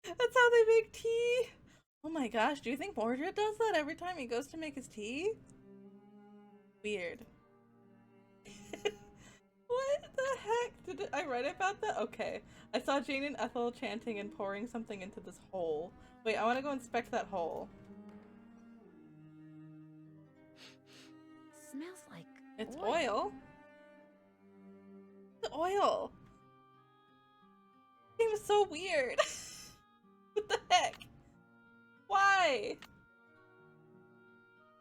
That's how they make tea. Oh my gosh, do you think Mordred does that every time he goes to make his tea? Weird. What the heck? Did I write about that? Okay. I saw Jane and Ethel chanting and pouring something into this hole. Wait, I want to go inspect that hole. Smells like It's oil. The oil. Seems so weird. What the heck? Why?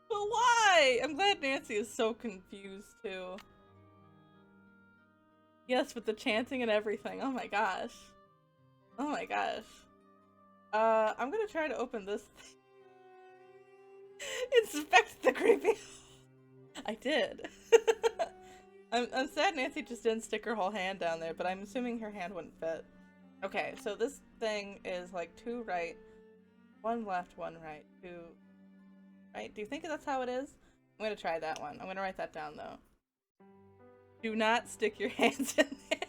But why? I'm glad Nancy is so confused too. Yes, with the chanting and everything. Oh my gosh. Oh my gosh. I'm gonna try to open this thing. Inspect the creepy. I did. I'm sad Nancy just didn't stick her whole hand down there, but I'm assuming her hand wouldn't fit. Okay, so this thing is like 2 right, 1 left, 1 right, 2 right. Do you think that's how it is? I'm gonna try that one. I'm gonna write that down though. Do not stick your hands in there.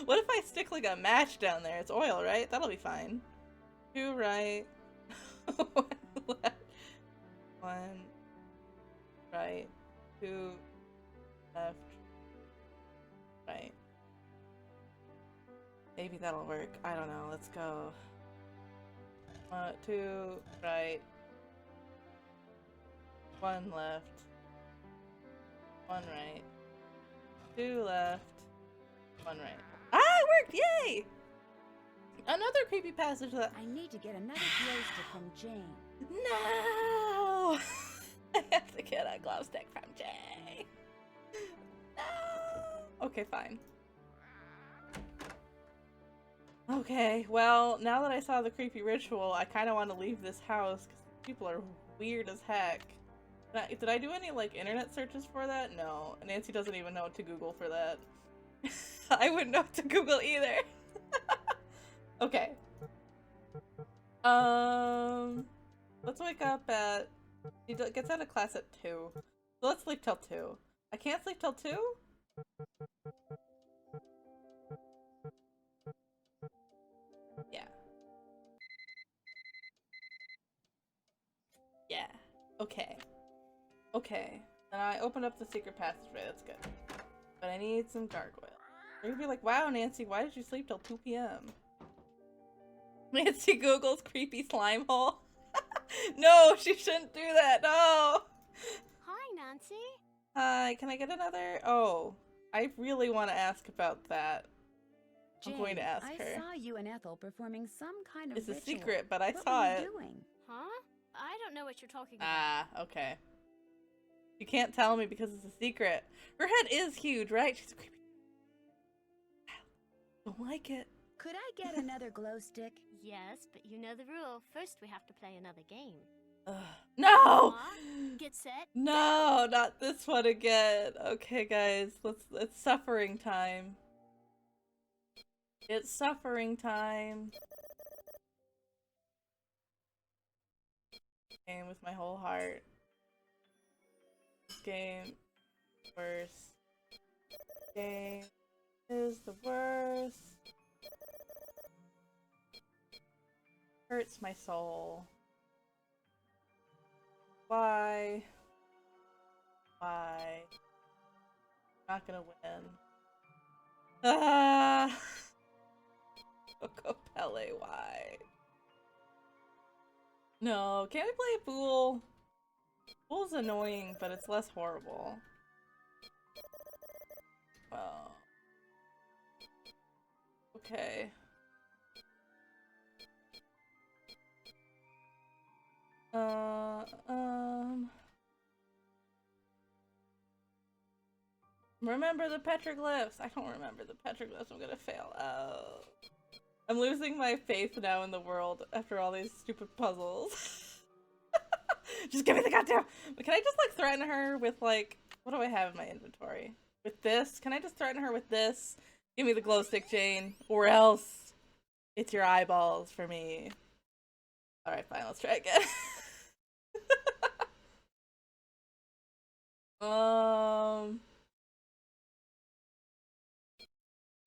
What if I stick like a match down there? It's oil, right? That'll be fine. 2 right, 1 left, 1 right, 2 left, right. Maybe that'll work. I don't know. Let's go. 2 right, 1 left, 1 right, 2 left, 1 right. Ah, it worked! Yay! Another creepy passage that I need to get another glow stick from Jane. No! I have to get a glow stick from Jay. No! Okay, fine. Okay, well, now that I saw the creepy ritual, I kind of want to leave this house because people are weird as heck. Did I do any, like, internet searches for that? No. Nancy doesn't even know what to Google for that. I wouldn't know what to Google either. Okay. Let's wake up at... She gets out of class at 2. So let's sleep till 2. I can't sleep till 2? Yeah. Yeah. Okay. Okay. And I opened up the secret passageway, that's good. But I need some gargoyle. You're gonna be like, wow, Nancy, why did you sleep till 2 p.m.? Nancy Googles creepy slime hole. No, she shouldn't do that, no! Hi, Nancy. Hi, can I get another? Oh, I really want to ask about that. Jane, I'm going to ask I her. saw you and Ethel performing some kind of It's a ritual. secret, but I What saw were it. you doing? Huh? I don't know what you're talking about. Ah, okay. You can't tell me because it's a secret. Her head is huge, right? She's a creepy. Don't like it. Could I get another glow stick? Yes, but you know the rule. First, we have to play another game. No! Get set. No, not this one again. Okay, guys, it's suffering time. It's suffering time. Game with my whole heart. This game worst. Game is the worst. Hurts my soul. Why? Why? Not gonna win. Ah! Coco Pele, why? No, can't we play a pool? Pool's annoying, but it's less horrible. Oh. Okay. Remember the petroglyphs. I don't remember the petroglyphs. I'm gonna fail. Oh. I'm losing my faith now in the world after all these stupid puzzles. Just give me the goddamn. But can I just like threaten her with like, what do I have in my inventory? With this? Can I just threaten her with this? Give me the glow stick, Jane, or else it's your eyeballs for me. All right, fine. Let's try again.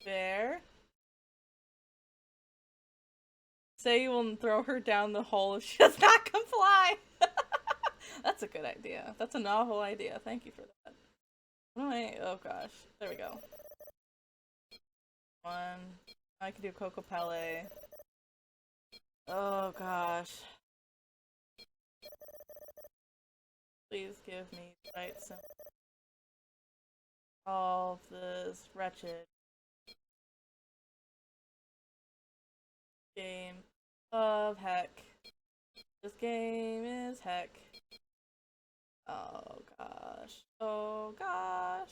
There. Say you will throw her down the hole if she does not comply. That's a good idea. That's a novel idea. Thank you for that. Oh gosh. There we go. One. I can do Coco Pele. Oh gosh. Please give me the right symbol. Solve this wretched game of heck. This game is heck. Oh gosh. Oh gosh.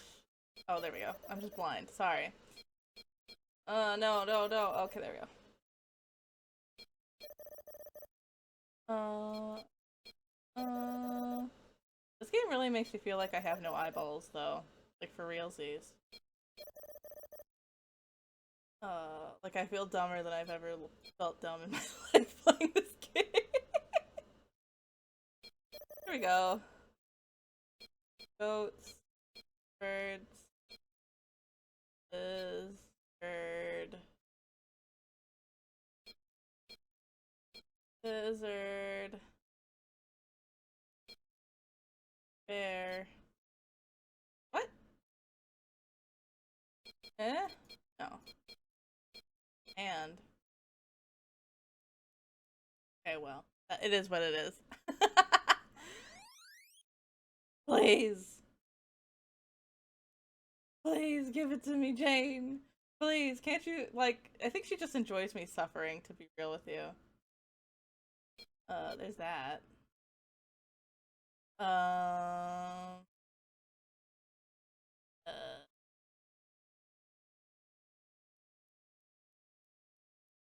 Oh, there we go. I'm just blind. Sorry. No. Okay, there we go. This game really makes me feel like I have no eyeballs, though. Like, for realsies. Like, I feel dumber than I've ever felt dumb in my life playing this game. Here we go. Goats. Birds. Lizard. Lizard. Bear. What? Eh? No. And. Okay, well. It is what it is. Please. Please give it to me, Jane. Please, can't you, like, I think she just enjoys me suffering, to be real with you. There's that.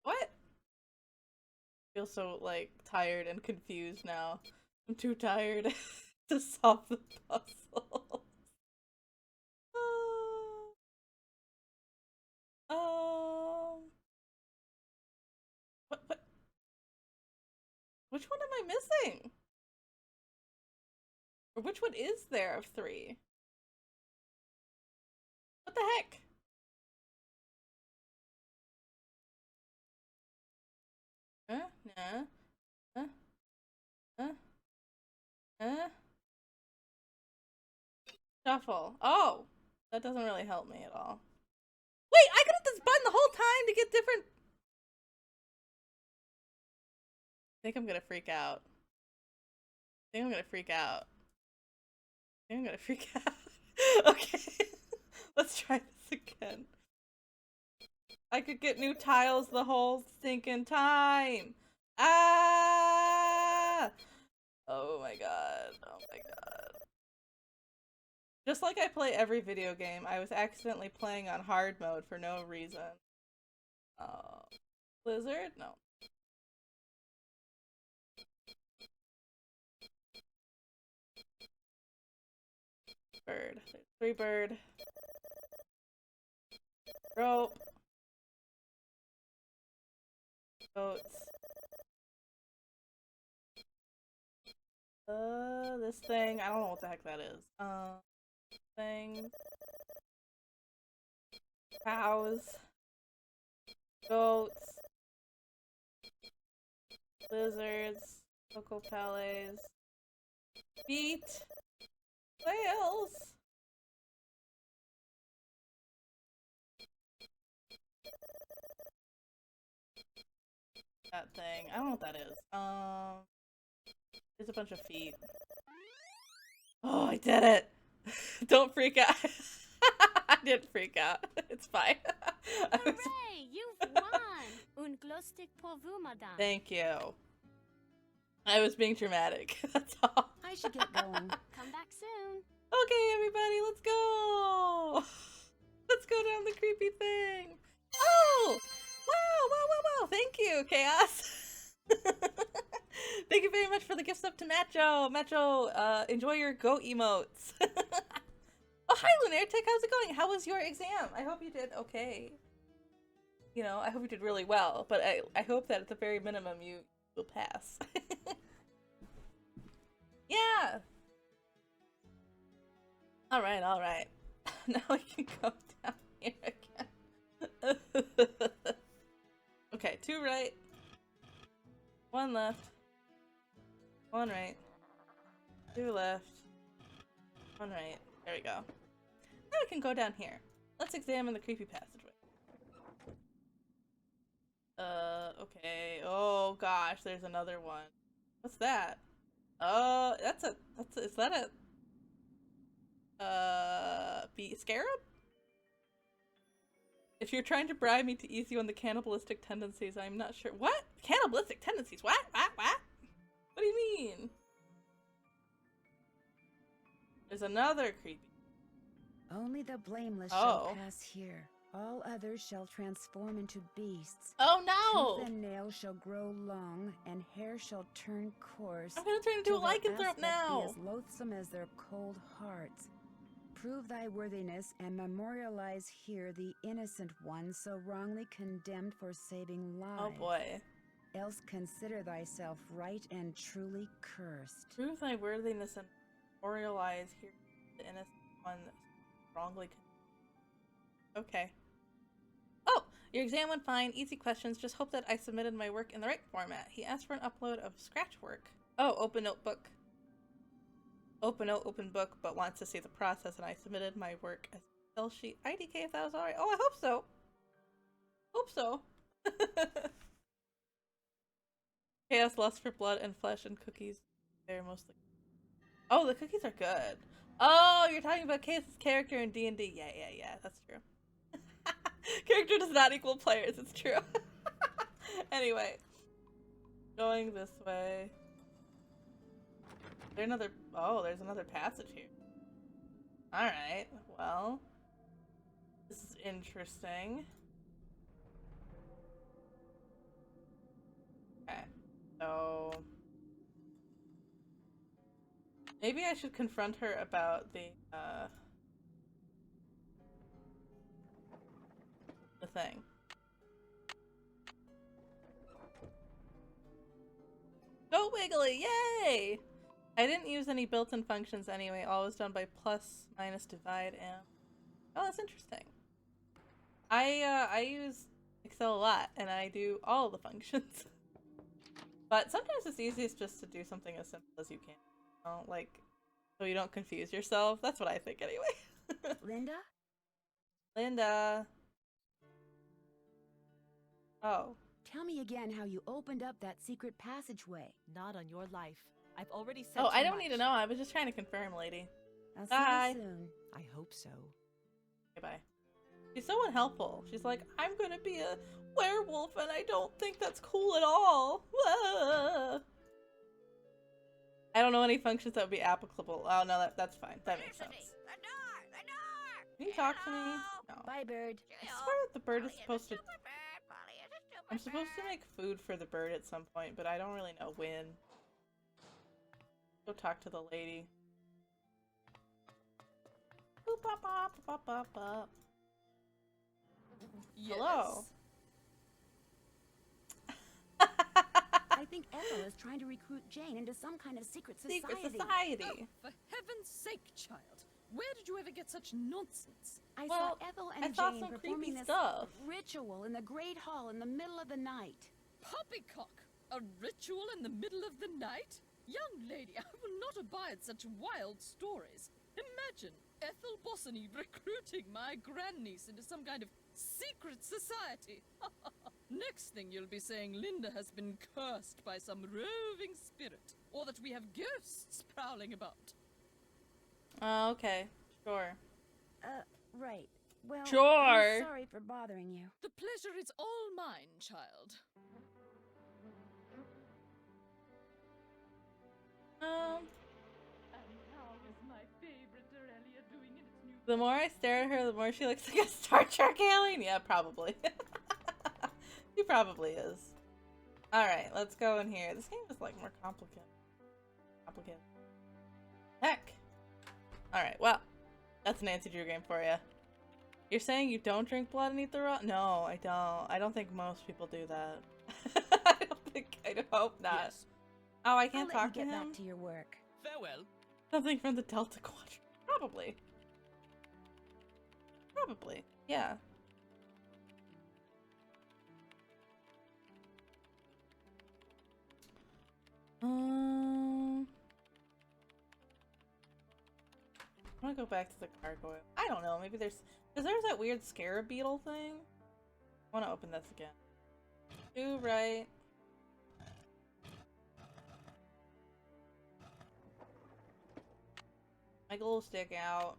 What? I feel so, like, tired and confused now. I'm too tired to solve the puzzle. What? Which one am I missing? Or which one is there of 3? What the heck? Nah. Shuffle. Oh! That doesn't really help me at all. Wait, I got this button the whole time to get different... I think I'm gonna freak out. Okay. Let's try this again. I could get new tiles the whole stinking time. Ah! Oh my god. Oh my god. Just like I play every video game, I was accidentally playing on hard mode for no reason. Blizzard? No. Bird. There's 3 bird. Rope. Goats. This thing. I don't know what the heck that is. Thing. Cows. Goats. Lizards. Coco Pelles. Feet. Whales. That thing. I don't know what that is. There's a bunch of feet. Oh, I did it! Don't freak out. I didn't freak out. It's fine. Hooray! You've won! Un glostic pour vous, madame. Thank you. I was being dramatic. That's all. I should get going. Come back soon. Okay, everybody, let's go! Let's go down the creepy thing. Oh! Wow, wow, wow, wow. Thank you, Chaos. Thank you very much for the gifts up to Macho. Macho, enjoy your goat emotes. Oh, hi, Lunartech. How's it going? How was your exam? I hope you did okay. You know, I hope you did really well, but I hope that at the very minimum you will pass. Yeah! Alright, alright. Now we can go down here again. Okay, 2 right. 1 left. 1 right. 2 left. 1 right. There we go. Now we can go down here. Let's examine the creepy passageway. Okay. Oh gosh, there's another one. What's that? Oh, is that a scarab? If you're trying to bribe me to ease you on the cannibalistic tendencies, I'm not sure. What? Cannibalistic tendencies? What? What? What do you mean? There's another creepy. Only the blameless Oh. shall pass here. All others shall transform into beasts. Oh no! Tooth and nails shall grow long, and hair shall turn coarse. I'm gonna turn into a till their lycanthrope aspect now! Be as loathsome as their cold hearts. Prove thy worthiness and memorialize here the innocent one so wrongly condemned for saving lives. Oh boy. Else consider thyself right and truly cursed. Prove thy worthiness and memorialize here the innocent one wrongly. Okay. Oh! Your exam went fine. Easy questions. Just hope that I submitted my work in the right format. He asked for an upload of scratch work. Oh, open notebook. Open note, open book, but wants to see the process, and I submitted my work as Excel sheet. IDK if that was alright. Oh, I hope so. Hope so. Chaos, lust for blood and flesh and cookies. They're mostly. Oh, the cookies are good. Oh, you're talking about Chaos's character in D&D. Yeah, that's true. Character does not equal players, it's true. Anyway. Going this way. There's another. Oh, there's another passage here. Alright, well. This is interesting. Okay, so. Maybe I should confront her about the thing. Go Wiggly! Yay! I didn't use any built-in functions anyway. All was done by plus, minus, divide, and... Oh, that's interesting. I use Excel a lot, and I do all the functions. But sometimes it's easiest just to do something as simple as you can. You know? Like, so you don't confuse yourself. That's what I think anyway. Linda? Linda. Oh. Tell me again how you opened up that secret passageway. Not on your life. I've already said Oh, I too don't need to much. know. I was just trying to confirm, lady. I'll Bye. see you soon. I hope so. Okay, bye. She's so unhelpful. She's like, I'm gonna be a werewolf and I don't think that's cool at all. I don't know any functions that would be applicable. Oh no, that's fine. That makes sense. The door! The door! Can you talk to me? No. Bye, bird. I swear that the bird is supposed to. Polly is a stupid I'm supposed to bird. make food for the bird at some point, but I don't really know when. Go talk to the lady. Boop, bop, bop, bop, bop, bop. Yes. Hello. I think Ethel is trying to recruit Jane into some kind of secret society. Secret society. Oh, for heaven's sake, child. Where did you ever get such nonsense? I Well, saw Ethel I and saw Jane some performing creepy this stuff. ritual in the Great Hall in the middle of the night. Poppycock! A ritual in the middle of the night? Young lady, I will not abide such wild stories. Imagine Ethel Bossany recruiting my grandniece into some kind of secret society. Next thing you'll be saying Linda has been cursed by some roving spirit, or that we have ghosts prowling about. Oh, okay. Sure. Right. Well, Sure. I'm sorry for bothering you. The pleasure is all mine, child. And how is my favorite Aurelia doing in its new... The more I stare at her, the more she looks like a Star Trek alien. Yeah, probably. She probably is. Alright, let's go in here. This game is like more complicated. Heck. Alright, well. That's an Nancy Drew game for you. You're saying you don't drink blood and eat the raw? No, I don't. I don't think most people do that. I hope not. Yes. Oh, I can't I'll talk let you to get him? back to your work. Farewell. Something from the Delta Quadrant. Probably. Probably. Yeah. I want to go back to the gargoyle. I don't know. Maybe there's... Because there's that weird scarab beetle thing. I want to open this again. 2 right. My glow stick out.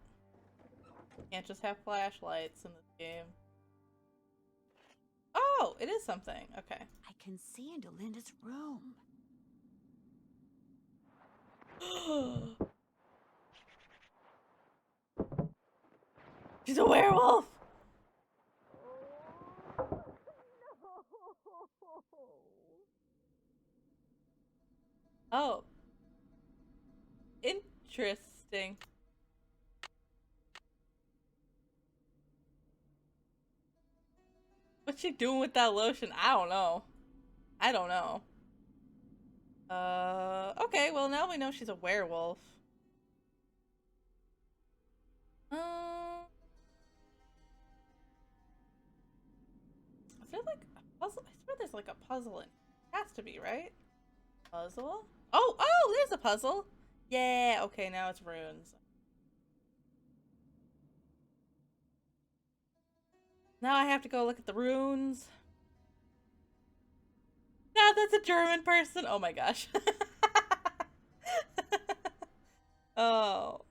Can't just have flashlights in this game. Oh, it is something. Okay. I can see into Linda's room. She's a werewolf! Oh. Interesting. What's she doing with that lotion? I don't know. I don't know. Okay, well now we know she's a werewolf. I feel like a puzzle. I swear there's like a puzzle in. It has to be, right? Puzzle? Oh, there's a puzzle. Yeah, okay, now it's runes. Now I have to go look at the runes. Now that's a German person. Oh my gosh. Oh.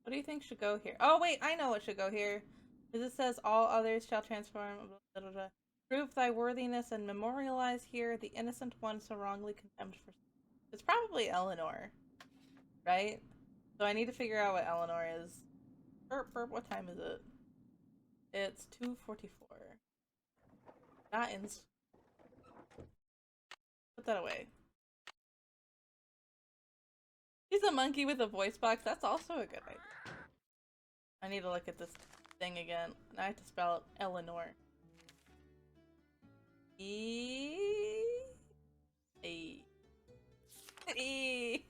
What do you think should go here? Oh wait, I know what should go here. Because it says all others shall transform. Blah, blah, blah. Prove thy worthiness and memorialize here the innocent one so wrongly condemned for. It's probably Eleanor, right? So I need to figure out what Eleanor is. Burp, burp, what time is it? It's 2:44. Not in. Put that away. He's a monkey with a voice box. That's also a good idea. I need to look at this thing again. And I have to spell it Eleanor. E. E. E.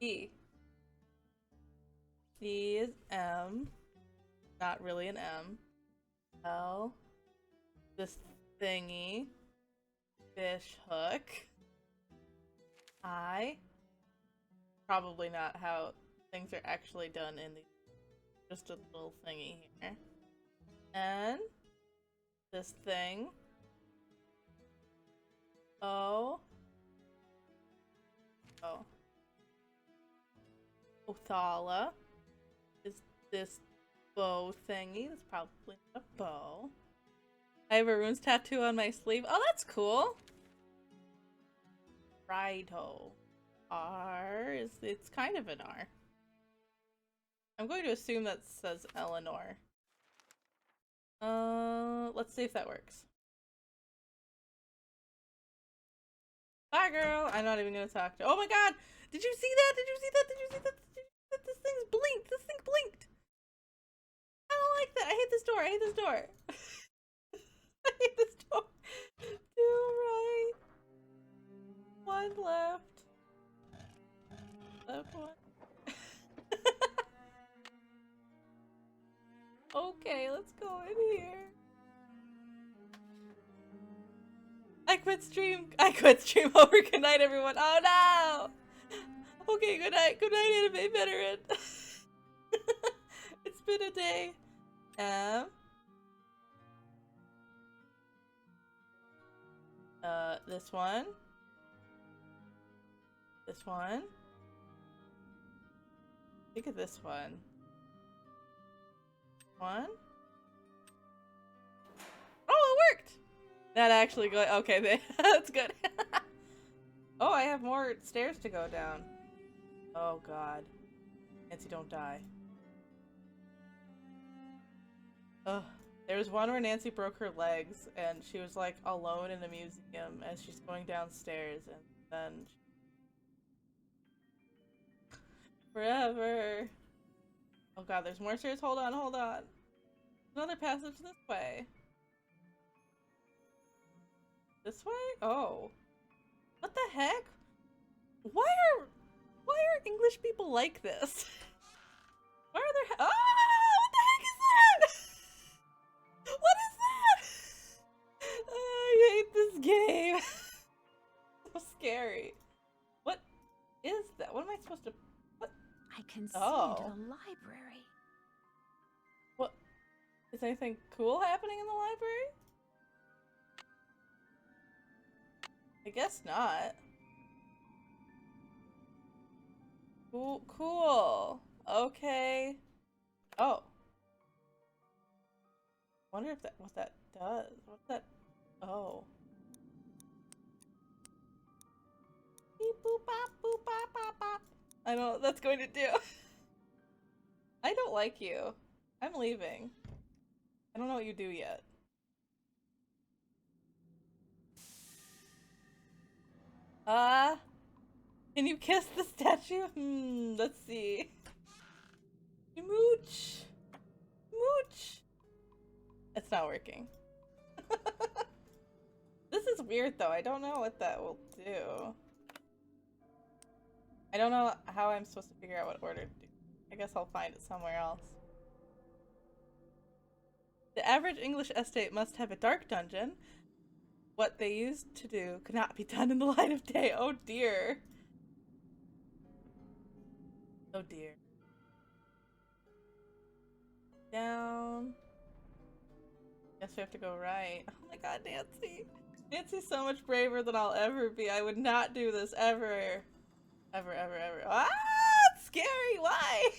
E. E is M. Not really an M. L. This thingy. Fish hook. I. Probably not how things are actually done in the. Just a little thingy here. And this thing. O. Oh. Othala is this bow thingy. That's probably not a bow. I have a runes tattoo on my sleeve. Oh, that's cool. Righto. R is, it's kind of an R. I'm going to assume that says Eleanor. Let's see if that works. Bye, girl. I'm not even gonna talk to. Oh my god! Did you see that? Did you see that? Did you see that? Did you see that? This thing's blinked. This thing blinked. I don't like that. I hate this door. I hate this door. I hate this door. 2 right. 1 left. Left 1. Okay, let's go in here. I quit stream over. Good night, everyone. Oh no! Okay, good night, anime veteran. It's been a day. This one. This one. Think of this one. One. Oh, it worked! That actually go. Okay, that's good. Oh, I have more stairs to go down. Oh god. Nancy, don't die. Ugh. There was one where Nancy broke her legs and she was like alone in a museum as she's going downstairs, and then forever. Oh god, there's more stairs. Hold on, hold on. Another passage this way. This way? Oh. What the heck? Why are English people like this? Why are there oh, what the heck is that? What is that? Oh, I hate this game. So scary. What is that? What am I supposed to what? I can see into the library. What? Is anything cool happening in the library? I guess not. Cool. Okay. Oh. Wonder if what that does. What's that? Oh. Beep boop bop boop bop bop bop. I don't know what that's going to do. I don't like you. I'm leaving. I don't know what you do yet. Can you kiss the statue? Let's see. Mooch. Mooch. It's not working. This is weird though. I don't know what that will do. I don't know how I'm supposed to figure out what order to do. I guess I'll find it somewhere else. The average English estate must have a dark dungeon. What they used to do could not be done in the light of day. Oh dear. Oh dear. Down. Guess we have to go right. Oh my god, Nancy. Nancy's so much braver than I'll ever be. I would not do this ever. Ever, ever, ever. Ah! It's scary! Why?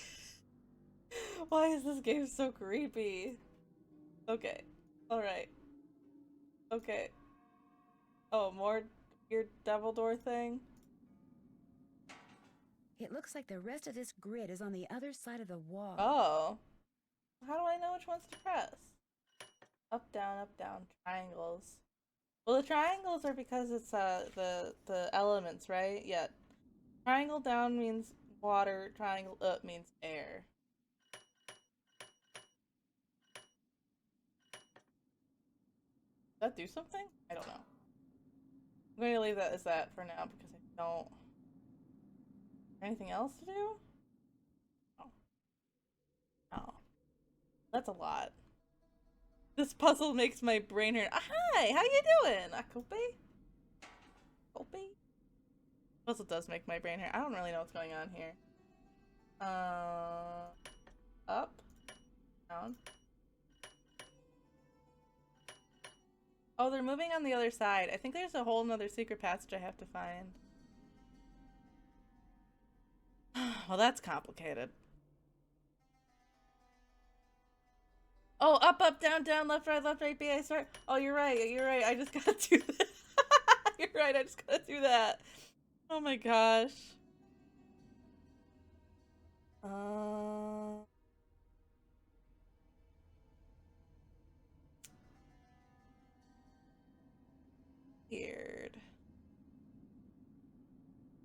Why is this game so creepy? Okay. Alright. Okay. Oh, more weird devil door thing? It looks like the rest of this grid is on the other side of the wall. Oh. How do I know which ones to press? Up, down, triangles. Well, the triangles are because it's the elements, right? Yeah. Triangle down means water, triangle up means air. Does that do something? I don't know. I'm going to leave that as that for now because I don't... Anything else to do? Oh. Oh. That's a lot. This puzzle makes my brain hurt. Hi! How you doing? Akope? Akope? Puzzle does make my brain hurt. I don't really know what's going on here. Up. Down. Oh, they're moving on the other side. I think there's a whole nother secret passage I have to find. Well, that's complicated. Oh, up, up, down, down, left, right, B, I swear. Oh, you're right, you're right. I just gotta do that. You're right, I just gotta do that. Oh my gosh. Weird.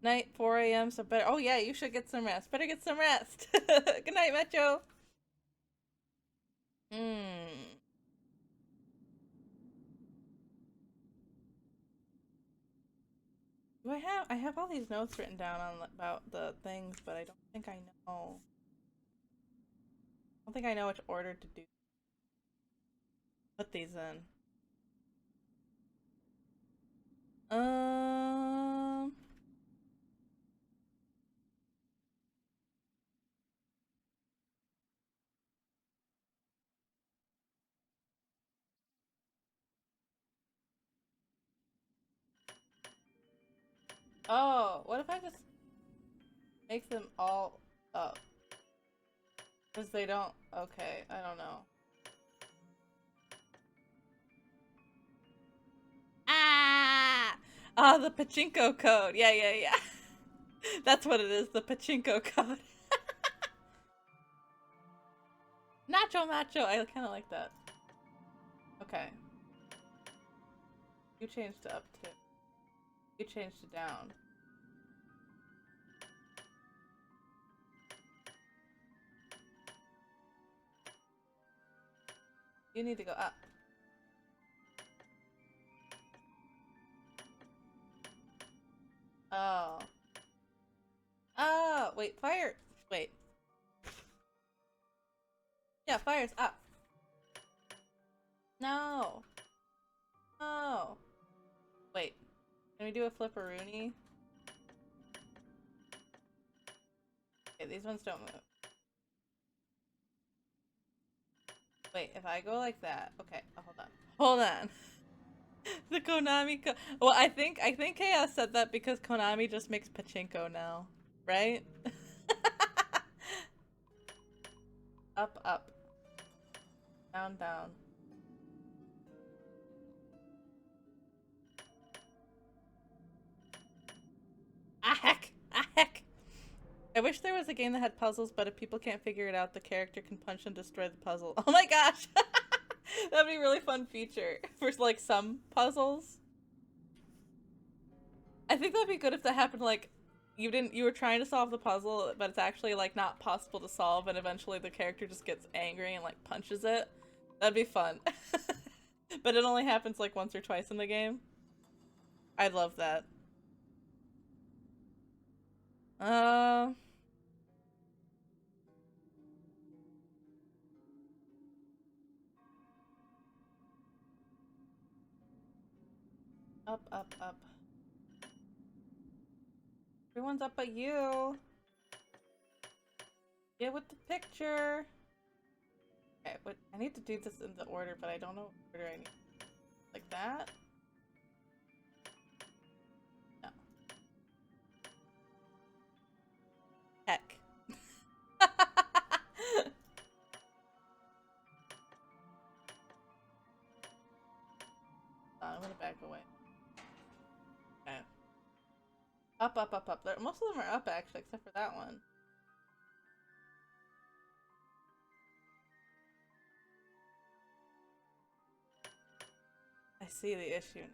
Night, 4 a.m. So better. Oh yeah, you should get some rest. Better get some rest. Good night, Metro. Do I have all these notes written down on about the things, but I don't think I know. I don't think I know which order to do. Put these in. Oh, what if I just make them all up? Because they don't. Okay, I don't know. Ah! Ah, the pachinko code. Yeah, yeah, yeah. That's what it is, the pachinko code. Nacho macho. I kind of like that. Okay. You changed to up too. You changed to down. You need to go up. Oh. Oh, wait, fire. Wait. Yeah, fire's up. No. No. Wait. Can we do a flipperoonie? Okay, these ones don't move. Wait, if I go like that. Okay, oh, hold on. Hold on. The Konami well, I think Chaos said that because Konami just makes pachinko now, right? Up, up. Down, down. Ah heck! Ah heck! I wish there was a game that had puzzles, but if people can't figure it out, the character can punch and destroy the puzzle. Oh my gosh! That'd be a really fun feature for like some puzzles. I think that'd be good if that happened like you were trying to solve the puzzle, but it's actually like not possible to solve, and eventually the character just gets angry and like punches it. That'd be fun. But it only happens like once or twice in the game. I'd love that. Up, up, up. Everyone's up but you. Get with the picture. Okay, but I need to do this in the order, but I don't know what order I need. Like that? No. Heck. I'm gonna back away. Okay. Up, up, up, up. Most of them are up actually, except for that one. I see the issue.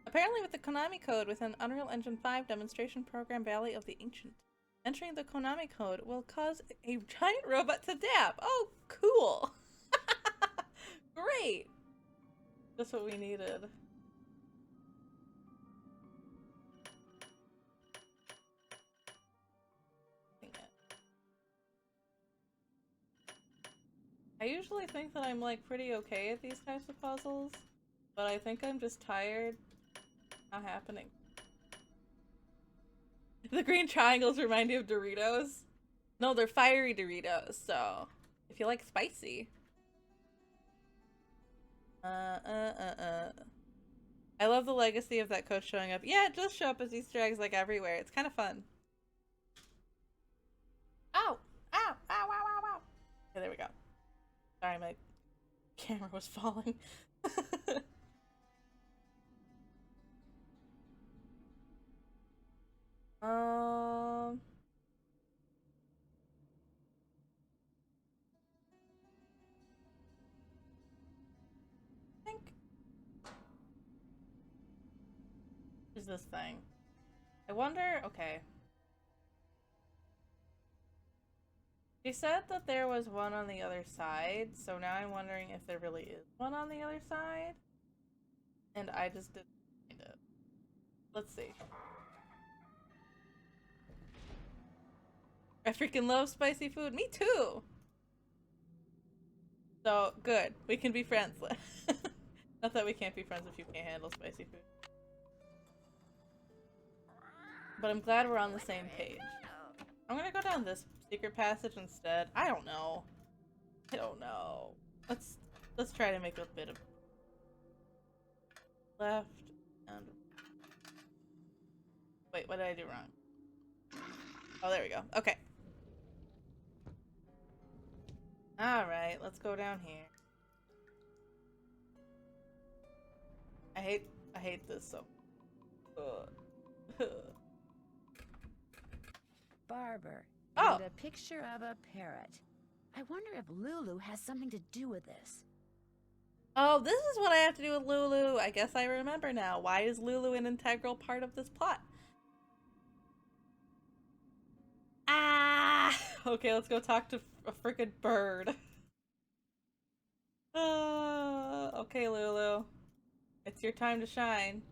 Apparently with the Konami code within Unreal Engine 5 demonstration program Valley of the Ancient. Entering the Konami code will cause a giant robot to dab. Oh, cool. Great. Just what we needed. I usually think that I'm like pretty okay at these types of puzzles, but I think I'm just tired. Not happening. The green triangles remind you of Doritos? No, they're fiery Doritos, so if you like spicy. I love the legacy of that code showing up. Yeah, it does show up as Easter eggs like everywhere. It's kind of fun. Ow! Ow! Ow! Ow! Ow! Ow! Okay, there we go. Sorry, my camera was falling. I think is this thing. I wonder, okay. She said that there was one on the other side, so now I'm wondering if there really is one on the other side. And I just didn't find it. Let's see. I freaking love spicy food. Me too! So, good. We can be friends. Not that we can't be friends if you can't handle spicy food. But I'm glad we're on the same page. I'm gonna go down this secret passage instead. I don't know. I don't know. Let's try to make a bit of left and wait, what did I do wrong? Oh, there we go. Okay. Alright, let's go down here. I hate this so Barber. Oh. And a picture of a parrot. I wonder if Lulu has something to do with this. Oh, this is what I have to do with Lulu. I guess I remember now. Why is Lulu an integral part of this plot? Ah! Okay, let's go talk to a freaking bird. Okay, Lulu. It's your time to shine.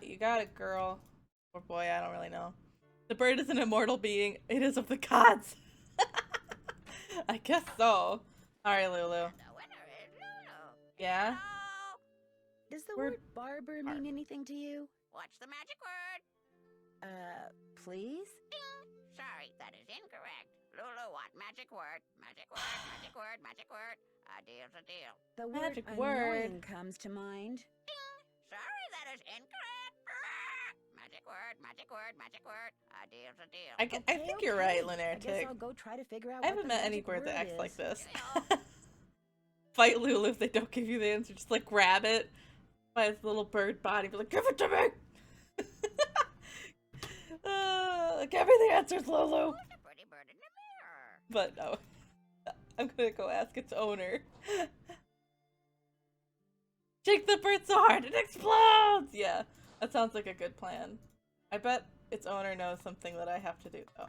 You got it, girl. Or boy, I don't really know. The bird is an immortal being. It is of the gods. I guess so. Alright, Lulu. The winner is Lulu. Yeah? Hello? Does the Word- word barber mean anything to you? What's the magic word? Please? Sorry, that is incorrect. Lulu, what magic word? Magic word, magic word, magic word. A deal's a deal. The Magic word word. annoying comes to mind. Sorry, that is incorrect. Magic word, magic word, magic word. A deal's a deal. I think you're right, I guess Lunatic. I'll go try to figure out I what haven't the met any magic bird that word acts is. like this. Cheerio. Fight Lulu if they don't give you the answer. Just like grab it by its little bird body. Be like, give it to me! Give me the answers, Lulu! Who's the pretty bird in the mirror? But no. I'm gonna go ask its owner. Shake the bird so hard it explodes! Yeah, that sounds like a good plan. I bet its owner knows something that I have to do. Oh.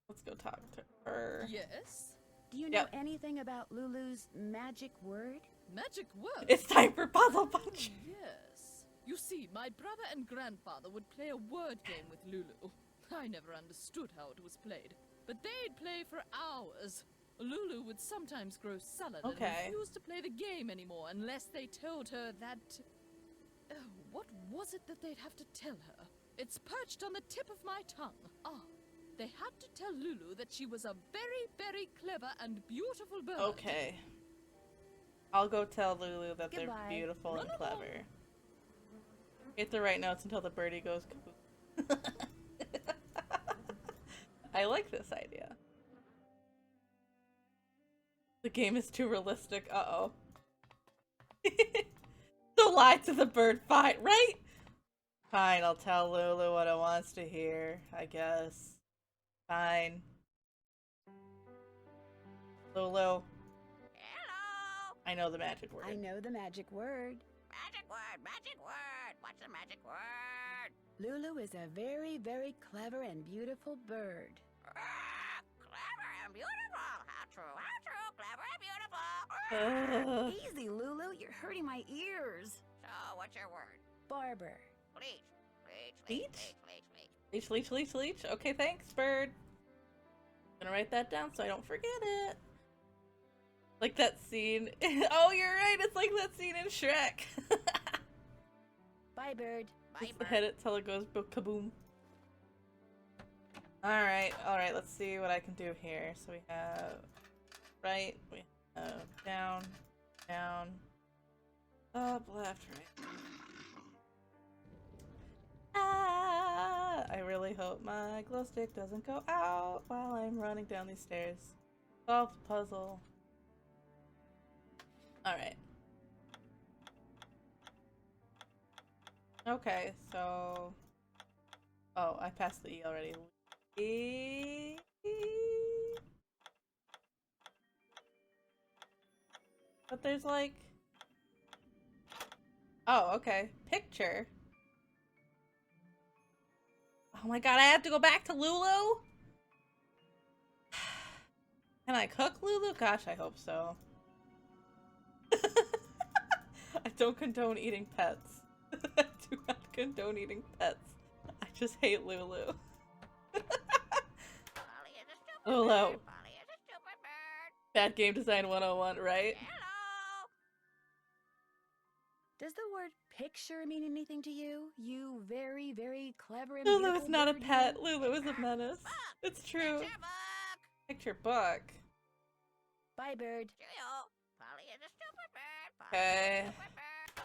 Let's go talk to her. Yes? Do you know Yep. anything about Lulu's magic word? Magic word? It's time for Puzzle Punch! Yes. You see, my brother and grandfather would play a word game with Lulu. I never understood how it was played, but they'd play for hours. Lulu would sometimes grow sullen and refuse to play the game anymore unless they told her that... what was it that they'd have to tell her? It's perched on the tip of my tongue. Ah, they had to tell Lulu that she was a very, very clever and beautiful bird. Okay. I'll go tell Lulu that Goodbye. they're beautiful and Run along. clever. Get the right notes until the birdie goes kaboom. I like this idea. The game is too realistic. Uh-oh. So lie to the bird, fine, right? Fine, I'll tell Lulu what it wants to hear, I guess. Fine. Lulu, Hello. I know the magic word. I know the magic word. Magic word, magic word. What's the magic word? Lulu is a very, very clever and beautiful bird. Clever and beautiful. How true, clever and beautiful. Easy, Lulu. You're hurting my ears. So, what's your word? Barber. Leech. Leech? Leech. Leech, leech, leech, leech. Okay, thanks, bird. Gonna write that down so I don't forget it. Like that scene. Oh, you're right. It's like that scene in Shrek. Bye, bird. Bye, Just the bird. head it till it goes kaboom. Alright, alright, let's see what I can do here. So we have right, we have down, down, up, left, right. Ah, I really really hope my glow stick doesn't go out while I'm running down these stairs. Solve the puzzle. Alright. Okay, so... Oh, I passed the E already. E... But there's like... Oh, okay. Picture. Oh my god, I have to go back to Lulu? Can I cook Lulu? Gosh, I hope so. I don't condone eating pets. I do not condone eating pets. I just hate Lulu. Polly is a stupid Lulu. bird. Polly is a stupid bird. Bad game design 101, right? Hello. Does the word picture mean anything to you? You very, very clever and Lulu beautiful is not a bird, pet. you? Lulu is a menace. It's true. Picture book. Picture book. Bye, bird. Cheerio. Polly is a stupid bird. Polly Okay. is a stupid bird.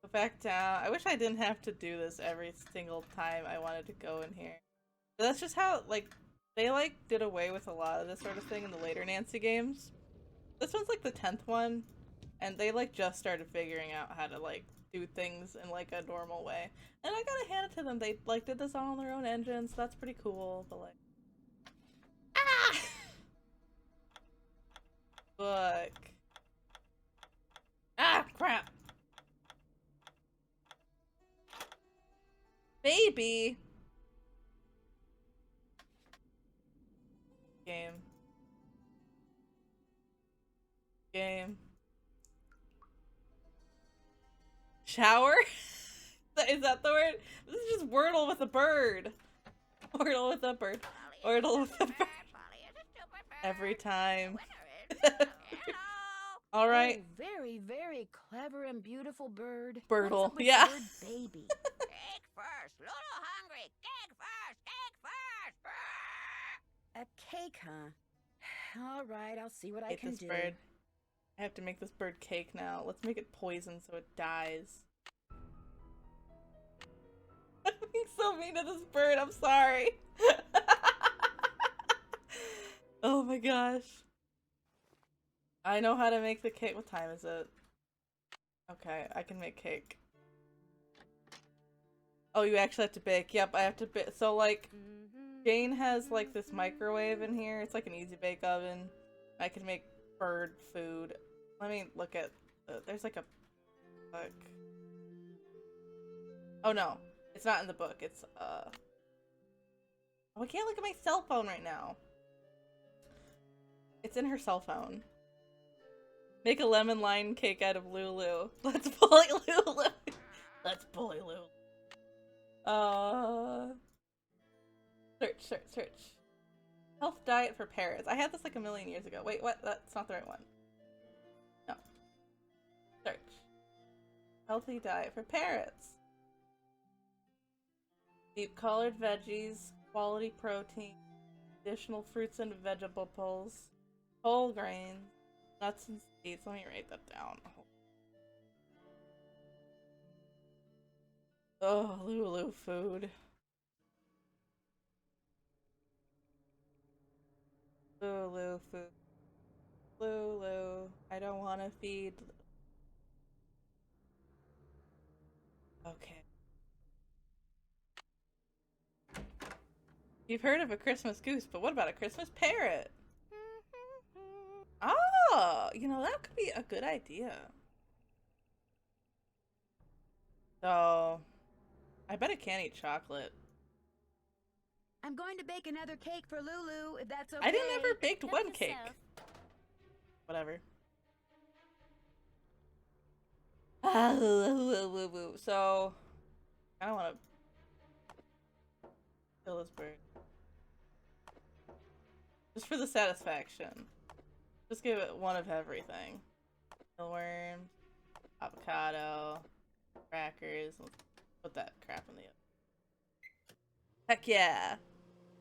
Go back down. I wish I didn't have to do this every single time I wanted to go in here. But that's just how, like, they, like, did away with a lot of this sort of thing in the later Nancy games. This one's, like, the 10th one, and they, like, just started figuring out how to, like, do things in, like, a normal way. And I gotta hand it to them. They, like, did this all on their own engine, so that's pretty cool, but, like... Ah! Book. Ah, crap! Baby! Game. Game. Shower? Is that the word? This is just Wordle with a bird. Wordle with a bird. Wordle with a bird. Polly is a stupid bird. Every time. Winner is Hello. Alright. Oh, very, very clever and beautiful bird. Birdle, What's up with yeah. Bird baby? Cake first. Lulu hungry. Cake first. Cake first. A cake, huh? All right, I'll see what I Hate can this do. bird. I have to make this bird cake now. Let's make it poison so it dies. I'm being so mean to this bird. I'm sorry. Oh my gosh. I know how to make the cake. What time is it? Okay, I can make cake. Oh, you actually have to bake. Yep, I have to bake. So, like, Jane has, like, this microwave in here. It's like an easy bake oven. I can make bird food. Let me look at... there's, like, a book. Oh, no. It's not in the book. It's, Oh, I can't look at my cell phone right now. It's in her cell phone. Make a lemon lime cake out of Lulu. Let's bully Lulu. Let's bully Lulu. Search. Health diet for parrots. I had this like a million years ago. Wait, what? That's not the right one. No. Search. Healthy diet for parrots. Deep colored veggies, quality protein, additional fruits and vegetables, whole grains, nuts and seeds. Let me write that down. Oh, Lulu food. Lulu food. Lulu. I don't want to feed. Okay. You've heard of a Christmas goose, but what about a Christmas parrot? Oh, you know, that could be a good idea. So, I bet it can't eat chocolate. I'm going to bake another cake for Lulu, if that's okay. I didn't ever baked Help one cake. yourself. Whatever. So, I don't want to kill this bird. Just for the satisfaction. Just give it one of everything. Mealworms, avocado, crackers. Let's put that crap in the oven. Heck yeah!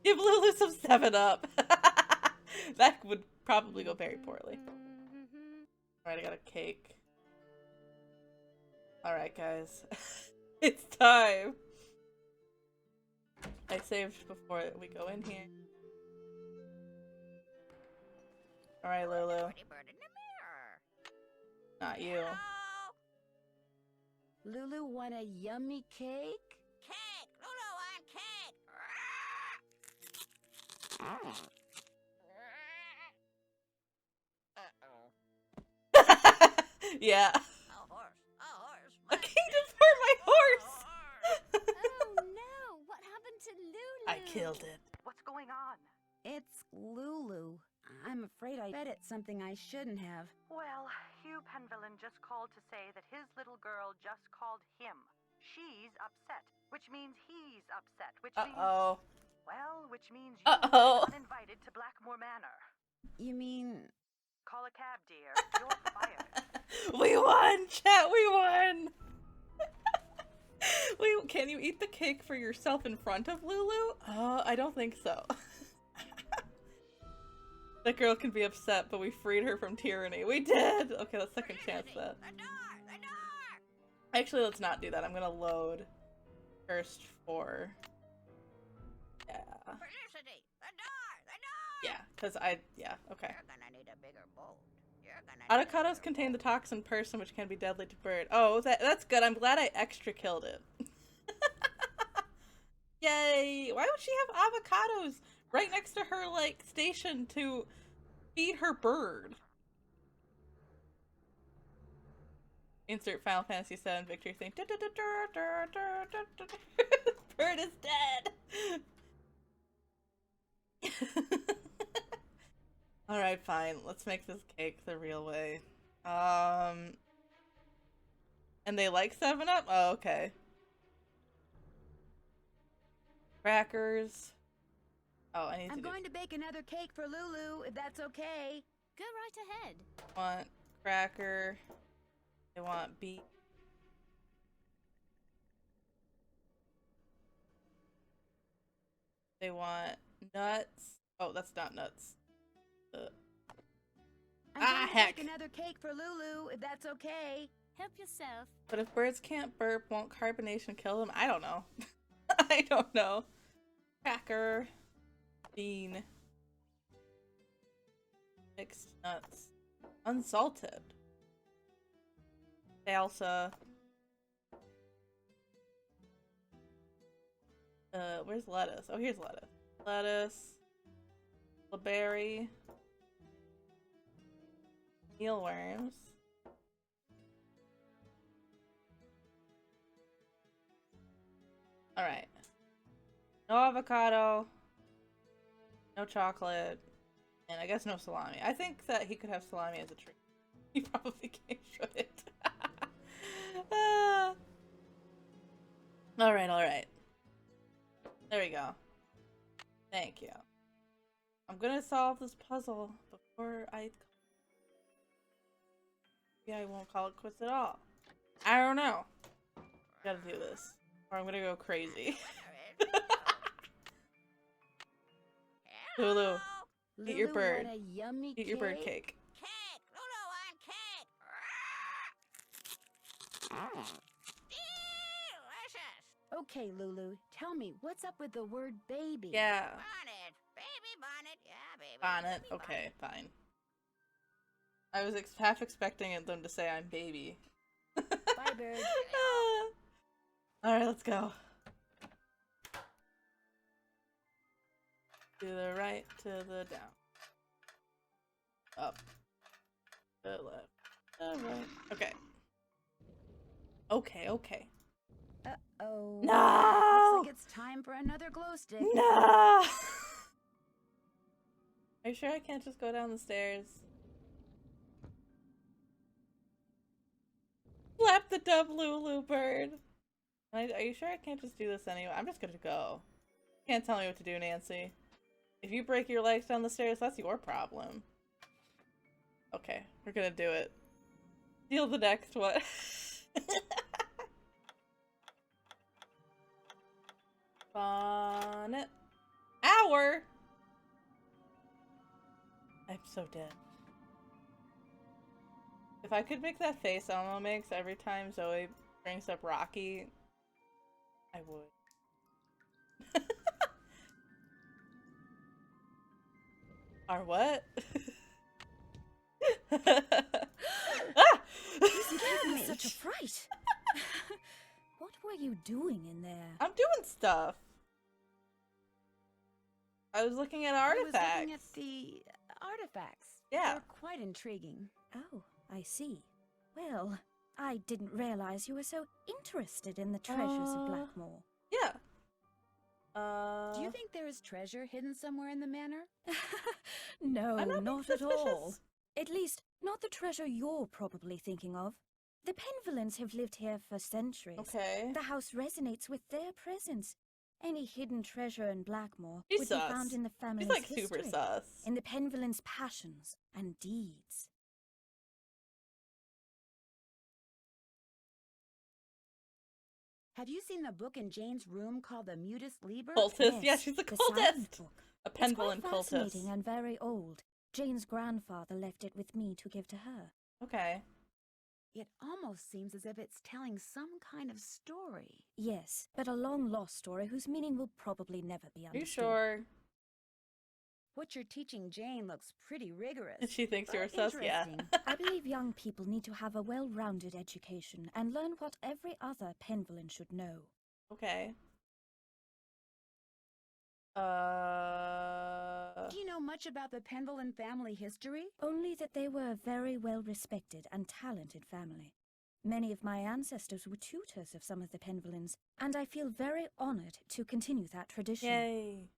Give Lulu some 7-Up! That would probably go very poorly. Alright, I got a cake. Alright, guys. It's time! I saved before we go in here. Alright, Lulu. Pretty bird in the mirror. Not you. Hello? Lulu want a yummy cake? Cake! Lulu on cake! Uh-oh. Yeah. A horse. A horse. A kingdom for my horse! Oh no! What happened to Lulu? I killed it. What's going on? It's Lulu. I'm afraid I bet it's something I shouldn't have. Well, Hugh Penvillin just called to say that his little girl just called him. She's upset, which means he's upset, which means... Uh-oh. Well, which means Uh-oh. you're uninvited to Blackmoor Manor. You mean... Call a cab, dear. You're fired. We won, chat, we won! Can you eat the cake for yourself in front of Lulu? I don't think so. That girl can be upset, but we freed her from tyranny. We did! Okay, let's second chance that. The door! The door! Actually, let's not do that. I'm gonna load first for... Yeah. Felicity! The door! The door! Yeah, because yeah, okay. You're gonna need a bigger boat. You're gonna need a Avocados bigger contain the boat. toxin person, which can be deadly to bird. Oh, that's good. I'm glad I extra killed it. Yay! Why would she have avocados right next to her, like, station to feed her bird? Insert Final Fantasy VII victory thing. Bird is dead! Alright, fine. Let's make this cake the real way. And they like 7-Up? Oh, okay. Crackers. Oh, I need I'm to going to bake another cake for Lulu, if that's okay. Go right ahead. want cracker. They want beef. They want nuts. Oh, that's not nuts. I'm going to heck. bake another cake for Lulu, if that's okay. Help yourself. But if birds can't burp, won't carbonation kill them? I don't know. I don't know. Cracker. Bean. Mixed nuts. Unsalted. Salsa. Where's lettuce? Oh, here's lettuce. Lettuce. Berry. Mealworms. Alright. No avocado. No chocolate. And I guess no salami. I think that he could have salami as a treat. He probably should. Alright, alright. There we go. Thank you. I'm gonna solve this puzzle before I won't call it quits at all. I don't know. Gotta do this. Or I'm gonna go crazy. Lulu, eat your Lulu bird. want a yummy Eat your bird cake. Cake! Lulu on cake! Delicious! Okay, Lulu, tell me, what's up with the word baby? Yeah. Bonnet! Baby bonnet! Yeah, baby. Bonnet. baby Okay, bonnet. fine. I was half expecting them to say I'm baby. Bye, bird. Alright, let's go. To the right, to the down. Up. To the left. To the right. Okay. Okay, okay. Uh-oh. No! Looks like it's time for another glow stick. No! Are you sure I can't just go down the stairs? Slap the dumb Lulu bird. Are you sure I can't just do this anyway? I'm just gonna go. You can't tell me what to do, Nancy. If you break your legs down the stairs, that's your problem. Okay, we're gonna do it. Deal the next one. Bonnet. Hour! I'm so dead. If I could make that face Elmo makes every time Zoe brings up Rocky, I would. Our what? This gave me such a fright. What were you doing in there? I'm doing stuff. I was looking at artifacts. I was looking at the artifacts. Yeah. They're quite intriguing. Oh, I see. Well, I didn't realize you were so interested in the treasures of Blackmoor. Yeah. Do you think there is treasure hidden somewhere in the manor? No, not at all. At least, not the treasure you're probably thinking of. The Penvillans have lived here for centuries. Okay. The house resonates with their presence. Any hidden treasure in Blackmoor He's would sus. be found in the family's He's like history, super sus. in the Penvillans' passions and deeds. Have you seen the book in Jane's room called the Mutus Liber? Cultist? Yeah, she's a the silent cultist. book. A Penvillan It's quite cultist. fascinating and very old. Jane's grandfather left it with me to give to her. Okay. It almost seems as if it's telling some kind of story. Yes, but a long-lost story whose meaning will probably never be Are understood. you sure? What you're teaching Jane looks pretty rigorous. She thinks but you're sus? Yeah. interesting. I believe young people need to have a well-rounded education and learn what every other Penvillan should know. Okay. Do you know much about the Penvillan family history? Only that they were a very well-respected and talented family. Many of my ancestors were tutors of some of the Penvillans, and I feel very honored to continue that tradition. Yay.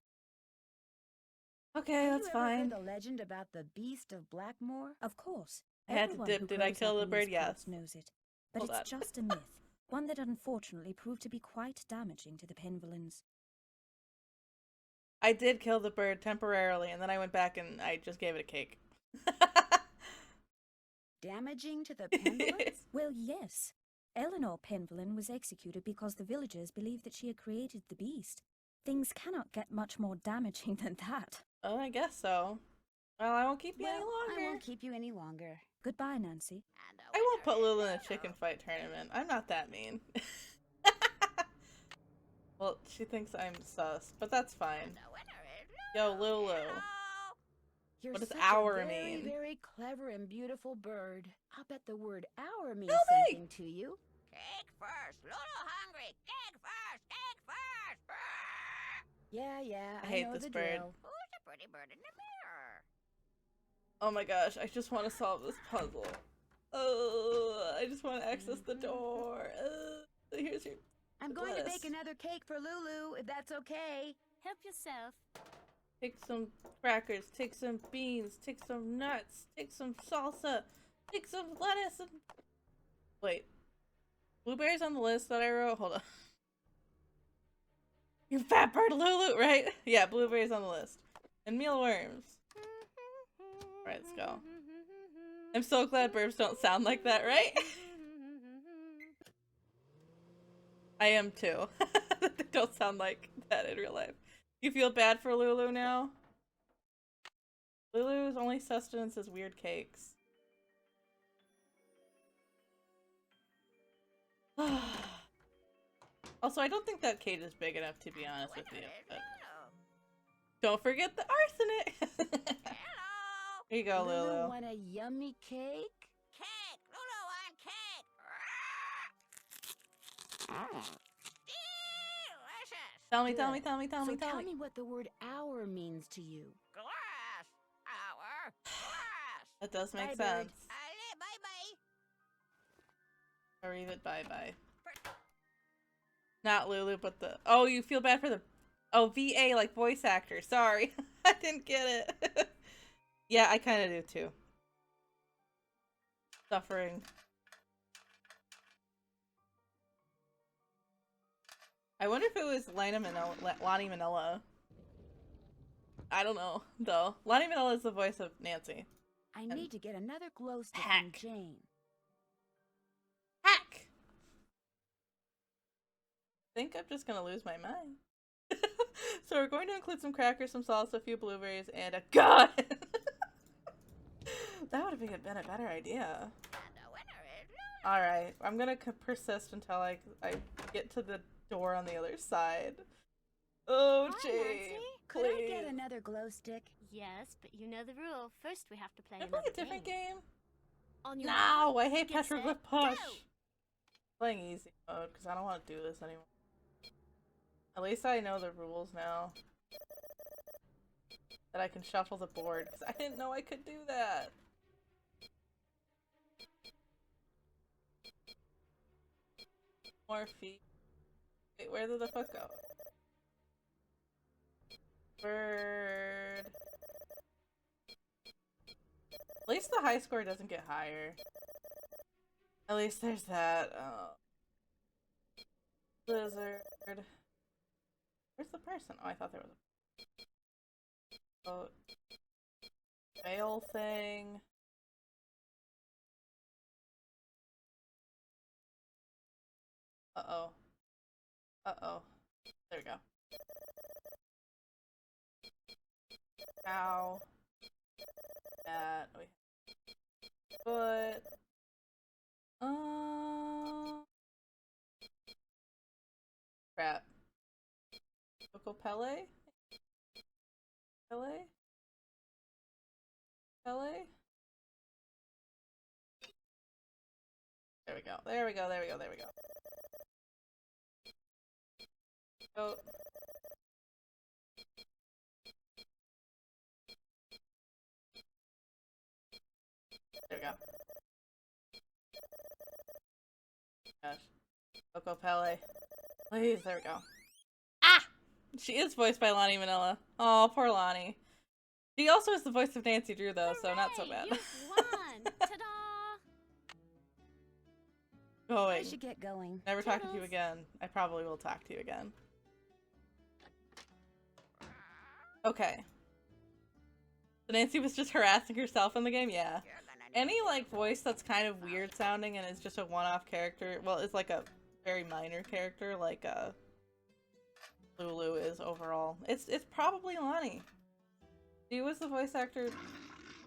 Okay, that's fine. The legend about the Beast of Blackmoor? Of course. I had to Everyone dip. who Did I grows kill up the in bird? these Yes. parts knows it. But Hold it's on. just a myth, one that unfortunately proved to be quite damaging to the Penvillans. I did kill the bird temporarily, and then I went back and I just gave it a cake. Damaging to the Penvillans? Well, yes. Eleanor Penvillan was executed because the villagers believed that she had created the beast. Things cannot get much more damaging than that. Oh, I guess so. Well, I won't keep you any longer. I won't keep you any longer. Goodbye, Nancy. And the I won't put winner is Lulu in a Lulu. chicken fight tournament. I'm not that mean. Well, she thinks I'm sus, but that's fine. The winner is Yo, Lulu. Lulu. Hello. You're What does such our a very, mean? very clever and beautiful bird. I'll bet the word "our" means Tell me. something to you. Cake first. Lulu hungry. Cake first. Cake first. Yeah, I hate know this the bird. drill. Who's the pretty bird in the mirror? Oh my gosh, I just want to solve this puzzle. Oh, I just want to access the door. Here's your... I'm going to Bless. bake another cake for Lulu, if that's okay. Help yourself. Take some crackers, take some beans, take some nuts, take some salsa, take some lettuce and... Wait. Blueberries on the list that I wrote? Hold on. You fat bird, Lulu, right? Yeah, blueberries on the list. And mealworms. Alright, let's go. I'm so glad birds don't sound like that, right? I am too. They don't sound like that in real life. You feel bad for Lulu now? Lulu's only sustenance is weird cakes. Also, I don't think that cage is big enough, to be honest with you. But don't forget the arsenic! Hello. Here you go, Lulu. Want a yummy cake? Cake. Lulu want cake. Delicious. Tell me, Good. tell me, tell me, tell So me, tell tell me. me what the word "our" means to you. Glass. Our glass. That does make Bye, sense. Ale, bye-bye. Or even bye-bye. Not Lulu, but the... Oh, you feel bad for the... Oh, VA, like voice actor. Sorry. I didn't get it. Yeah, I kind of do too. Suffering. I wonder if it was Lonnie Manila. I don't know, though. Lonnie Manila is the voice of Nancy. I need to get another glow stick from Heck. Jane. Hack! I think I'm just gonna lose my mind. So we're going to include some crackers, some salsa, a few blueberries, and a gun! That would have been a better idea. And the winner is Lulu. Alright, I'm gonna persist until I get to the door on the other side. Oh, Hi, Jane. Nancy. Could I Please. get another glow stick? Yes, but you know the rule. First, we have to play Can I play another a different game? On your No, I mark, hate get petroglyph set, push. go! Playing easy mode because I don't want to do this anymore. At least I know the rules now. That I can shuffle the board because I didn't know I could do that. More feet. Wait, where did the foot go? Bird. At least the high score doesn't get higher. At least there's that. Lizard. Where's the person? Oh, I thought there was a boat. Mail thing. Uh-oh. Uh-oh. There we go. Ow. That. We foot. Crap. Coco Pele? Pele? Pele? There we go. There we go. There we go. There we go. Oh. There we go. Gosh. Coco Pele. Please, there we go. Ah! She is voiced by Lonnie Manila. Oh, poor Lonnie. She also is the voice of Nancy Drew, though, so not so bad. You've won! Ta-da! I Going. should get going. Never talking to you Toodles. again. I probably will talk to you again. Okay. So Nancy was just harassing herself in the game? Yeah. You're gonna need Any, like, voice that's kind of weird sounding and is just a one-off character, well, it's like a very minor character, like, Lulu is overall. It's probably Lonnie. She was the voice actor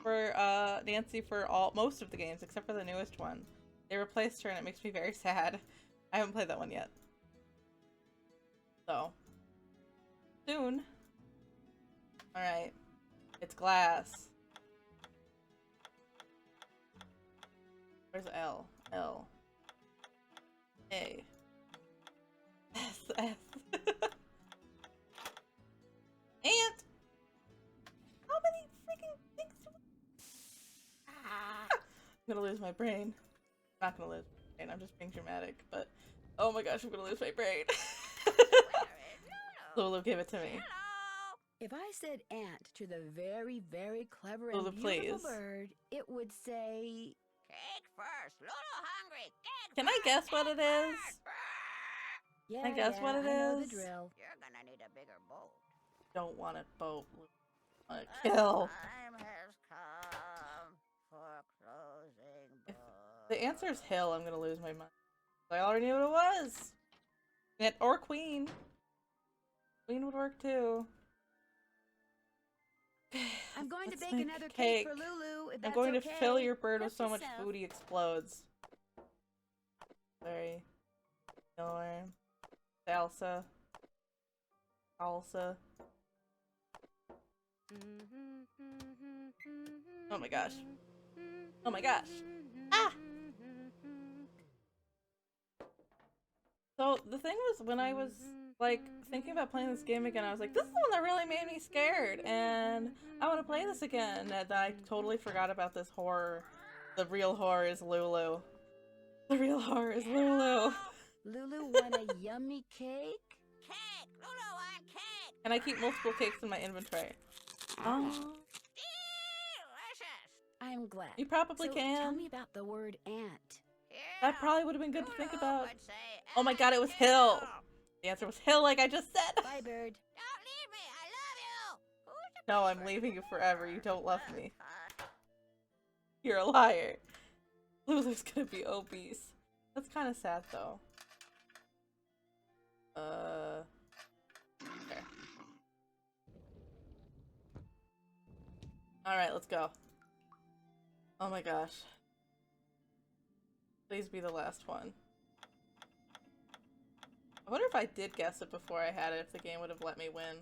for, Nancy for most of the games, except for the newest one. They replaced her and it makes me very sad. I haven't played that one yet. So. Soon. Alright. It's glass. Where's L? L. A. S. S. Ant! How many freaking things do I'm gonna lose my brain. I'm not gonna lose my brain, I'm just being dramatic, but oh my gosh, I'm gonna lose my brain. Lulu, give it to me. Hello! If I said ant to the very, very clever Lulu, and beautiful please. bird, it would say... Cake first. Lulu hungry. Cake Can I first, guess what cake it is? first. Yeah, I guess what it I know the is. drill. You're gonna need a bigger boat. Don't want a boat. I want to kill. Time has come for closing If books. the answer is hill, I'm gonna lose my mind. I already knew what it was. Or queen. Queen would work too. I'm going to Let's bake make another cake. cake for Lulu, if I'm that's going okay. to fill your bird with Help so much yourself. food he explodes. Sorry. Ignore. Salsa. Salsa. Oh my gosh. Oh my gosh. Ah! So the thing was, when I was like thinking about playing this game again, I was like, this is the one that really made me scared, and I want to play this again. And I totally forgot about this horror. The real horror is Lulu. The real horror is Lulu. Lulu want a yummy cake? Cake! Lulu on cake! And I keep multiple cakes in my inventory. Oh, Delicious! I'm glad. you probably So, can. tell me about the word ant. That probably would have been good to think Lulu about. would say, Oh my god, it was hill. The answer was hill, like I just said. Bye, bird. Don't leave me! I love you! Who's the No, best I'm bird? leaving you forever. You don't love me. Uh, You're a liar. Lulu's gonna be obese. That's kind of sad, though. Okay. Alright, let's go. Oh my gosh. Please be the last one. I wonder if I did guess it before I had it, if the game would have let me win.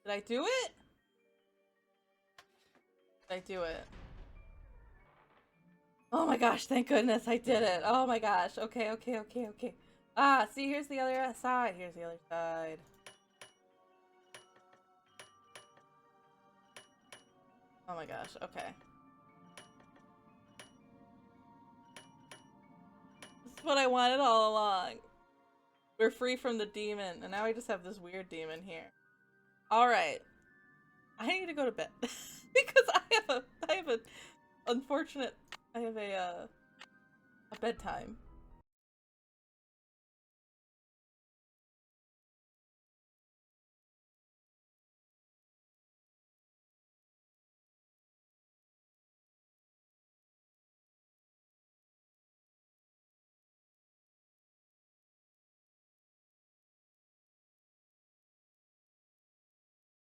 Did I do it? Did I do it? Oh my gosh, thank goodness I did it. Oh my gosh. Okay, okay, okay, okay. Ah, see, here's the other side. Here's the other side. Oh my gosh, okay. This is what I wanted all along. We're free from the demon, and now we just have this weird demon here. Alright. I need to go to bed. Because I have a unfortunate, I have a bedtime.